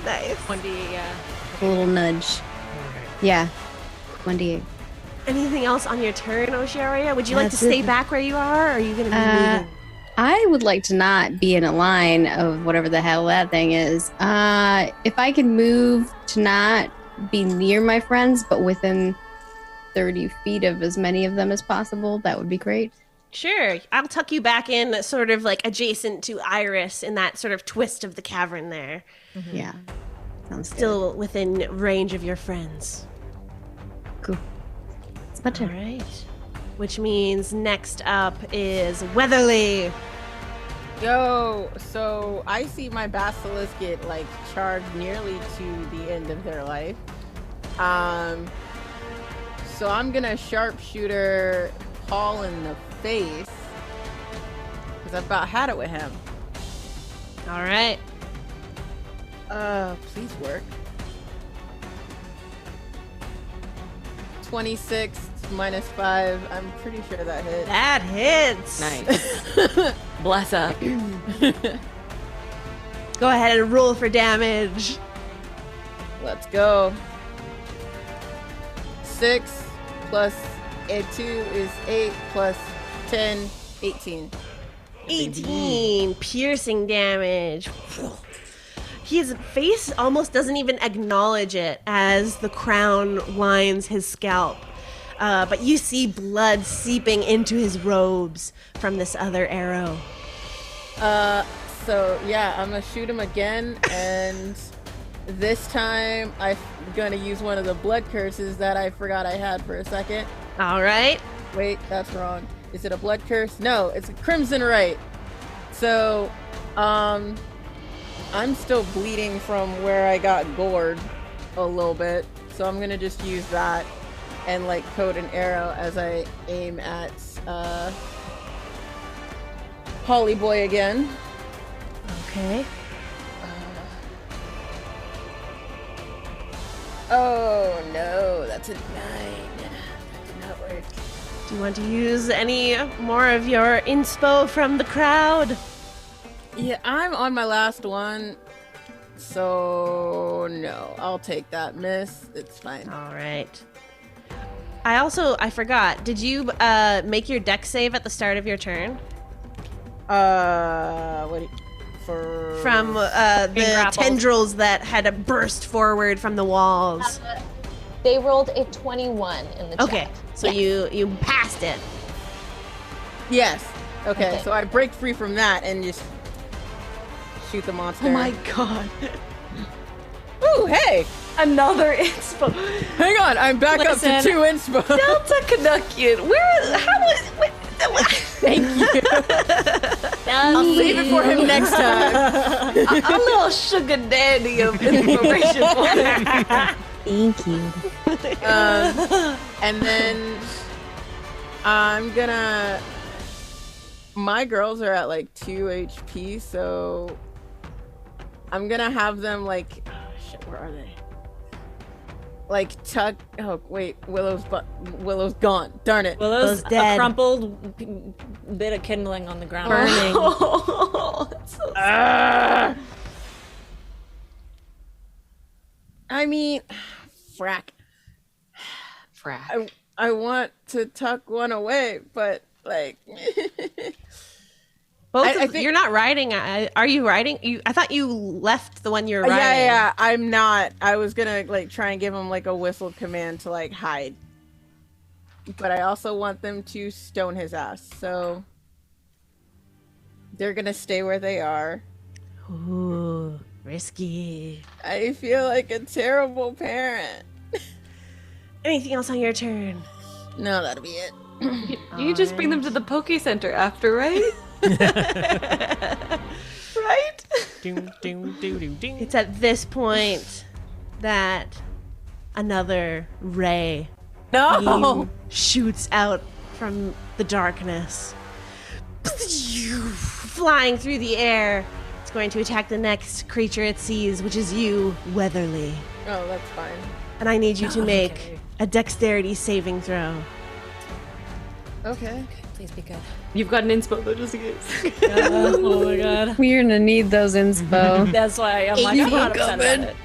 Nice. 1d8, yeah. A little nudge. Yeah. 1d8. Anything else on your turn, Ocearia? Would you like to That's it. stay back where you are, or are you going to be moving? I would like to not be in a line of whatever the hell that thing is. If I can move to not be near my friends, but within 30 feet of as many of them as possible, that would be great. Sure. I'll tuck you back in, sort of like adjacent to Iris in that sort of twist of the cavern there. Yeah. Sounds Still within range of your friends. Cool. It's my turn. All right. Which means next up is Weatherly. Yo, so I see my basilisk get like charged nearly to the end of their life. So I'm gonna sharpshooter Paul in the face because I've about had it with him. All right. Please work. 26 minus 5. I'm pretty sure that hit. That hits. Nice. Bless up. Go ahead and roll for damage. Let's go. 6 plus 2 is 8 plus 10, 18. 18 piercing damage. His face almost doesn't even acknowledge it as the crown lines his scalp. But you see blood seeping into his robes from this other arrow. So yeah, I'm gonna shoot him again, and this time I'm gonna use one of the blood curses that I forgot I had for a second. All right. Wait, that's wrong. Is it a blood curse? No, it's a crimson right. So, I'm still bleeding from where I got gored a little bit, so I'm gonna just use that and like code an arrow as I aim at Holly Boy again. Okay. Oh no, that's a 9. That did not work. Do you want to use any more of your inspo from the crowd? Yeah, I'm on my last one, so no, I'll take that miss. It's fine. All right. I forgot. Did you make your dex save at the start of your turn? For From the tendrils that had burst forward from the walls. They rolled a 21 in the chat. Okay, so you passed it. Yes. Okay, so I break free from that and just shoot the monster. Oh my god. Ooh, hey! Another inspo. Hang on, I'm back up to 2 inspo. Delta Canuckian. Thank you. I'll save it for him next time. A little sugar daddy of inspiration for him. Thank you. And then I'm gonna. My girls are at like 2 HP, so I'm gonna have them like. Shit, where are they? like tuck. Oh wait, Willow's gone. Darn it. Willow's dead. a crumpled bit of kindling on the ground. Burning. Oh, it's so I mean, frack. I want to tuck one away, but like. I think you're not riding. Are you riding? I thought you left the one you're riding. Yeah, I'm not. I was gonna like try and give them like a whistle command to like hide, but I also want them to stone his ass. So they're gonna stay where they are. Ooh, risky. I feel like a terrible parent. Anything else on your turn? No, that'll be it. You just bring them to the Poke Center after, right? Right? Ding, ding, ding, ding, ding. It's at this point that another ray shoots out from the darkness, flying through the air. It's going to attack the next creature it sees, which is you, Waverly. Oh, that's fine. And I need you to make a dexterity saving throw. Okay. Please be good. You've got an inspo though, just in case. Oh my god. We're gonna need those inspo. That's why I'm like, I'm not upset about it.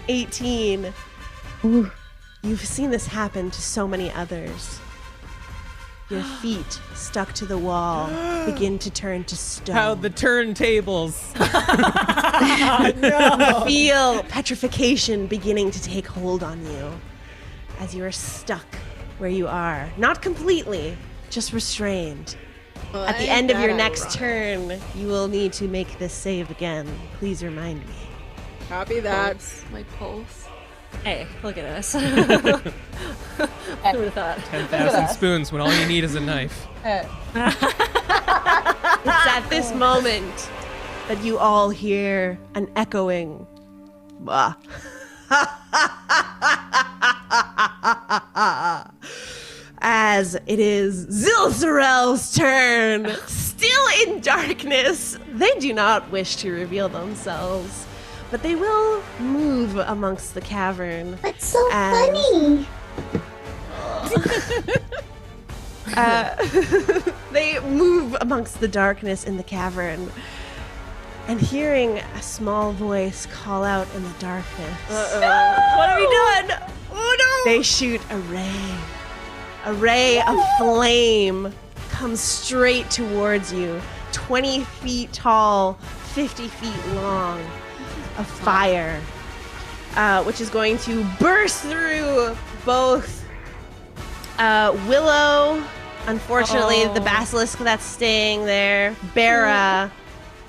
18. Ooh. You've seen this happen to so many others. Your feet stuck to the wall begin to turn to stone. How the turntables. You feel petrification beginning to take hold on you as you are stuck where you are. Not completely, just restrained. Well, At the end of your next turn, you will need to make this save again. Please remind me. Copy that. My pulse. Hey, look at us. Who would have thought? 10,000 spoons when all you need is a knife. It's at this moment that you all hear an echoing. Bah. As it is Zilzarel's turn, still in darkness. They do not wish to reveal themselves, but they will move amongst the cavern. That's so funny. They move amongst the darkness in the cavern, and hearing a small voice call out in the darkness. What have you done? Oh no! They shoot a ray. A ray of flame comes straight towards you. 20 feet tall, 50 feet long. Of fire. Which is going to burst through both Willow, unfortunately, the basilisk that's staying there, Beira,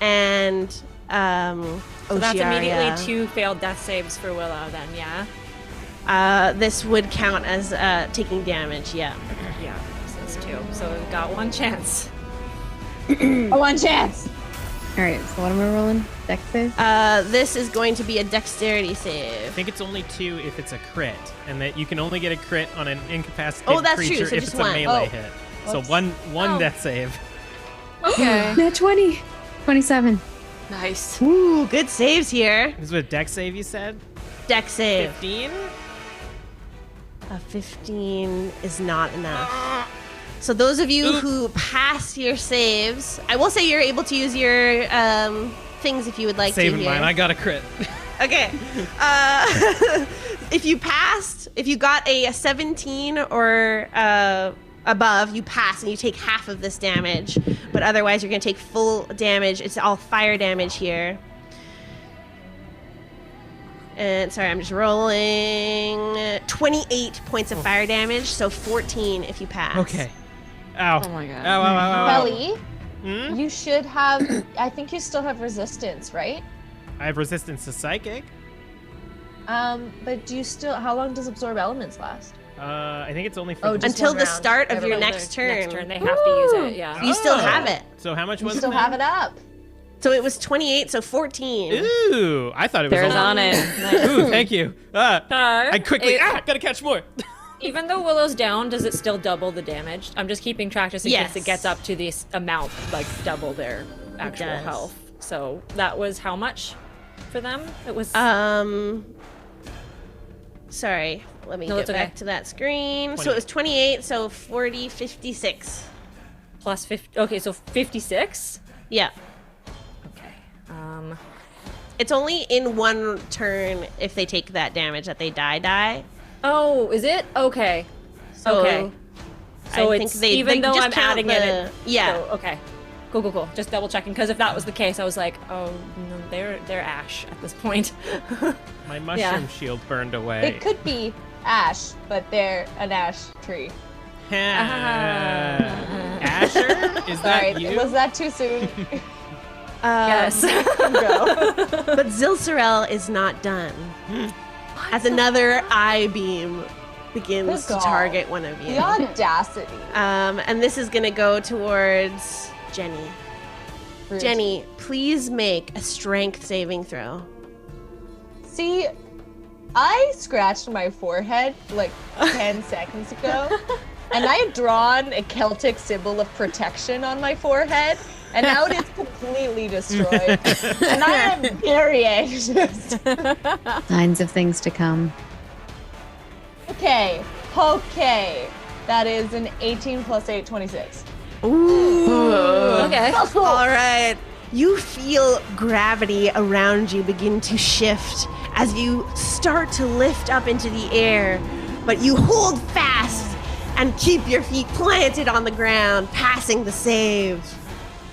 and So that's immediately Ocearia. 2 failed death saves for Willow then, yeah? This would count as taking damage, yeah. Yeah, so it's 2. So we've got 1 chance. One chance. All right, so what am I rolling? Dex save? This is going to be a dexterity I save. think it's only 2 if it's a crit, and that you can only get a crit on an incapacitated Oh, that's true, creature so if just it's a one. melee Oh. hit. So one death save. Okay. Nat 20. 27. Nice. Ooh, good saves here. This is what dex save you said? Dex save. 15? A 15 is not enough. So those of you who pass your saves, I will say you're able to use your things if you would like Saving to here. mine. I got a crit. Okay. If you passed, if you got a 17 or above, you pass and you take half of this damage. But otherwise, you're going to take full damage. It's all fire damage here. And sorry, I'm just rolling 28 points of fire damage, so 14 if you pass. Okay. Ow. Oh my god. Ow, ow, ow, ow. Belly, you should have. I think you still have resistance, right? I have resistance to psychic. But do you still? How long does absorb elements last? I think it's only for Oh, the- just Until one the round. start of your Until next their turn. Next turn, they have to use it, yeah. You still Oh. have it. So how much You was still it? have it up. So it was 28, so 14. Ooh, I thought it was Bear's only- on it. Ooh, thank you. I quickly It- gotta catch more. Even though Willow's down, does it still double the damage? I'm just keeping track just in Yes. case it gets up to this amount, like double their actual does. health. So that was how much for them? It was Sorry, let me No, get that's okay. back to that screen. So it was 28, so 40, 56. Plus 50. Okay, so 56? Yeah. Okay. It's only in one turn if they take that damage that they die. Oh, is it? Okay. So okay. So I it's think they even though just I'm count adding the, it. Yeah. So, okay. Cool. Just double checking, because if that was the case, I was like, oh, no, they're ash at this point. My mushroom shield burned away. They could be ash, but they're an ash tree. Asher? Is that Sorry, you? was that too soon? Yes. Go. But Zilsorel is not done. As another eye beam begins to Good target one of you. The audacity. And this is going to go towards Jenny. Rude. Jenny, please make a strength saving throw. See, I scratched my forehead like 10 seconds ago, and I had drawn a Celtic symbol of protection on my forehead, and now it is completely destroyed. And I am very anxious. Signs of things to come. Okay. That is an 18 plus 8, 26. Ooh. Okay. All right. You feel gravity around you begin to shift as you start to lift up into the air, but you hold fast and keep your feet planted on the ground, passing the save.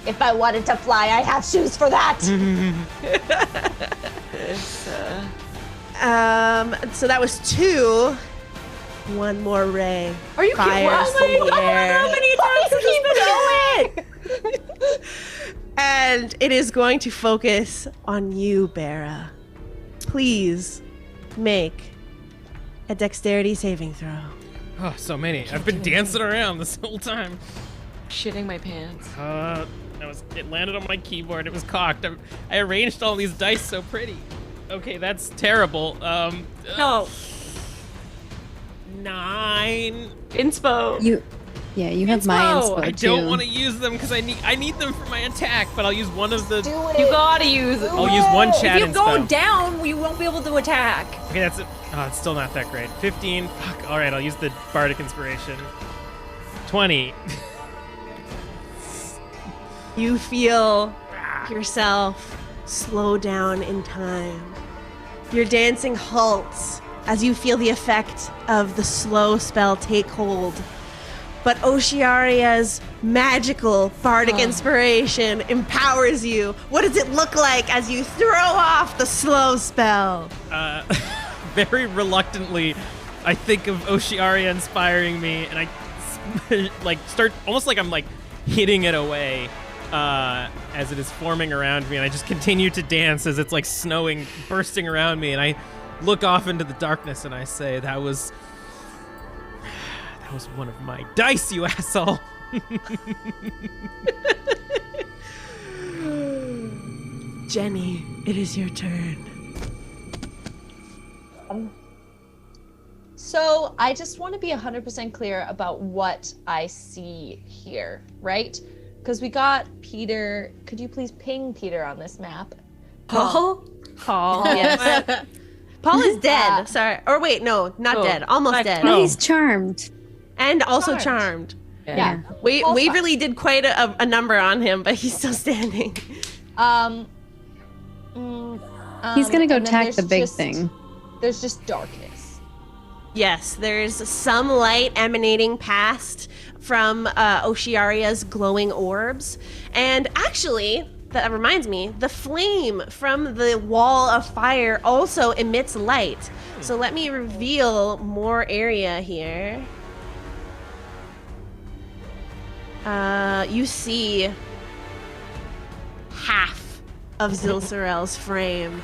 If I wanted to fly, I have shoes for that. So that was 2. One more ray. Are you kidding? Fires from the air. How many times have you been going? And it is going to focus on you, Beira. Please make a dexterity saving throw. Oh, so many. I've been dancing around this whole time. Shitting my pants. It landed on my keyboard. It was cocked. I arranged all these dice so pretty. Okay, that's terrible. No. 9. Inspo. You have my inspo I too. don't want to use them because I need them for my attack, but I'll use one of the. Do it. You gotta use it. I'll use one chat If you go inspo. down, you won't be able to attack. Okay, that's it. Oh, it's still not that great. 15. Fuck. All right, I'll use the bardic inspiration. 20. You feel yourself slow down in time. Your dancing halts as you feel the effect of the slow spell take hold. But Ocearia's magical bardic inspiration empowers you. What does it look like as you throw off the slow spell? Very reluctantly, I think of Ocearia inspiring me, and I start almost like I'm hitting it away as it is forming around me, and I just continue to dance as it's snowing, bursting around me, and I look off into the darkness and I say, that was one of my dice, you asshole. Jenny, it is your turn. So I just want to be 100% clear about what I see here, right? Because we got Peter. Could you please ping Peter on this map? Paul, yes. Paul is dead. Sorry. Or wait, no, not dead. Almost dead. No, he's charmed. And also charmed. Yeah. Waverly did quite a number on him, but he's still standing. He's gonna go and then attack the there's big just- thing. There's just darkness. Yes, there's some light emanating past from Ocearia's glowing orbs. And actually, that reminds me, the flame from the wall of fire also emits light. So let me reveal more area here. You see half of Zilsorel's frame.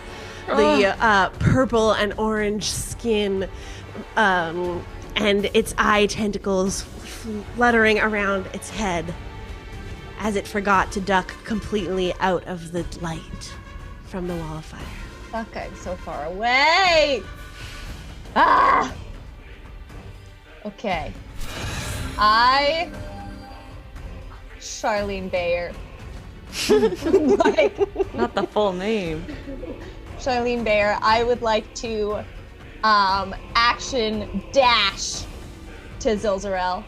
The purple and orange skin and its eye tentacles fluttering around its head as it forgot to duck completely out of the light from the wall of fire. Fuck, I'm so far away. Ah! Okay. Charlene Beira. Not the full name. Charlene Beira, I would like to action dash to Zilzarel.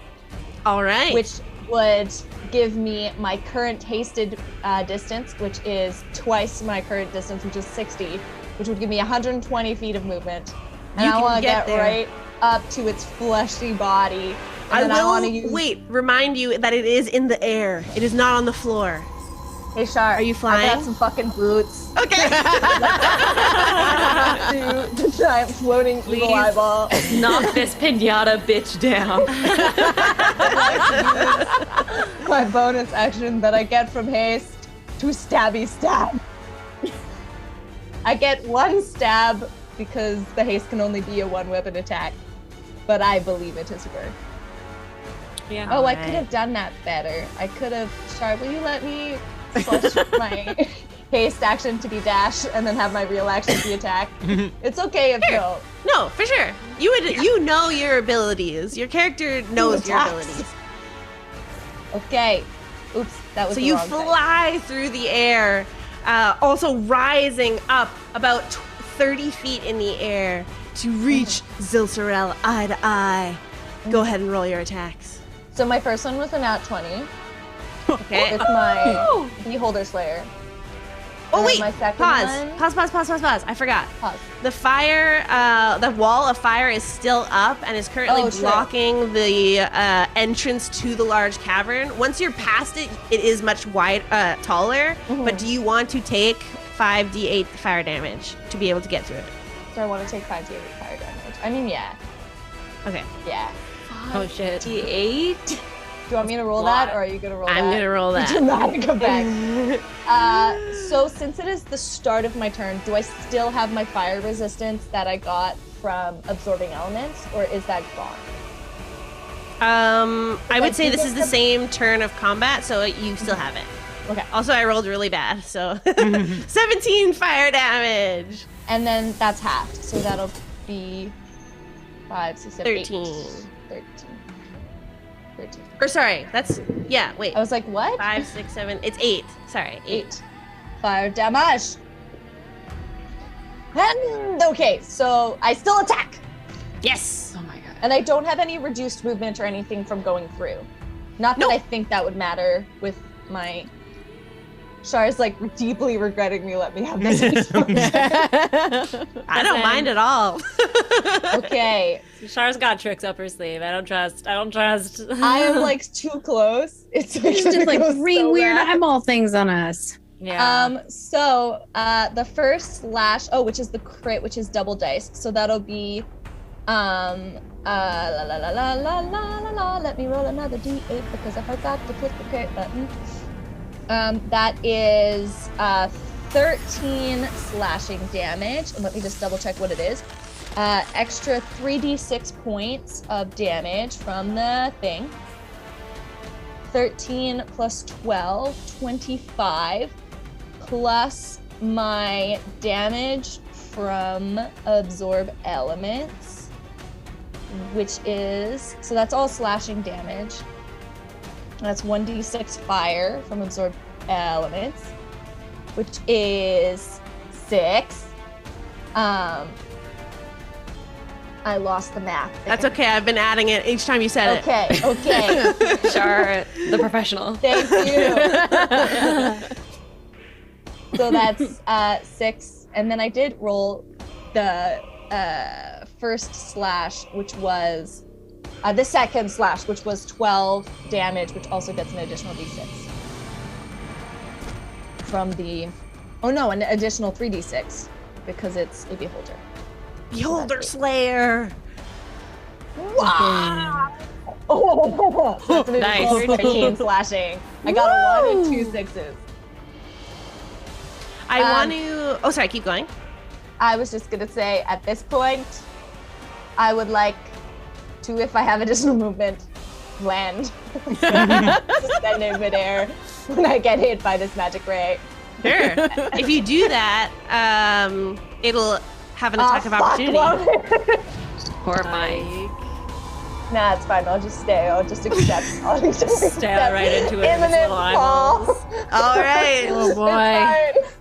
All right. Which would give me my current hasted distance, which is twice my current distance, which is 60, which would give me 120 feet of movement. And I want to get right up to its fleshy body. And I will remind you that it is in the air. It is not on the floor. Hey, Shar. Are you flying? I got some fucking boots. Okay. The giant floating evil eyeball. Knock this pinata bitch down. My bonus action that I get from haste to stabby stab. I get one stab because the haste can only be a one-weapon attack, but I believe it is worth. Yeah. Oh, I could have done that better. I could have. Shar, will you let me switch my haste action to be dash and then have my real action be attack? It's okay if no. No, for sure. You know your abilities. Your character knows your abilities. Okay. Oops, that was so the you wrong thing. fly through the air, also rising up about 30 feet in the air to reach Zilzarel eye to eye. Go ahead and roll your attacks. So my first one was a nat 20. Okay. With my Beholder Slayer. Oh And wait! my second Pause. one- Pause. I forgot. Pause. The fire, the wall of fire is still up and is currently Oh, true. blocking the entrance to the large cavern. Once you're past it, it is much taller. But do you want to take 5d8 fire damage to be able to get through it? So I want to take 5d8 fire damage. I mean, yeah. Okay. Yeah. Oh shit. D8? Do you want me to roll that, or are you going to roll that? I'm gonna roll that. Dramatic effect. So since it is the start of my turn, do I still have my fire resistance that I got from absorbing elements, or is that gone? I would say this is the same turn of combat, so you still have it. Okay. Also, I rolled really bad, so 17 fire damage. And then that's halved, so that'll be 5, 6, 7, 13. 13. Or sorry, that's wait. I was like, what? 5, 6, 7. It's 8. Sorry, 8. Fire damage. And okay, so I still attack. Yes. Oh my god. And I don't have any reduced movement or anything from going through. Not that I think that would matter with my. Char's like deeply regretting me let me have this. I don't mind at all. Okay. Char's got tricks up her sleeve. I don't trust. I am like too close. It's Just like three weird eyeball things on us. Yeah. So the first slash, which is the crit, which is double dice. So that'll be let me roll another d8 because I forgot to click the crit button. That is 13 slashing damage. And let me just double check what it is. Extra 3d6 points of damage from the thing. 13 plus 12, 25, plus my damage from absorb elements, which is, so that's all slashing damage. That's 1d6 fire from absorb elements, which is 6. I lost the math. That's okay. I've been adding it each time you said it. Okay. Char, the professional. Thank you. So that's 6, and then I did roll the first slash, which was the second slash, which was 12 damage, which also gets an additional d6 from the. Oh no, an additional 3d6 because it's a beholder. Beholder Slayer. Wow! Oh, that's an Nice. 13 slashing. I got a 1 and 2 6s. I want to. Oh, sorry. Keep going. I was just gonna say, at this point, I would like to, if I have additional movement, land. Suspend in midair when I get hit by this magic ray. Sure. If you do that, it'll have an attack of opportunity. Horrifying. Nah, it's fine. I'll just stay. I'll just accept. I'll just accept Stab right into it with its imminent little fall. eyeballs. All right. Oh boy. It's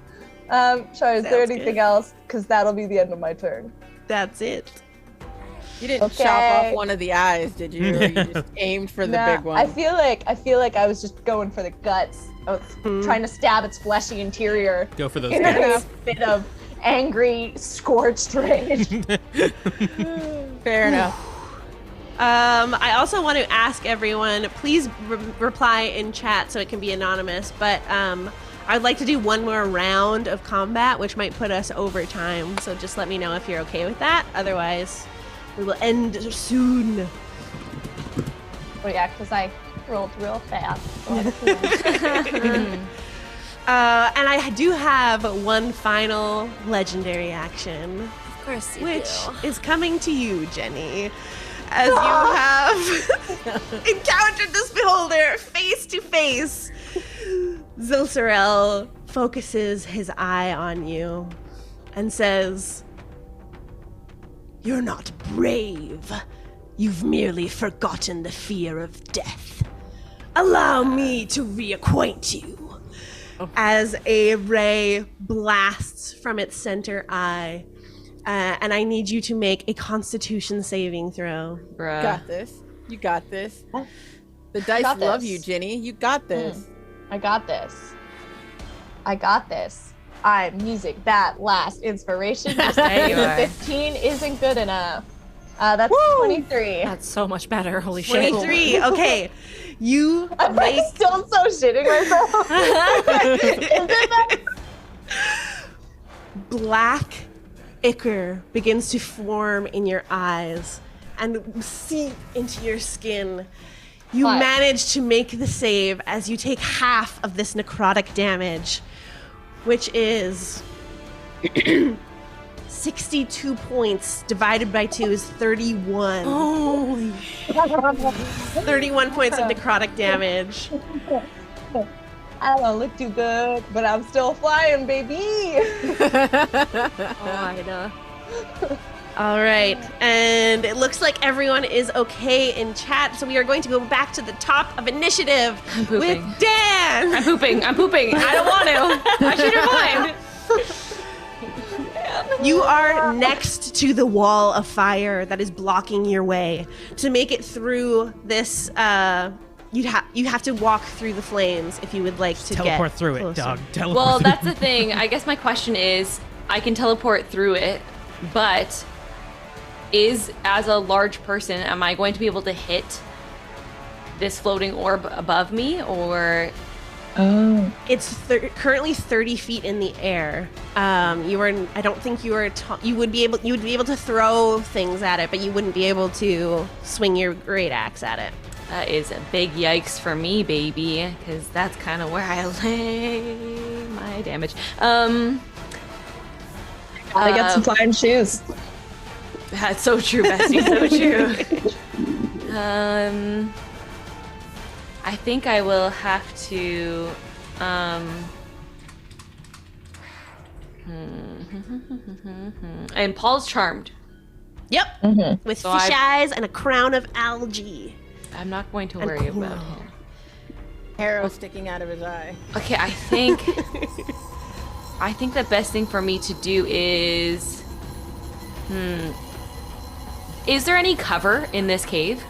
fine. Sorry, is there Sounds anything good. else? Because that'll be the end of my turn. That's it. You didn't chop off one of the eyes, did you? Or you just aimed for the big one? I feel like I was just going for the guts. I was trying to stab its fleshy interior. Go for those in guts. a bit of angry, scorched rage. Fair enough. I also want to ask everyone, please reply in chat so it can be anonymous, but I'd like to do one more round of combat, which might put us over time. So just let me know if you're okay with that. Otherwise, we will end soon. Oh yeah, because I rolled real fast. And I do have one final legendary action. Of course you which do. is coming to you, Jenny. As you have encountered this beholder face to face, Zilsorel focuses his eye on you and says, "You're not brave. You've merely forgotten the fear of death. Allow me to reacquaint you." As a ray blasts from its center eye. And I need you to make a Constitution saving throw. Bruh. Got this. You got this. The dice got love this. you, Jenny. You got this. I got this. I got this. I'm using that last inspiration. Just There you are. 15 isn't good enough. That's 23. That's so much better. Holy shit. 23. Okay. You I'm make still so shitting myself. black ichor begins to form in your eyes and seep into your skin. You What? manage to make the save as you take half of this necrotic damage, which is 62 points divided by 2 is 31. Holy 31 points of necrotic damage. I don't look too good, but I'm still flying, baby. I know. All right, and it looks like everyone is okay in chat, so we are going to go back to the top of initiative with Dan. I'm pooping. I don't want to. I should have mind. You are next to the wall of fire that is blocking your way. To make it through this, you have to walk through the flames if you would like to Teleport get through closer. it, dog. Teleport Well, through that's the thing. I guess my question is, I can teleport through it, but as a large person, am I going to be able to hit this floating orb above me, or? Oh. It's currently 30 feet in the air. You are. I don't think you are. You would be able to throw things at it, but you wouldn't be able to swing your great axe at it. That is a big yikes for me, baby, because that's kind of where I lay my damage. I got some flying shoes. That's so true, Bessie, so true. I think I will have to, and Paul's charmed. Yep. Mm-hmm. With So fish eyes and a crown of algae. I'm not going to And worry cool. about him. arrow sticking out of his eye. Okay, I think the best thing for me to do is is there any cover in this cave?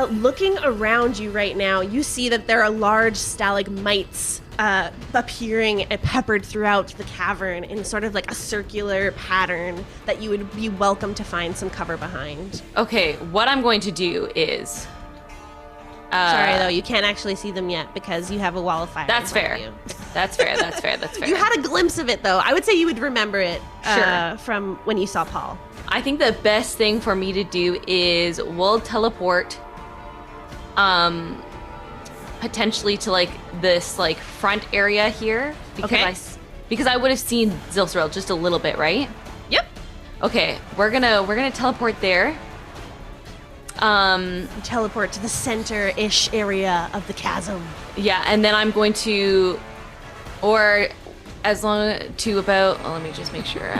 Looking around you right now, you see that there are large stalagmites appearing and peppered throughout the cavern in sort of like a circular pattern that you would be welcome to find some cover behind. Okay, what I'm going to do is Sorry though, you can't actually see them yet because you have a wall of fire. That's in front fair. of you. That's fair. You had a glimpse of it though. I would say you would remember it Sure. from when you saw Paul. I think the best thing for me to do is we'll teleport potentially to like this like front area here because Okay. because I would have seen Zilsorel just a little bit, right? Yep. Okay, we're gonna teleport there. You teleport to the center-ish area of the chasm. Yeah, and then I'm going to, or as long to about. Oh, let me just make sure.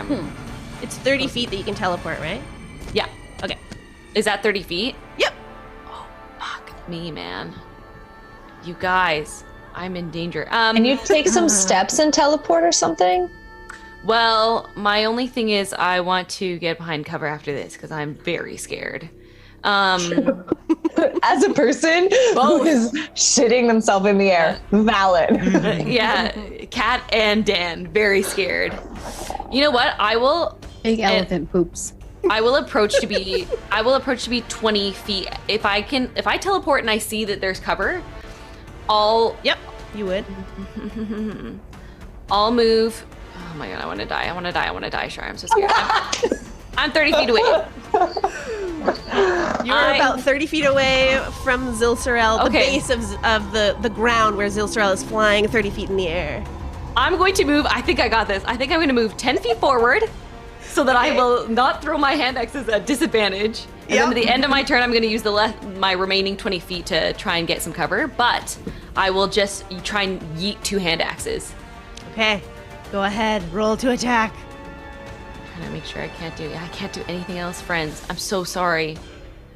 It's 30 feet that you can teleport, right? Yeah. Okay. Is that 30 feet? Yep. Oh, fuck me, man. You guys, I'm in danger. Can you take some steps and teleport or something? Well, my only thing is I want to get behind cover after this because I'm very scared. As a person who is shitting themselves in the air. Valid. Yeah, Kat and Dan, very scared. You know what? I will... Big elephant poops. I will approach to be 20 feet. If I teleport and I see that there's cover, Yep, you would. I'll move. Oh my god, I want to die. Sure, I'm so scared. I'm 30 feet away. You're about 30 feet away from Zilsorel, the base of the ground where Zilsorel is flying 30 feet in the air. I'm going to move. I think I got this. I think I'm going to move 10 feet forward so that I will not throw my hand axes at disadvantage. And then at the end of my turn, I'm going to use my remaining 20 feet to try and get some cover. But I will just try and yeet 2 hand axes. Okay, go ahead. Roll to attack. Trying to make sure I can't do anything else, friends. I'm so sorry.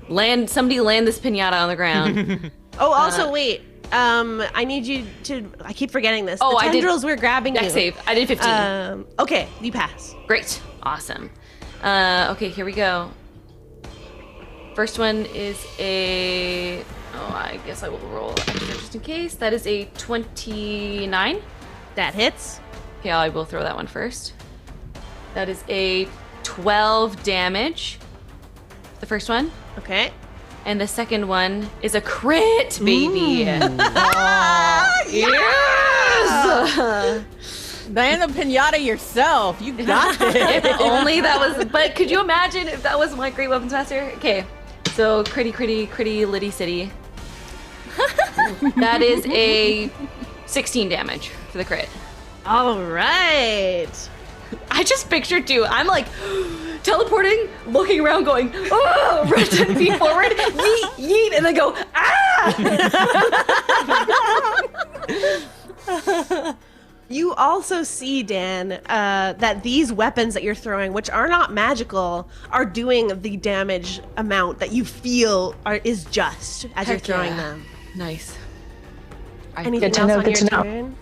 Somebody land this piñata on the ground. Also wait. I need you to. I keep forgetting this. The tendrils were grabbing you. Dex save. I did 15. Okay, you pass. Great. Awesome. Okay, here we go. First one is a. Oh, I guess I will roll extra just in case. That is a 29. That hits. Okay, I will throw that one first. That is a 12 damage. The first one. Okay. And the second one is a crit, baby. Yes! Land the pinata yourself. You got it. If only that was. But could you imagine if that was my great weapons master? Okay, so critty Liddy City. That is a 16 damage for the crit. All right. I just pictured too. I'm like teleporting, looking around, going, oh, run 10 feet forward, yeet, yeet, and then go, ah! You also see, Dan, that these weapons that you're throwing, which are not magical, are doing the damage amount that you feel is just as you're throwing them. Nice. Anything else on your turn?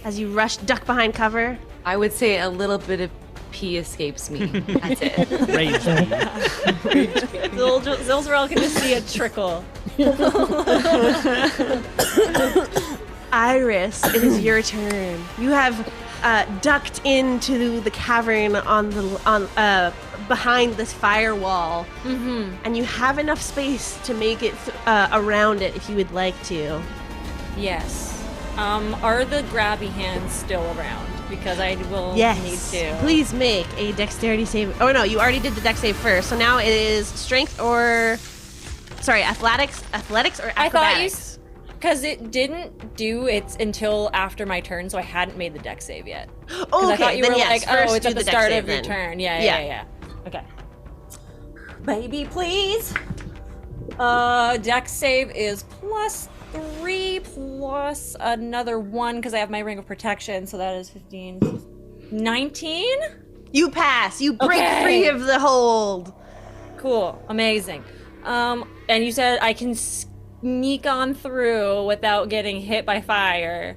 As you duck behind cover? I would say a little bit of pee escapes me. That's it. Rage. Zilsorel can just see a trickle. Iris, it is your turn. You have ducked into the cavern behind this firewall, and you have enough space to make it around it if you would like to. Yes. Are the grabby hands still around? Because I will need to. Please make a dexterity save. Oh no, you already did the dex save first. So now it is strength or, athletics or acrobatics. I thought because it didn't do it until after my turn, so I hadn't made the dex save yet. Oh, okay. I thought you were like, first it's at the start of your then. turn. Yeah. Okay. Baby, please. Dex save is +3 plus another 1 because I have my ring of protection, so that is 15. 19? You pass. You break free of the hold. Cool. Amazing. And you said I can sneak on through without getting hit by fire.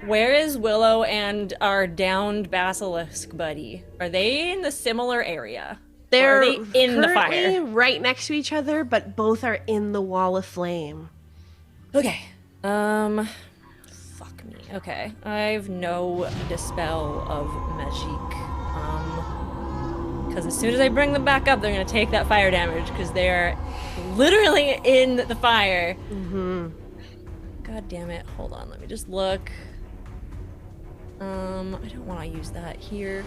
Where is Willow and our downed basilisk buddy? Are they in the similar area? They're in the fire, right next to each other, but both are in the wall of flame. Okay. Fuck me. Okay. I've no dispel of magique. Because as soon as I bring them back up, they're gonna take that fire damage because they're literally in the fire. God damn it. Hold on. Let me just look. I don't want to use that here.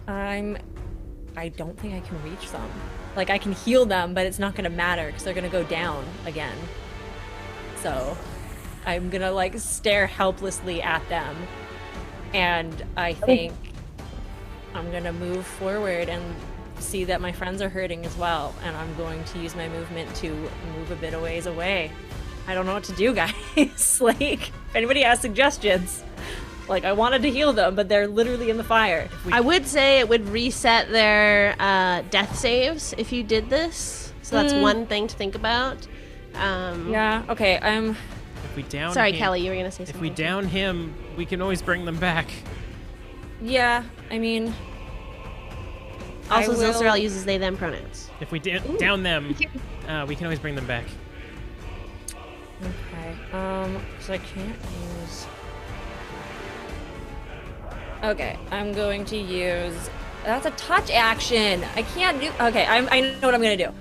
I don't think I can reach them. Like, I can heal them, but it's not gonna matter because they're gonna go down again. So I'm gonna like stare helplessly at them, and I think I'm gonna move forward and see that my friends are hurting as well, and I'm going to use my movement to move a bit of ways away. I don't know what to do, guys. Like, if anybody has suggestions. Like, I wanted to heal them, but they're literally in the fire. I would say it would reset their death saves if you did this. So that's one thing to think about. Yeah, okay, If we down Sorry, him, Kelly, you were going to say something. If we down him, we can always bring them back. Yeah, I mean... Also, I will- Zilcerel uses they, them pronouns. If we down them, we can always bring them back. Okay, so I can't use... Okay, I'm going to use... That's a touch action! I can't do... Okay, I know what I'm gonna do.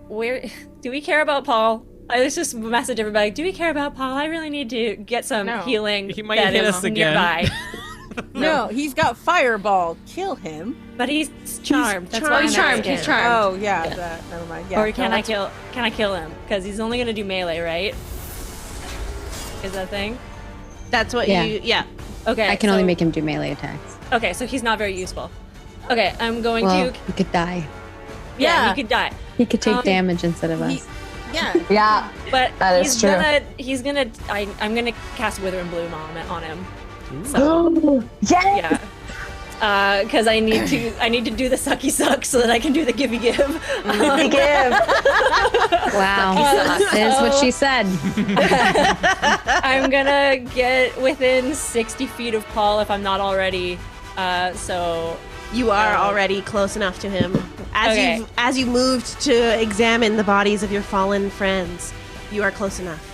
Where... Do we care about Paul? I was just message everybody, do we care about Paul? I really need to get some healing. He might that hit is us again. nearby. No, he's got fireball. Kill him. But he's charmed. That's why He's I'm charmed. asking. He's charmed. Oh yeah, that. Never mind. Yeah. Or can I kill him? Because he's only gonna do melee, right? Is that a thing? That's what Yeah. you. Yeah. Okay. I can only make him do melee attacks. Okay, so he's not very useful. Okay, I'm going Well, to. he could die. Yeah, he could die. He could take damage instead of us. Yeah. Yeah. But That he's is true. I'm gonna cast Wither and Bloom on him. So Yeah. yeah. Because I need to do the sucky suck so that I can do the givey give. Give. Wow. That is what she said. I'm gonna get within 60 feet of Paul if I'm not already. So You are already close enough to him. As you moved to examine the bodies of your fallen friends, you are close enough.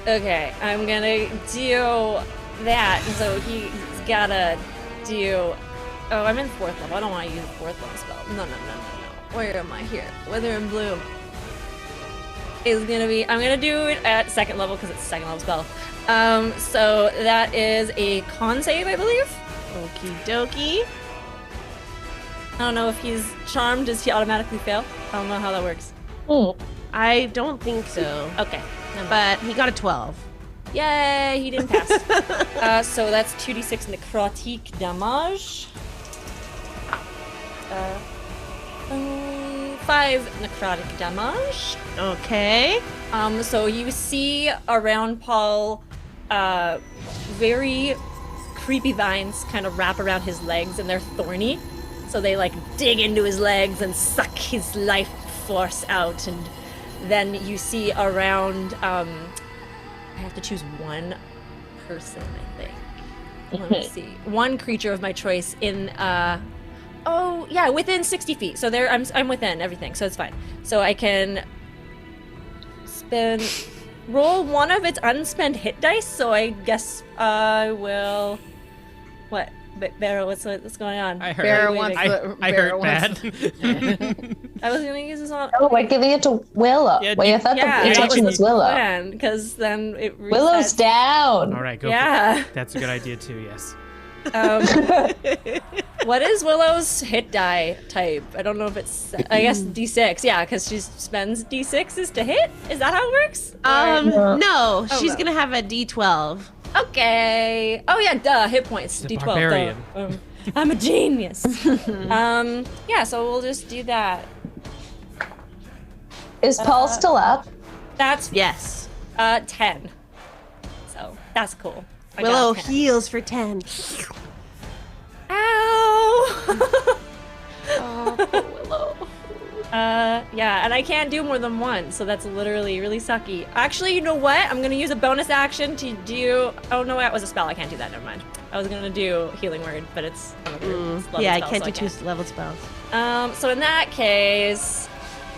okay, I'm gonna do that. So he's gotta do. Oh, I'm in 4th level. I don't want to use a 4th level spell. No. Where am I here? Wither and Bloom is gonna be. I'm gonna do it at 2nd level because it's a 2nd level spell. So that is a con save, I believe. Okie dokie. I don't know if he's charmed. Does he automatically fail? I don't know how that works. I don't think so. Okay. But he got a 12. Yay, he didn't pass. So that's 2d6 necrotic damage. 5 necrotic damage. Okay. So you see around Paul, very creepy vines kind of wrap around his legs, and they're thorny. So they like dig into his legs and suck his life force out, and then you see around. I have to choose one person, I think. Let me see. One creature of my choice in. Oh yeah, within 60 feet. So there, I'm within everything, so it's fine. So I can roll one of its unspent hit dice. So I guess I will. What? Beira, what's going on? I heard. Beira I heard bad. I was gonna use this on. Oh, we're giving it to Willow. Yeah, Wait, I thought yeah, the intention was Willow. Because then it resets. Willow's down. All right, go. Yeah. For it. That's a good idea too. Yes. What is Willow's hit die type? I don't know if it's. I guess D6. Yeah, because she spends D6s to hit. Is that how it works? No, she's no. gonna have a D12. Okay. Oh yeah, duh. Hit points. She's a D12. barbarian. Duh. I'm a genius. Yeah. So we'll just do that. Is Paul still up? That's Yes. 10. So that's cool. I got Willow 10. heals for 10. Ow! Oh, poor Willow. Yeah, and I can't do more than one, so that's literally really sucky. Actually, you know what? I'm gonna use a bonus action to do. Oh no, that was a spell. I can't do that. Never mind. I was gonna do Healing Word, but it's level Yeah, I spell, can't so do 2 level spells. So in that case,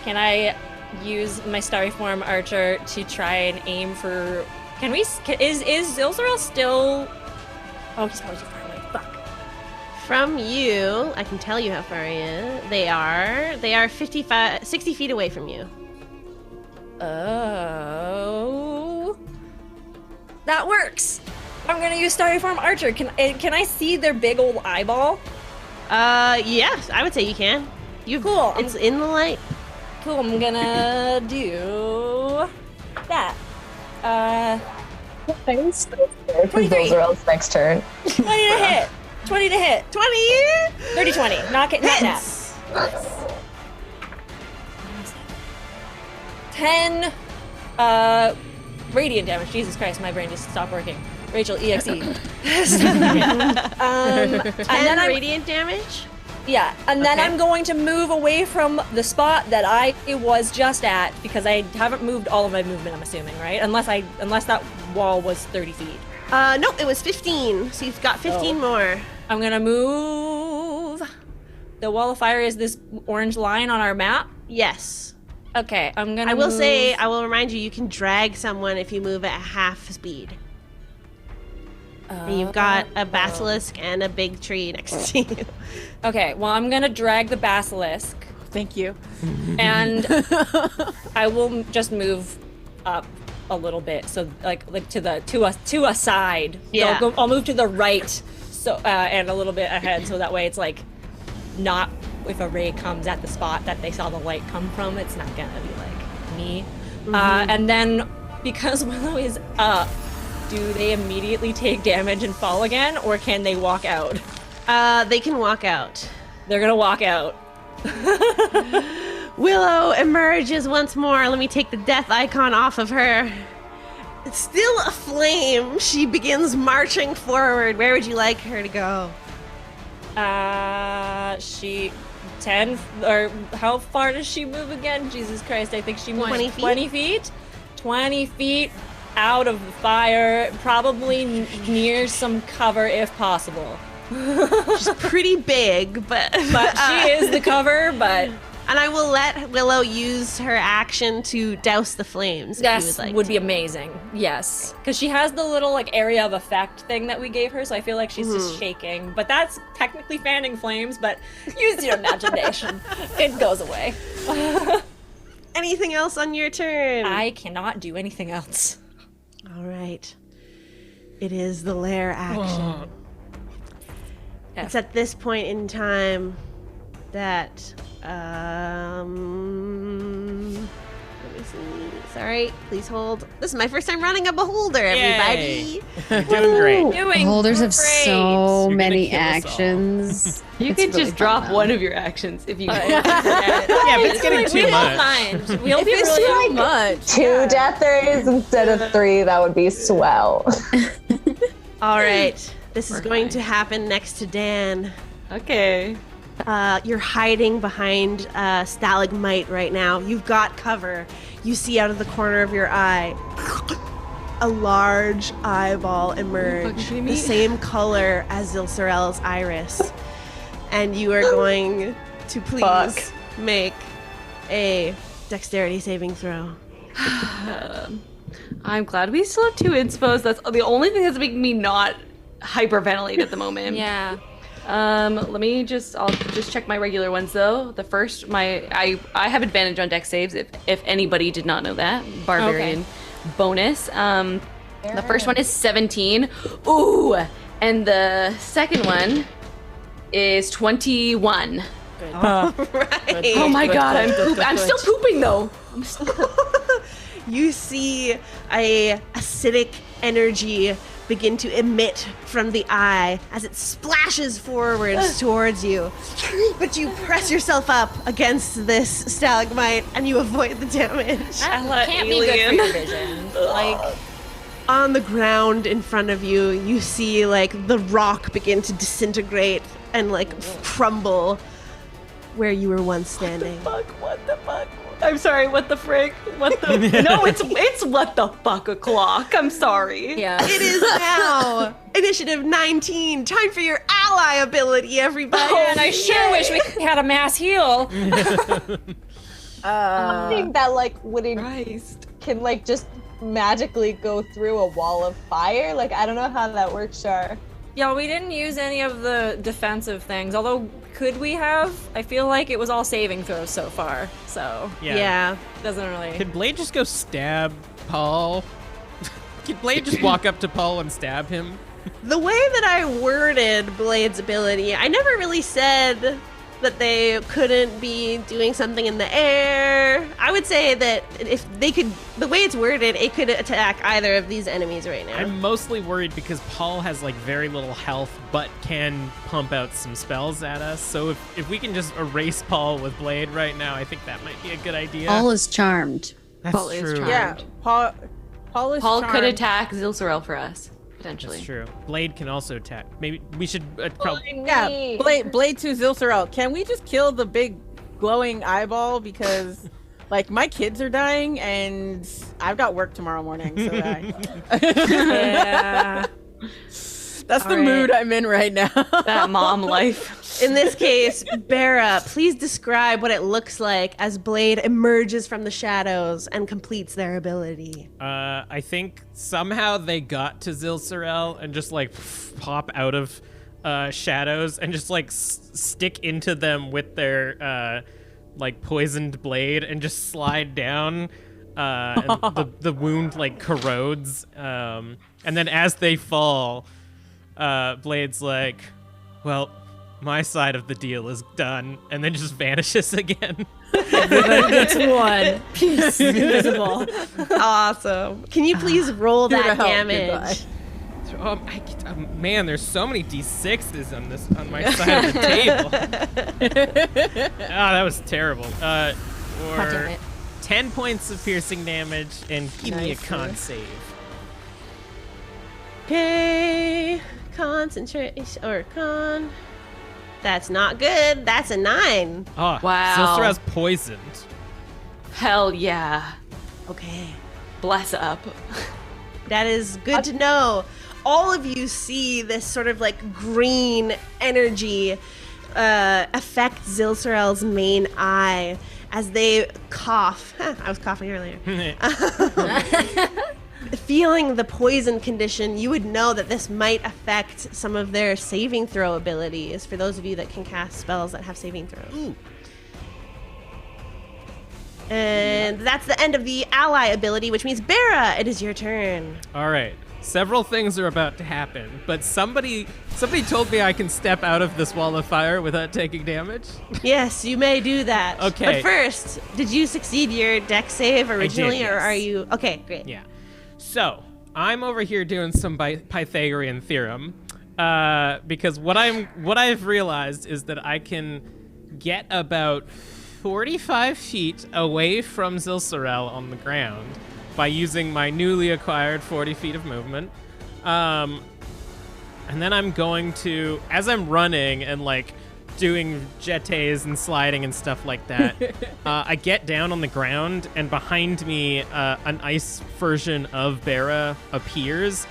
can I use my Starry Form Archer to try and aim for? Can we? Is Zilcerel still? Oh, he's probably too far away. Fuck. From you, I can tell you how far he is. They are 60 feet away from you. Oh, that works. I'm gonna use Starry Form Archer. Can I see their big old eyeball? Yes, I would say you can. Cool. It's in the light. Cool. I'm gonna do that. 23. Zilcerel's next turn. 20 to hit. 20 to hit. 20. 30-20. Not nat. 10 radiant damage. Jesus Christ, my brain just stopped working. Rachel, EXE. 10 radiant damage? Yeah, and then Okay. I'm going to move away from the spot that I was just at because I haven't moved all of my movement, I'm assuming, right? Unless that wall was 30 feet. Nope, it was 15. So you've got 15 more. I'm gonna move. The wall of fire is this orange line on our map. Yes. Okay, I'm gonna. I will move. say, I will remind you can drag someone if you move at half speed. And you've got a basilisk and a big tree next to you. Okay, well, I'm gonna drag the basilisk. Thank you. And I will just move up a little bit, so like to a side. Yeah. I'll move to the right, so and a little bit ahead, so that way it's like not if a ray comes at the spot that they saw the light come from, it's not gonna be like me. And then because Willow is up, do they immediately take damage and fall again, or can they walk out? They can walk out. They're gonna walk out. Willow emerges once more. Let me take the death icon off of her. Still aflame, she begins marching forward. Where would you like her to go? She 10 or how far does she move again? Jesus Christ, I think she moves 20 feet? 20 feet? 20 feet out of the fire, probably near some cover if possible. She's pretty big, but she is the cover, but... And I will let Willow use her action to douse the flames. Yes, would be amazing. Yes. Because she has the little like area of effect thing that we gave her, so I feel like she's just shaking. But that's technically fanning flames, but use your imagination. It goes away. Anything else on your turn? I cannot do anything else. All right. It is the lair action. It's at this point in time that let me see. Sorry, please hold. This is my first time running a beholder, everybody. You're doing great. Beholders have so You're many gonna kill us actions. You It's can really just fun, drop though. one of your actions if you Yeah, if it's getting too much. Mind. We'll be It's really too much. 2 death rays instead of 3, that would be swell. All right. This is going to happen next to Dan. Okay. You're hiding behind a stalagmite right now. You've got cover. You see out of the corner of your eye a large eyeball emerge, kidding the me? same color as Zilsorel's iris. And you are going to please make a dexterity saving throw. I'm glad we still have 2 inspos. That's the only thing that's making me not hyperventilate at the moment. Yeah. I'll just check my regular ones though. The first, I have advantage on dex saves if anybody did not know that. Barbarian bonus. The first one is 17. Ooh, and the second one is 21. Right. Oh my god, I'm still pooping though. You see a acidic energy begin to emit from the eye as it splashes forwards towards you. But you press yourself up against this stalagmite and you avoid the damage. That can't be good for your vision. Like, on the ground in front of you, you see like the rock begin to disintegrate and like crumble where you were once standing. What the fuck? I'm sorry, what the frick? What the No, it's what the fuck o'clock. I'm sorry. yeah. It is now initiative 19. Time for your ally ability, everybody. And I sure wish we had a mass heal. I think that like wouldn't Christ. can like just magically go through a wall of fire. Like I don't know how that works, Char. Yeah, we didn't use any of the defensive things, although could we have? I feel like it was all saving throws so far, so Yeah. doesn't really... Could Blade just go stab Paul? Could Blade just walk up to Paul and stab him? The way that I worded Blade's ability, I never really said that they couldn't be doing something in the air. I would say that if they could, the way it's worded, it could attack either of these enemies right now. I'm mostly worried because Paul has like very little health but can pump out some spells at us. So if we can just erase Paul with Blade right now, I think that might be a good idea. Paul is charmed. That's Paul is true. charmed. Yeah, Paul is Paul charmed. could attack Zilsorel for us, potentially. That's true. Blade can also attack. Maybe we should probably... Yeah, Blade to Zilsorel. Can we just kill the big glowing eyeball? Because, like, my kids are dying and I've got work tomorrow morning. So Yeah. That's the mood I'm in right now. That mom life. In this case, Beira, please describe what it looks like as Blade emerges from the shadows and completes their ability. I think somehow they got to Zilsorel and just like pop out of shadows and just like stick into them with their like poisoned blade and just slide down. And the wound like corrodes. And then as they fall, Blade's like, well, my side of the deal is done, and then just vanishes again. Everybody gets one piece invisible. Awesome. Can you please roll Here to that help, damage? Man, there's so many d6s on my side of the table. That was terrible. God damn Or it. 10 points of piercing damage, and give me a con save. Okay. Concentration or con. That's not good. That's a 9. Oh, Wow. Zilsorel's poisoned. Hell yeah. Okay. Bless up. That is good to know. All of you see this sort of like green energy affect Zilsorel's main eye as they cough. I was coughing earlier. Feeling the poison condition, you would know that this might affect some of their saving throw abilities for those of you that can cast spells that have saving throws. Ooh. And that's the end of the ally ability, which means Beira, it is your turn. All right. Several things are about to happen, but somebody told me I can step out of this wall of fire without taking damage. Yes, you may do that. Okay. But first, did you succeed your dex save originally, did, or yes. are you... Okay, great. Yeah. So I'm over here doing some Pythagorean theorem, because what I've realized is that I can get about 45 feet away from Zilsorel on the ground by using my newly acquired 40 feet of movement. And then I'm going to, as I'm running and like doing jetés and sliding and stuff like that, I get down on the ground, and behind me, an ice version of Beira appears,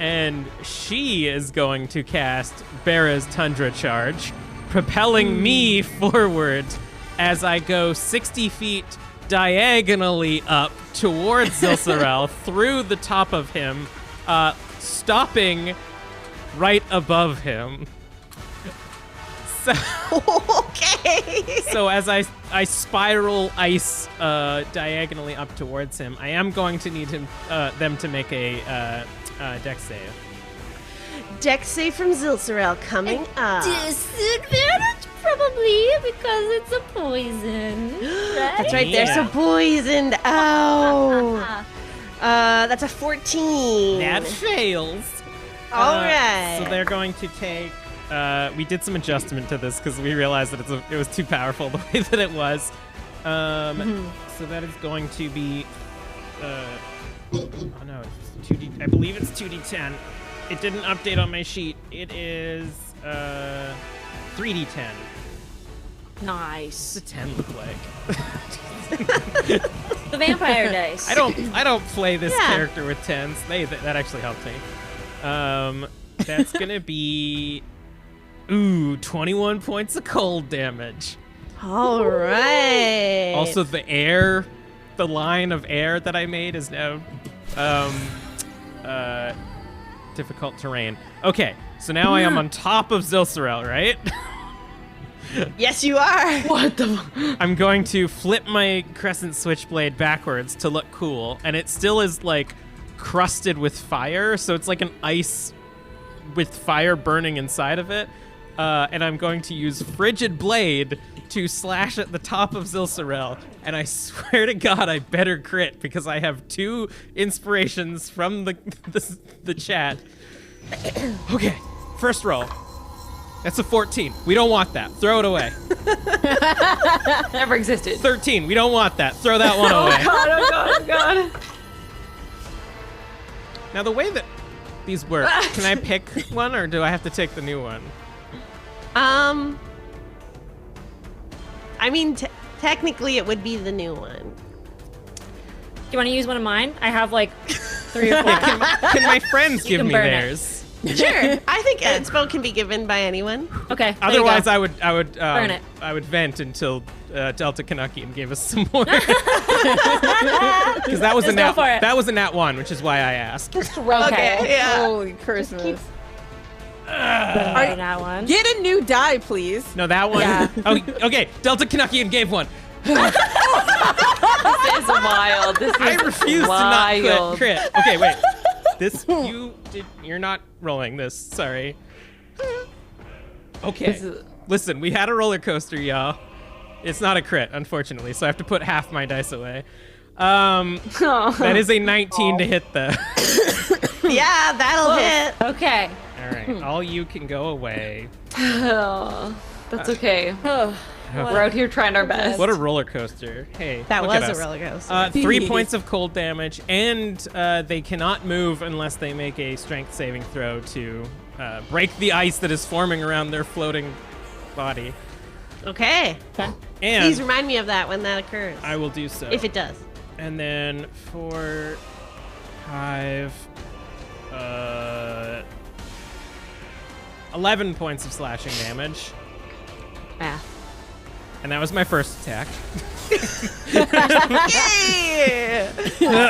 and she is going to cast Beira's Tundra Charge, propelling me forward as I go 60 feet diagonally up towards Zilsorel through the top of him, stopping right above him. So, Okay. so as I spiral ice diagonally up towards him, I am going to need them to make a dex save. Dex save from Zilsorel coming up. Disadvantage probably because it's a poison. Right? That's right, they're so poisoned. Ow. That's a 14. That fails. All right. So they're going to take. We did some adjustment to this because we realized that it was too powerful the way that it was. So that is going to be. Oh no, it's 2D. I believe it's 2d10. It didn't update on my sheet. It is 3d10. Nice. What's a 10 look like? The vampire dice. I don't play this character with 10s. That actually helped me. That's gonna be 21 points of cold damage. All right. Also, the line of air that I made is now difficult terrain. Okay, so now I am on top of Zilsorel, right? Yes, you are. What the? I'm going to flip my Crescent Switchblade backwards to look cool, and it still is like crusted with fire, so it's like an ice with fire burning inside of it. And I'm going to use Frigid Blade to slash at the top of Zilsorel, and I swear to God I better crit because I have 2 inspirations from the chat. Okay, first roll. That's a 14. We don't want that. Throw it away. Never existed. 13. We don't want that. Throw that one away. Oh god. Now the way that these work, can I pick one or do I have to take the new one? I mean, technically it would be the new one. Do you want to use one of mine? I have like 3 or 4. Can my friends give can me burn it. theirs? Sure. I think inspo can be given by anyone. Okay. Otherwise, I would Burn it. I would vent until Delta Kanuckian gave us some more. Because that was a go for it. that was a nat 1, which is why I asked. Okay, yeah. Holy Christmas. That one. Get a new die, please. No, that one. Yeah. Oh, okay, Delta Kanuckian gave one. This is wild. This is I refuse wild. to not crit. Okay, wait. You're not rolling this. Sorry. Okay. Listen, we had a roller coaster, y'all. It's not a crit, unfortunately, so I have to put half my dice away. That is a 19 to hit, though. Yeah, that'll hit. Okay. All right, all you can go away. Oh, that's okay. We're out here trying our best. What a roller coaster. Hey, That look at was a us. roller coaster. 3 points of cold damage, and they cannot move unless they make a strength saving throw to break the ice that is forming around their floating body. Okay. And Please remind me of that when that occurs. I will do so. If it does. And then 4, 5, 11 points of slashing damage. Math. And that was my first attack. Yeah!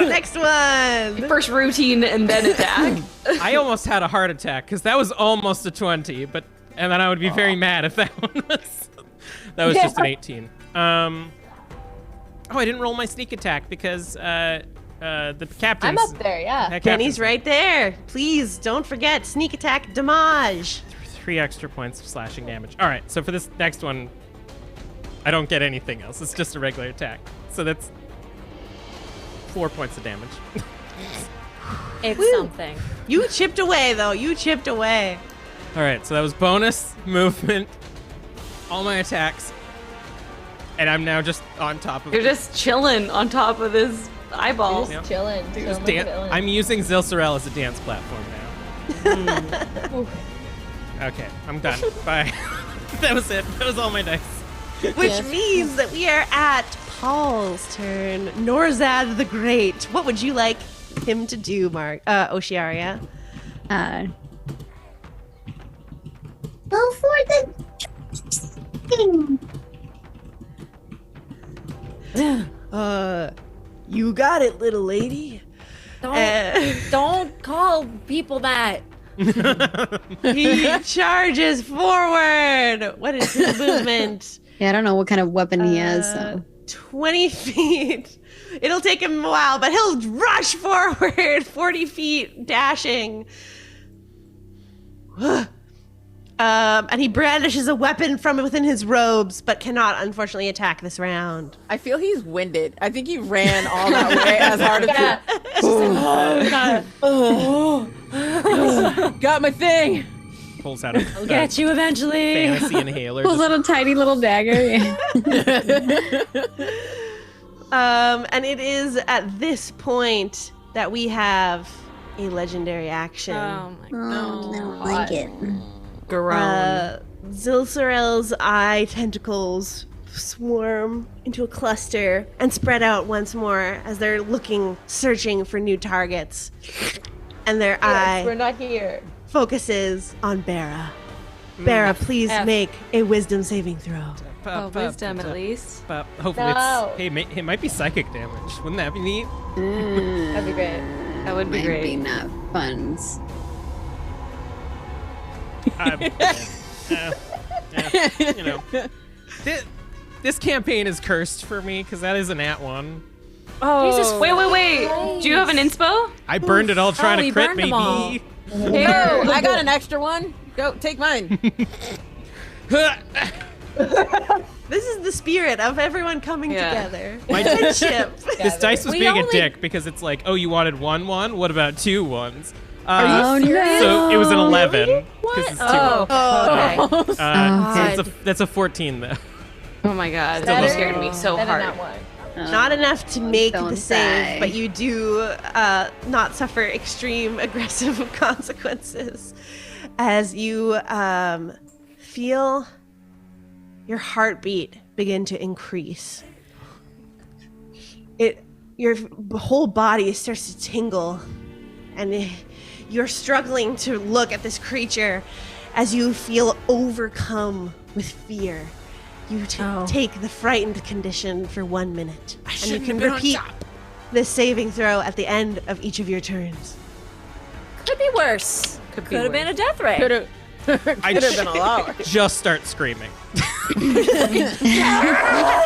Next one. First routine and then attack. I almost had a heart attack because that was almost a 20, and then I would be very mad if that one was. That was just an 18. I didn't roll my sneak attack because the captain's. I'm up there, yeah. Penny's right there. Please don't forget sneak attack damage. 3 extra points of slashing damage. All right, so for this next one, I don't get anything else. It's just a regular attack. So that's 4 points of damage. It's something. You chipped away, though. You chipped away. All right, so that was bonus movement, all my attacks, and I'm now just on top of You're just chilling on top of this eyeball. Just chilling. Just I'm using Zilsorel as a dance platform now. Okay, I'm done. Bye. That was it. That was all my dice. Which means that we are at Paul's turn. Norzad the Great. What would you like him to do, Ocearia? Go for the thing. You got it, little lady. Don't call people that. He charges forward. What is his movement? Yeah, I don't know what kind of weapon he has. So. 20 feet. It'll take him a while, but he'll rush forward 40 feet, dashing. And he brandishes a weapon from within his robes, but cannot, unfortunately, attack this round. I feel he's winded. I think he ran all that way as hard as he got my thing. Pulls out a I'll get you eventually. fantasy inhaler. Pulls out a tiny little dagger. And it is at this point that we have a legendary action. Oh my god. I don't like it. Zilsorel's eye tentacles swarm into a cluster and spread out once more as they're looking, searching for new targets. And their eye We're not here. focuses on Beira. Beira, please make a wisdom saving throw. Wisdom at least. Hopefully No. it's. It might be psychic damage. Wouldn't that be neat? That'd be great. That would be Might great. be not funds. You know, this campaign is cursed for me because that is a nat 1. Oh. Jesus, wait. Do you have an inspo? I burned it all trying to we crit, burned them all. baby. Hey, I got an extra one. Go, take mine. This is the spirit of everyone coming together. My Friendship. This dice was being a dick because it's like, oh, you wanted 1 1? What about 2 1s? Are you serious? So it was an 11. What? It's 2. Okay. So that's a 14 though. Oh my god, that scared me so hard. Not enough to make don't the save, die. but you do not suffer extreme aggressive consequences as you feel your heartbeat begin to increase. Your whole body starts to tingle, and you're struggling to look at this creature as you feel overcome with fear. You take the frightened condition for 1 minute. And you can repeat this saving throw at the end of each of your turns. Could be worse. Could have been a death ray. Could have been a lot worse. Just start screaming.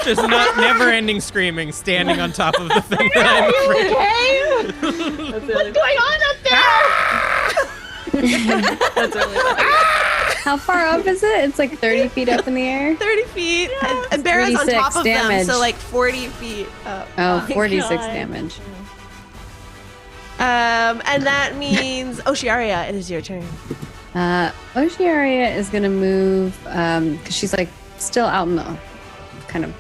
Just never-ending screaming, standing on top of the thing that I'm afraid. What's going on up there? That's really funny. How far up is it? It's like 30 feet up in the air. 30 feet. And Beira's on top of damage. them, so like 40 feet up. Oh, 46 damage. And that means Ocearia, it is your turn. Ocearia is gonna move because she's like still out in the kind of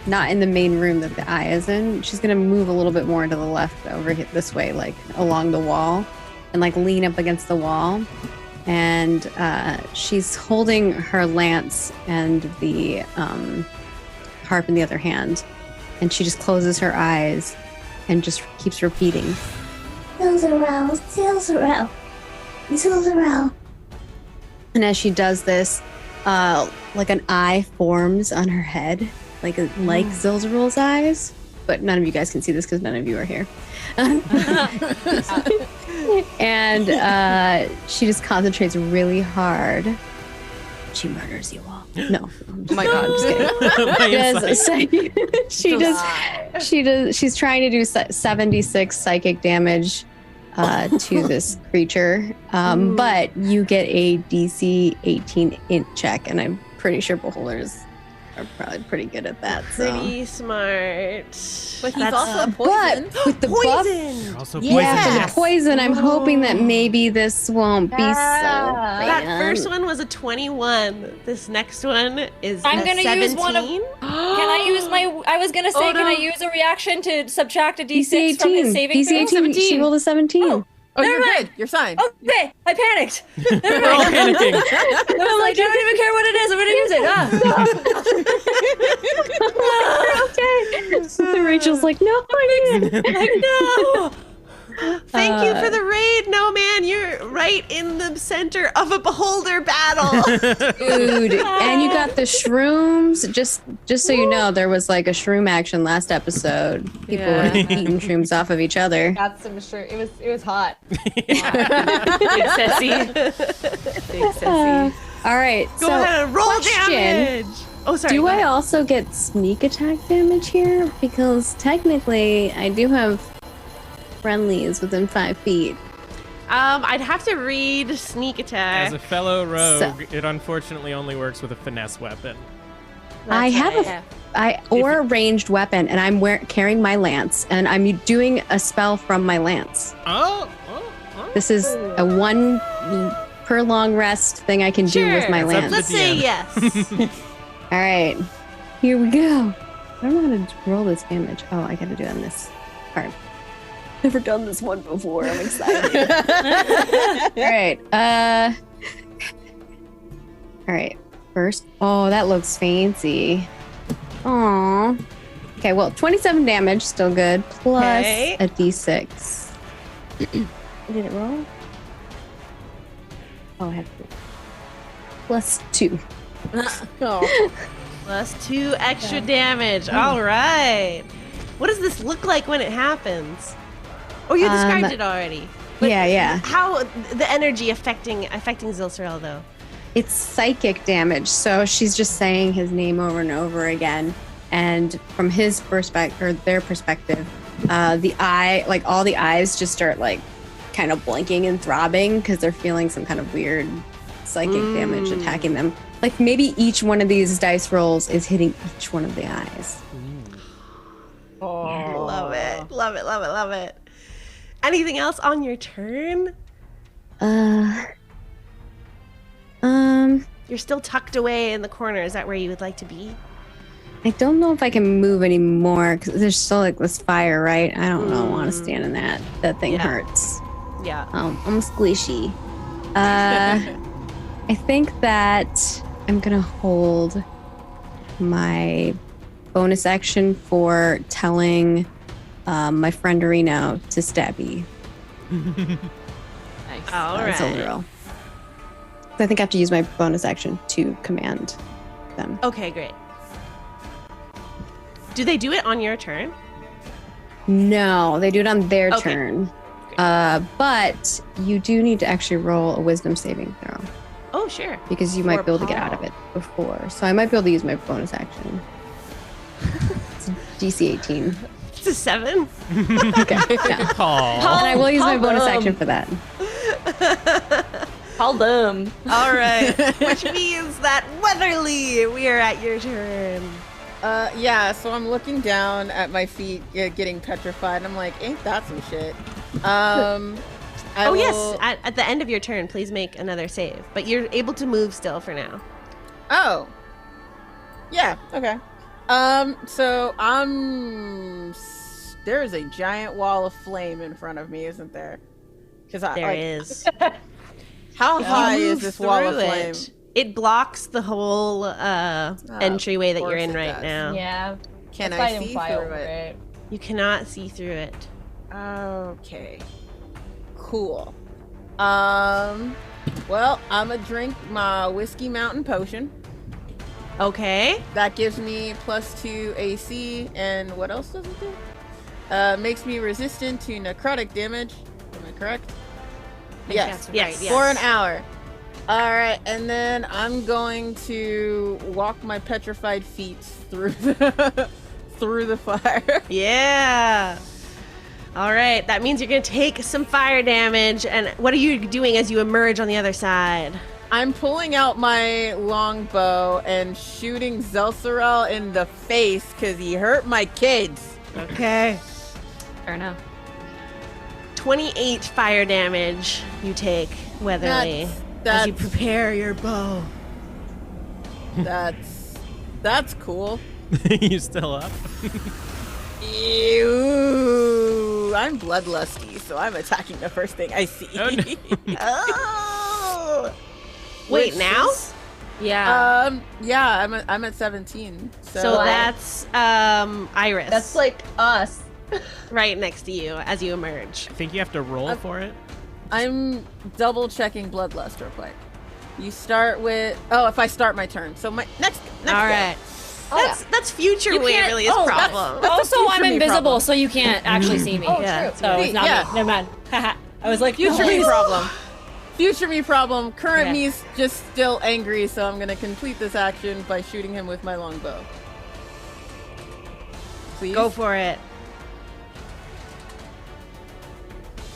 not in the main room that the eye is in. She's gonna move a little bit more to the left over this way, like along the wall, and like lean up against the wall. And she's holding her lance and the harp in the other hand, and she just closes her eyes and just keeps repeating, Zilzarel, Zilzarel, Zilzarel. and as she does this, like an eye forms on her head, like Zilzarel's eyes, but none of you guys can see this because none of you are here. And she just concentrates really hard. She murders you all. No, oh my god, I'm just kidding. She's trying to do 76 psychic damage to this creature, but you get a DC 18 int check, and I'm pretty sure beholders are probably pretty good at that. Pretty smart. But he's also poison. But with the poison. You're also yeah, for the poison, I'm hoping that maybe this won't be so bad. That first one was a 21. This next one is I'm gonna 17. use one of. Can I use my? I was gonna say, can I use a reaction to subtract a D6 from his saving throw? DC 18. She rolled a 17. Oh, you're good. You're fine. Okay, I panicked. We're all panicking. I'm like, I don't even care what it is. I'm gonna use it. Okay. Rachel's like, no, no. Thank you for the raid. No, man, you're right in the center of a beholder battle. Dude, and you got the shrooms. Just so you know, there was like a shroom action last episode. People were eating shrooms off of each other. Got some shroom. It was hot. Big sassy. All right, Go ahead and roll damage. Oh, sorry. Do I also get sneak attack damage here? Because technically, I do have friendlies within 5 feet. I'd have to read sneak attack. As a fellow rogue, it unfortunately only works with a finesse weapon. I have a ranged weapon, and I'm carrying my lance, and I'm doing a spell from my lance. This is a 1 per long rest thing I can do with my lance. Let's say yes. All right, here we go. I don't know how to roll this damage. Oh, I got to do it on this part. Never done this one before. I'm excited. All right. First. Oh, that looks fancy. Aw. Okay, well, 27 damage, still good. Plus a d6. Did it roll? Oh, I have to. Plus 2. Plus 2 extra damage. All right. What does this look like when it happens? Oh, you described it already. But yeah. How the energy affecting Zilzarel though? It's psychic damage, so she's just saying his name over and over again. And from his perspective, or their perspective, the eye, like all the eyes, just start like kind of blinking and throbbing because they're feeling some kind of weird psychic damage attacking them. Like maybe each one of these dice rolls is hitting each one of the eyes. Oh, love it. Anything else on your turn? You're still tucked away in the corner. Is that where you would like to be? I don't know if I can move anymore because there's still like this fire, right? I don't know. I want to stand in that. That thing hurts. Yeah. I'm squishy. I think that I'm gonna hold my bonus action for telling my friend Reno to stab me. All right. Silverell. I think I have to use my bonus action to command them. Okay, great. Do they do it on your turn? No, they do it on their Okay. turn. But you do need to actually roll a wisdom saving throw Oh, sure. because you might be able to get out of it before. So I might be able to use my bonus action. It's DC 18. It's a 7. Okay. Yeah. Call. And I will use my bonus them. action for that. Call them. All right. Which means that Weatherly, we are at your turn. Yeah, so I'm looking down at my feet, getting petrified. I'm like, ain't that some shit? Yes. At the end of your turn, please make another save. But you're able to move still for now. Oh. Yeah, okay. So there's a giant wall of flame in front of me, isn't there? Because There is. How If you high move is this wall of through flame? It blocks the whole entryway that you're course in it right does. now. Yeah. Can That's why I didn't see fly through over it? You cannot see through it. Okay. Cool. Well, I'm gonna drink my whiskey mountain potion. Okay. That gives me +2 AC, and what else does it do? Makes me resistant to necrotic damage. Am I correct? Yes. Yes. For an hour. Alright, and then I'm going to walk my petrified feet through the through the fire. Yeah. All right. That means you're going to take some fire damage. And what are you doing as you emerge on the other side? I'm pulling out my longbow and shooting Zelsorel in the face because he hurt my kids. Okay. Fair enough. 28 fire damage you take, Weatherly, as you prepare your bow. That's cool. You still up? Ew, I'm bloodlusty, so I'm attacking the first thing I see. Oh, no. Oh. Wait, now? Yeah. Yeah, I'm at 17. So that's Iris. That's like us. right next to you as you emerge. I think you have to roll for it. I'm double checking bloodlust real quick. You start with if I start my turn. So my next All right. That's future You can't- Waverly's oh, problem. That's a Also, I'm future me invisible, problem. so you can't actually see me. Oh, Yeah. true. So it's not Yeah. me. Never mind. Haha. I was like, Future me please. problem. Future me problem. Current Yeah. me's just still angry, so I'm gonna complete this action by shooting him with my longbow. Please. Go for it.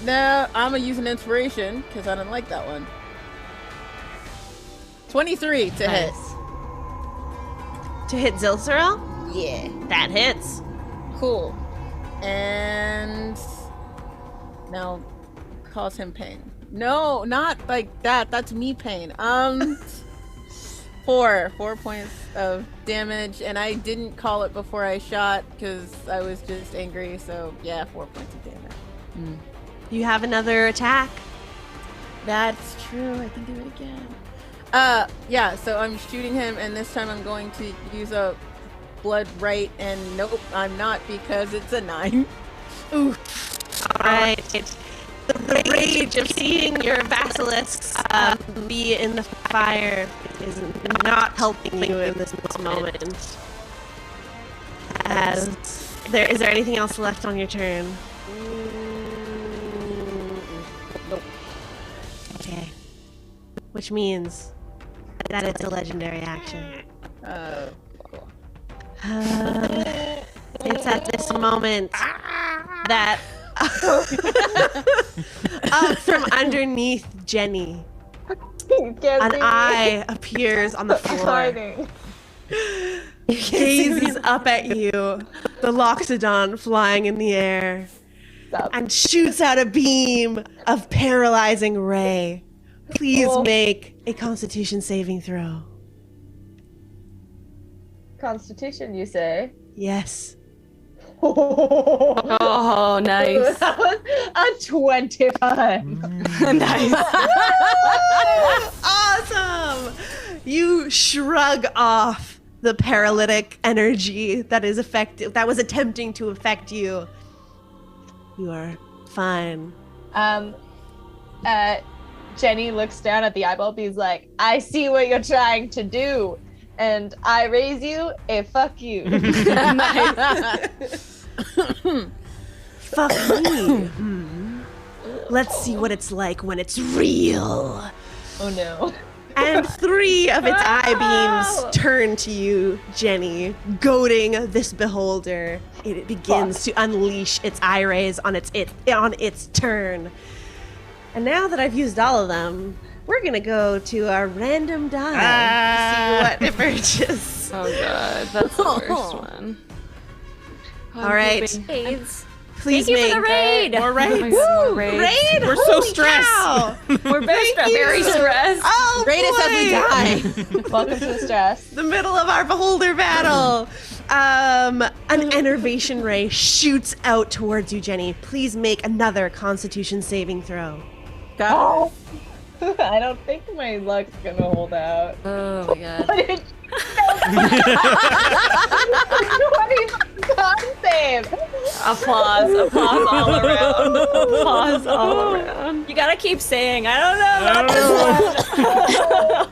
No, I'm gonna use an inspiration because I didn't like that one. 23 to hit. To hit Zilzerel? Yeah. That hits. Cool. And now cause him pain. No, not like that. That's me pain. 4 points of damage, and I didn't call it before I shot because I was just angry. So yeah, 4 points of damage. You have another attack. That's true. I can do it again. Yeah. So I'm shooting him, and this time I'm going to use a blood right, and nope, I'm not because it's a 9. Ooh. All right. The rage of seeing your basilisks be in the fire is not helping you in this moment. Is there anything else left on your turn? Nope. Okay. Which means that it's a legendary action. Cool. It's at this moment that up from underneath Jenny, an eye appears on the floor. Gazes up at you, the Loxodon flying in the air, and shoots out a beam of paralyzing ray. Please make a Constitution saving throw. Constitution, you say? Yes. Oh, nice. That was a 25. Nice. Awesome! You shrug off the paralytic energy that was attempting to affect you. You are fine. Jenny looks down at the eyeball. He's like, I see what you're trying to do. And I raise you a fuck you. Fuck me. Let's see what it's like when it's real. Oh no. And 3 of its eye beams turn to you, Jenny, goading this beholder. It begins to unleash its eye rays on its turn. And now that I've used all of them, we're gonna go to our random die to see what emerges. Oh god, that's the worst one. All right. AIDS. Please Thank you make for the raid. More raids. Woo! raid. We're so Holy stressed. cow. We're very stressed. Oh, Rate us as we boy. die. Welcome to the stress. The middle of our beholder battle. An enervation ray shoots out towards you, Jenny. Please make another Constitution saving throw. Oh. I don't think my luck's gonna hold out. Oh my god. What did What is con save? Applause all around. Applause all around. You gotta keep saying, I don't know about this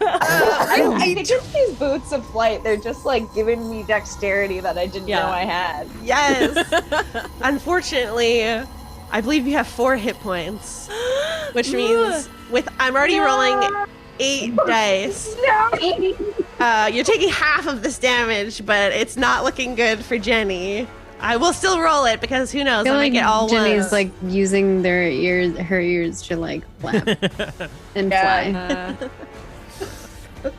one. I took these boots of flight. They're just like giving me dexterity that I didn't know I had. Yes. Unfortunately, I believe you have 4 hit points, which means I'm already rolling 8 dice. You're taking half of this damage, but it's not looking good for Jenny. I will still roll it because who knows? I feel I might like get all Jenny's ones. like using her ears to like flap and fly.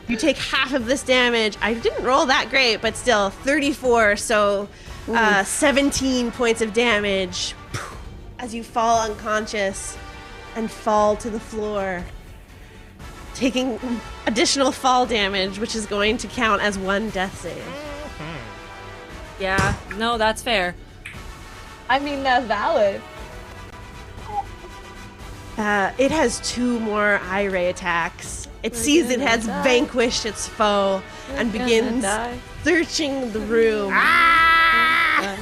You take half of this damage. I didn't roll that great, but still 34. So 17 points of damage as you fall unconscious and fall to the floor, taking additional fall damage, which is going to count as 1 death save. Yeah, no, that's fair. I mean, that's valid. It has 2 more eye ray attacks. It sees it has vanquished its foe and begins searching the room. A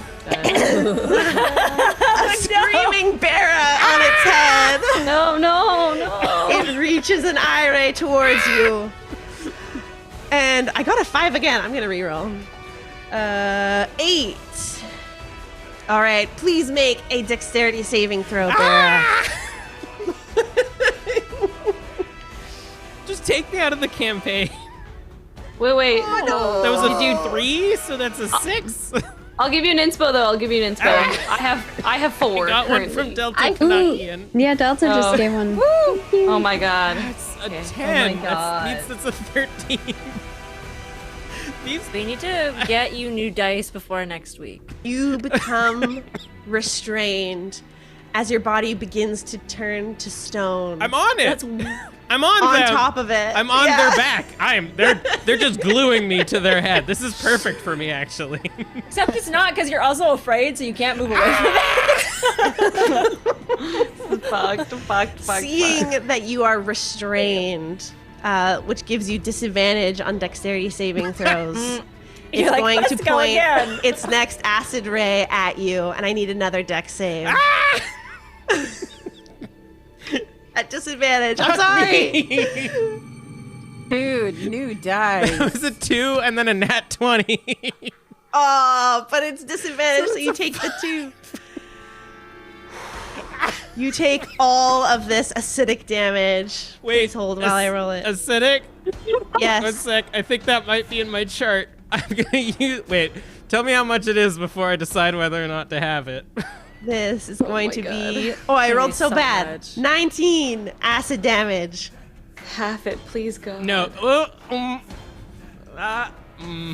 screaming Beira on its head. No. It reaches an eye ray towards you. And I got a 5 again. I'm gonna reroll. 8. All right, please make a dexterity saving throw, Beira. Just take me out of the campaign. Wait. Oh, no. That was a 3, so that's a 6. I'll give you an inspo though. I have 4. I got one currently. from Delta Canadian. Yeah, Delta just gave one. Oh my god. That's a 10. Oh my God. That's a 13. We need to get you new dice before next week. You become restrained as your body begins to turn to stone. I'm on it. I'm on them. Top of it. I'm on their back. They're just gluing me to their head. This is perfect for me, actually. Except it's not, because you're also afraid, so you can't move away from it. Fucked. Seeing that you are restrained, which gives you disadvantage on dexterity saving throws, it's You're like, going to "Let's go point again." its next acid ray at you, and I need another dex save. At disadvantage. I'm sorry. Dude, new dice. It was a 2 and then a nat 20. Oh, but it's disadvantage, so you take the 2. You take all of this acidic damage. Wait, Please hold while I roll it. Acidic? Yes. 1 sec. I think that might be in my chart. I'm gonna use. Wait, tell me how much it is before I decide whether or not to have it. This is going my to God. be. Oh, I rolled so so bad. much. 19 acid damage. Half it, please go. No. Are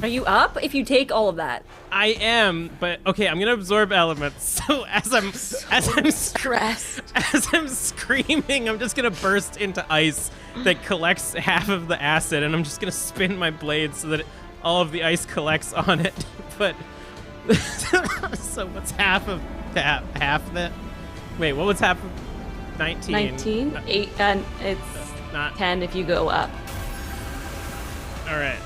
you up if you take all of that? I am, but okay. I'm gonna absorb elements. So as I'm Stressed. as I'm screaming, I'm just gonna burst into ice that collects half of the acid, and I'm just gonna spin my blade so that all of the ice collects on it. But so what's half of that? Half that? Wait, what was half of 19? 19, 8, and it's Not 10 if you go up. all right.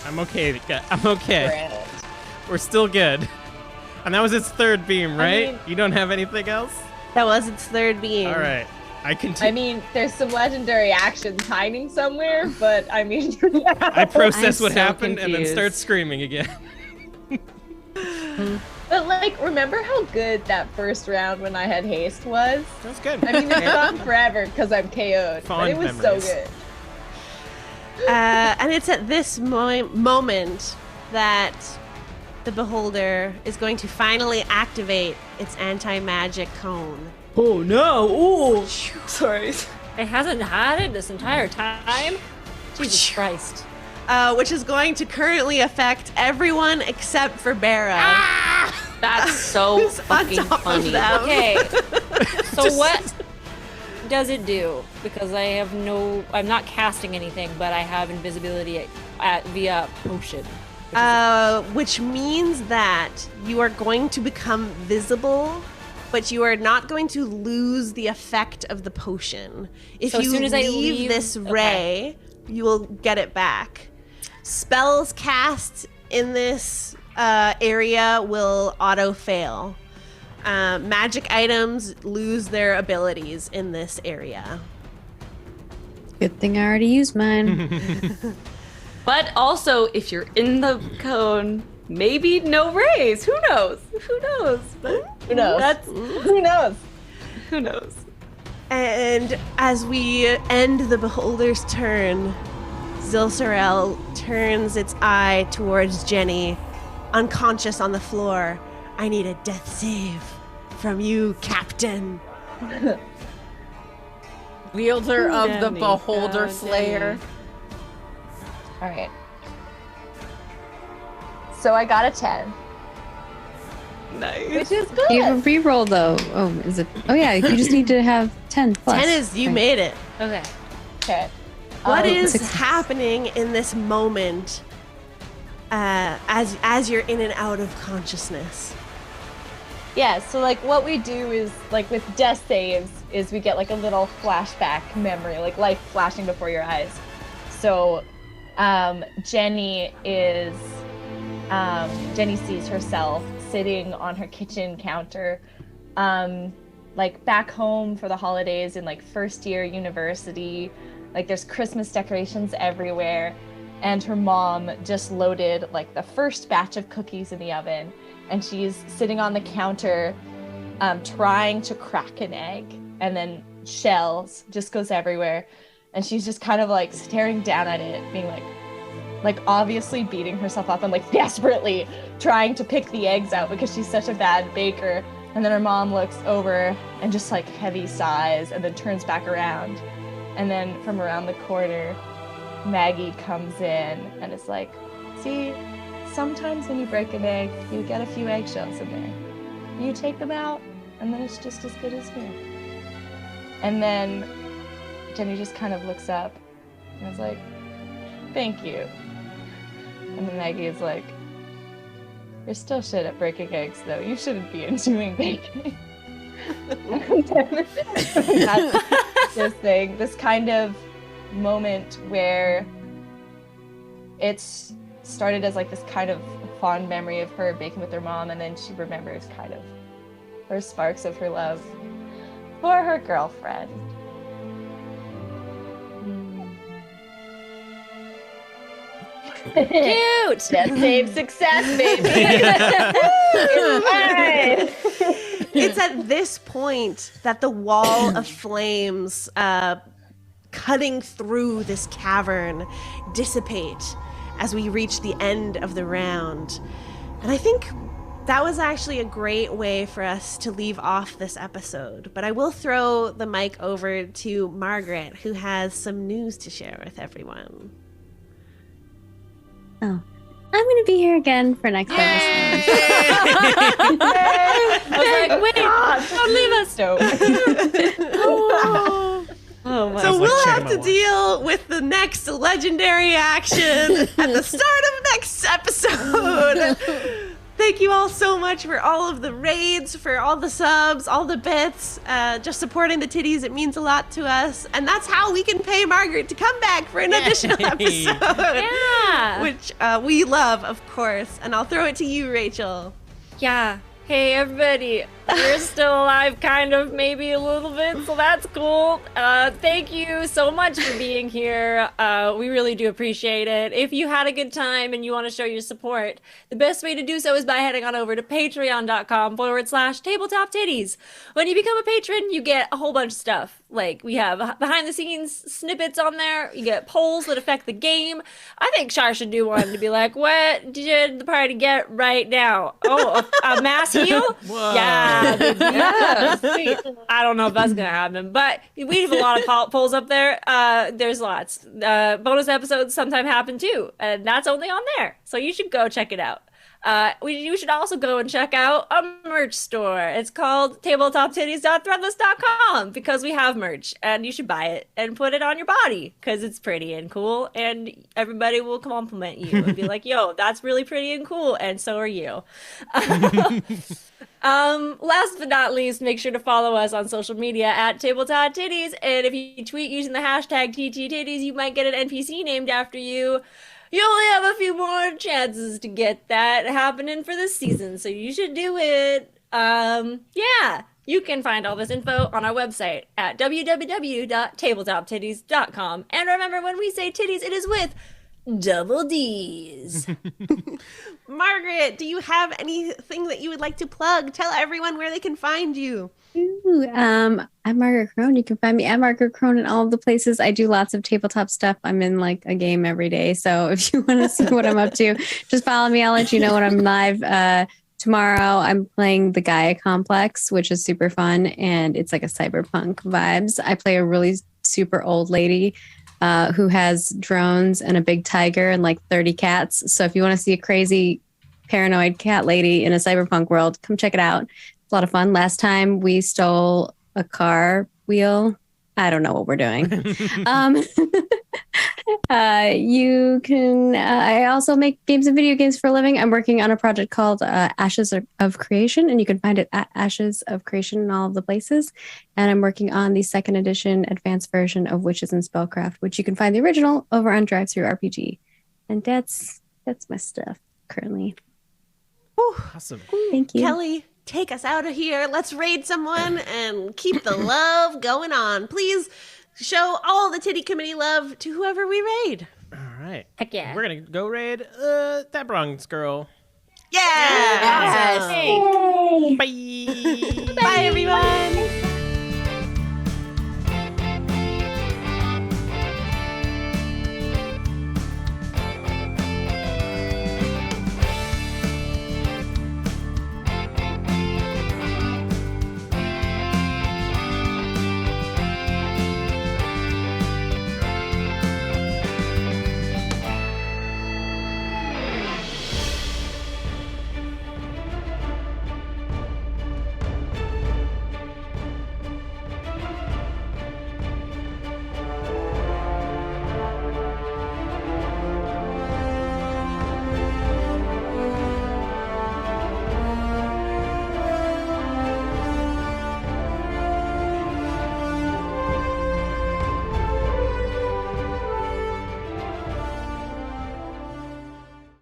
I'm okay. I'm okay. We're still good. And that was its 3rd beam, right? mean- You don't have anything else? That was its 3rd beam. All right. I mean, there's some legendary actions hiding somewhere, but I mean, I process what so happened and then confused. start screaming again. But like, remember how good that first round when I had haste was? That's good. I mean, it's gone forever because I'm KO'd, but Fond it was memories. so good. And it's at this moment that the Beholder is going to finally activate its anti-magic cone. Oh no! Ooh! Sorry. It hasn't had it this entire time. Jesus Christ. Which is going to currently affect everyone except for Beira. That's so On fucking top of funny. them. Okay. So what does it do? Because I'm not casting anything, but I have invisibility via potion. Which means that you are going to become visible, but you are not going to lose the effect of the potion. If So as you soon as I leave leave- this okay. ray, you will get it back. Spells cast in this area will auto-fail. Magic items lose their abilities in this area. Good thing I already used mine. But also, if you're in the cone, maybe no rays. Who knows? Who knows? But Who knows? Who knows? Who knows? And as we end the Beholder's turn, Zilsorel turns its eye towards Jenny, unconscious on the floor. I need a death save from you, Captain. Wielder of the Jenny, Beholder God, Slayer. Jenny. All right. So I got a 10, Nice. which is You have a good. reroll though. Oh, is it? Oh yeah, you just need to have 10 plus. 10 is, you Right. made it. Okay. Okay. What is Success. happening in this moment as you're in and out of consciousness? Yeah, so like what we do is like with death saves is we get like a little flashback memory, like life flashing before your eyes. So Jenny sees herself sitting on her kitchen counter, like back home for the holidays in like first year university. Like there's Christmas decorations everywhere, and her mom just loaded like the first batch of cookies in the oven, and she's sitting on the counter trying to crack an egg, and then shells just goes everywhere, and she's just kind of like staring down at it, being like obviously beating herself up and like desperately trying to pick the eggs out because she's such a bad baker. And then her mom looks over and just like heavy sighs and then turns back around. And then from around the corner, Maggie comes in and is like, see, sometimes when you break an egg, you get a few eggshells in there. You take them out, and then it's just as good as new. And then Jenny just kind of looks up and is like, thank you. And then Maggie is like, you're still shit at breaking eggs, though. You shouldn't be doing baking. And then that's this kind of moment where it's started as like this kind of fond memory of her baking with her mom, and then she remembers kind of her sparks of her love for her girlfriend. Cute! Death save success, baby! Alright. It's at this point that the wall of flames cutting through this cavern dissipate as we reach the end of the round. And I think that was actually a great way for us to leave off this episode. But I will throw the mic over to Margaret, who has some news to share with everyone. Oh, I'm gonna be here again for next episode. I was like, wait, don't leave us. Oh my So like we'll checking have to my watch. deal with the next legendary action at the start of next episode. Thank you all so much for all of the raids, for all the subs, all the bits, just supporting the titties. It means a lot to us. And that's how we can pay Margaret to come back for an additional episode. Yeah. Which we love, of course. And I'll throw it to you, Rachel. Yeah. Hey, everybody. You're still alive, kind of, maybe a little bit, so that's cool. Thank you so much for being here. We really do appreciate it. If you had a good time and you want to show your support, the best way to do so is by heading on over to patreon.com/Tabletop Tiddies. When you become a patron, you get a whole bunch of stuff. Like, we have behind-the-scenes snippets on there. You get polls that affect the game. I think Char should do one to be like, what did the party get right now? Oh, a mass heal? Whoa. Yeah. Sweet. I don't know if that's going to happen, but we have a lot of polls up there. There's lots. Bonus episodes sometimes happen too, and that's only on there. So you should go check it out. You should also go and check out a merch store. It's called tabletoptiddies.threadless.com because we have merch and you should buy it and put it on your body because it's pretty and cool and everybody will compliment you and be like, yo, that's really pretty and cool, and so are you. Last but not least, make sure to follow us on social media at Tabletop Tiddies, and if you tweet using the hashtag TTTiddies, you might get an NPC named after you. You only have a few more chances to get that happening for this season, so you should do it. Yeah, you can find all this info on our website at www.tabletoptiddies.com. And remember, when we say titties, it is with double D's. Margaret, do you have anything that you would like to plug? Tell everyone where they can find you. Ooh, I'm Margaret Krohn. You can find me at Margaret Krohn in all of the places. I do lots of tabletop stuff. I'm in like a game every day. So if you want to see what I'm up to, just follow me. I'll let you know when I'm live. Tomorrow I'm playing the Gaia Complex, which is super fun. And it's like a cyberpunk vibes. I play a really super old lady who has drones and a big tiger and like 30 cats. So if you want to see a crazy paranoid cat lady in a cyberpunk world, come check it out. It's a lot of fun. Last time we stole a car wheel. I don't know what we're doing. You can, I also make games and video games for a living. I'm working on a project called Ashes of Creation, and you can find it at Ashes of Creation in all of the places. And I'm working on the 2nd edition advanced version of Witches and Spellcraft, which you can find the original over on DriveThruRPG. And that's my stuff currently. Whew. Awesome. Thank you. Kelly, take us out of here. Let's raid someone and keep the love going on. Please show all the Titty Committee love to whoever we raid. All right. Heck yeah. We're going to go raid that Bronx girl. Yeah. Awesome. Yay! Bye. Bye, everyone.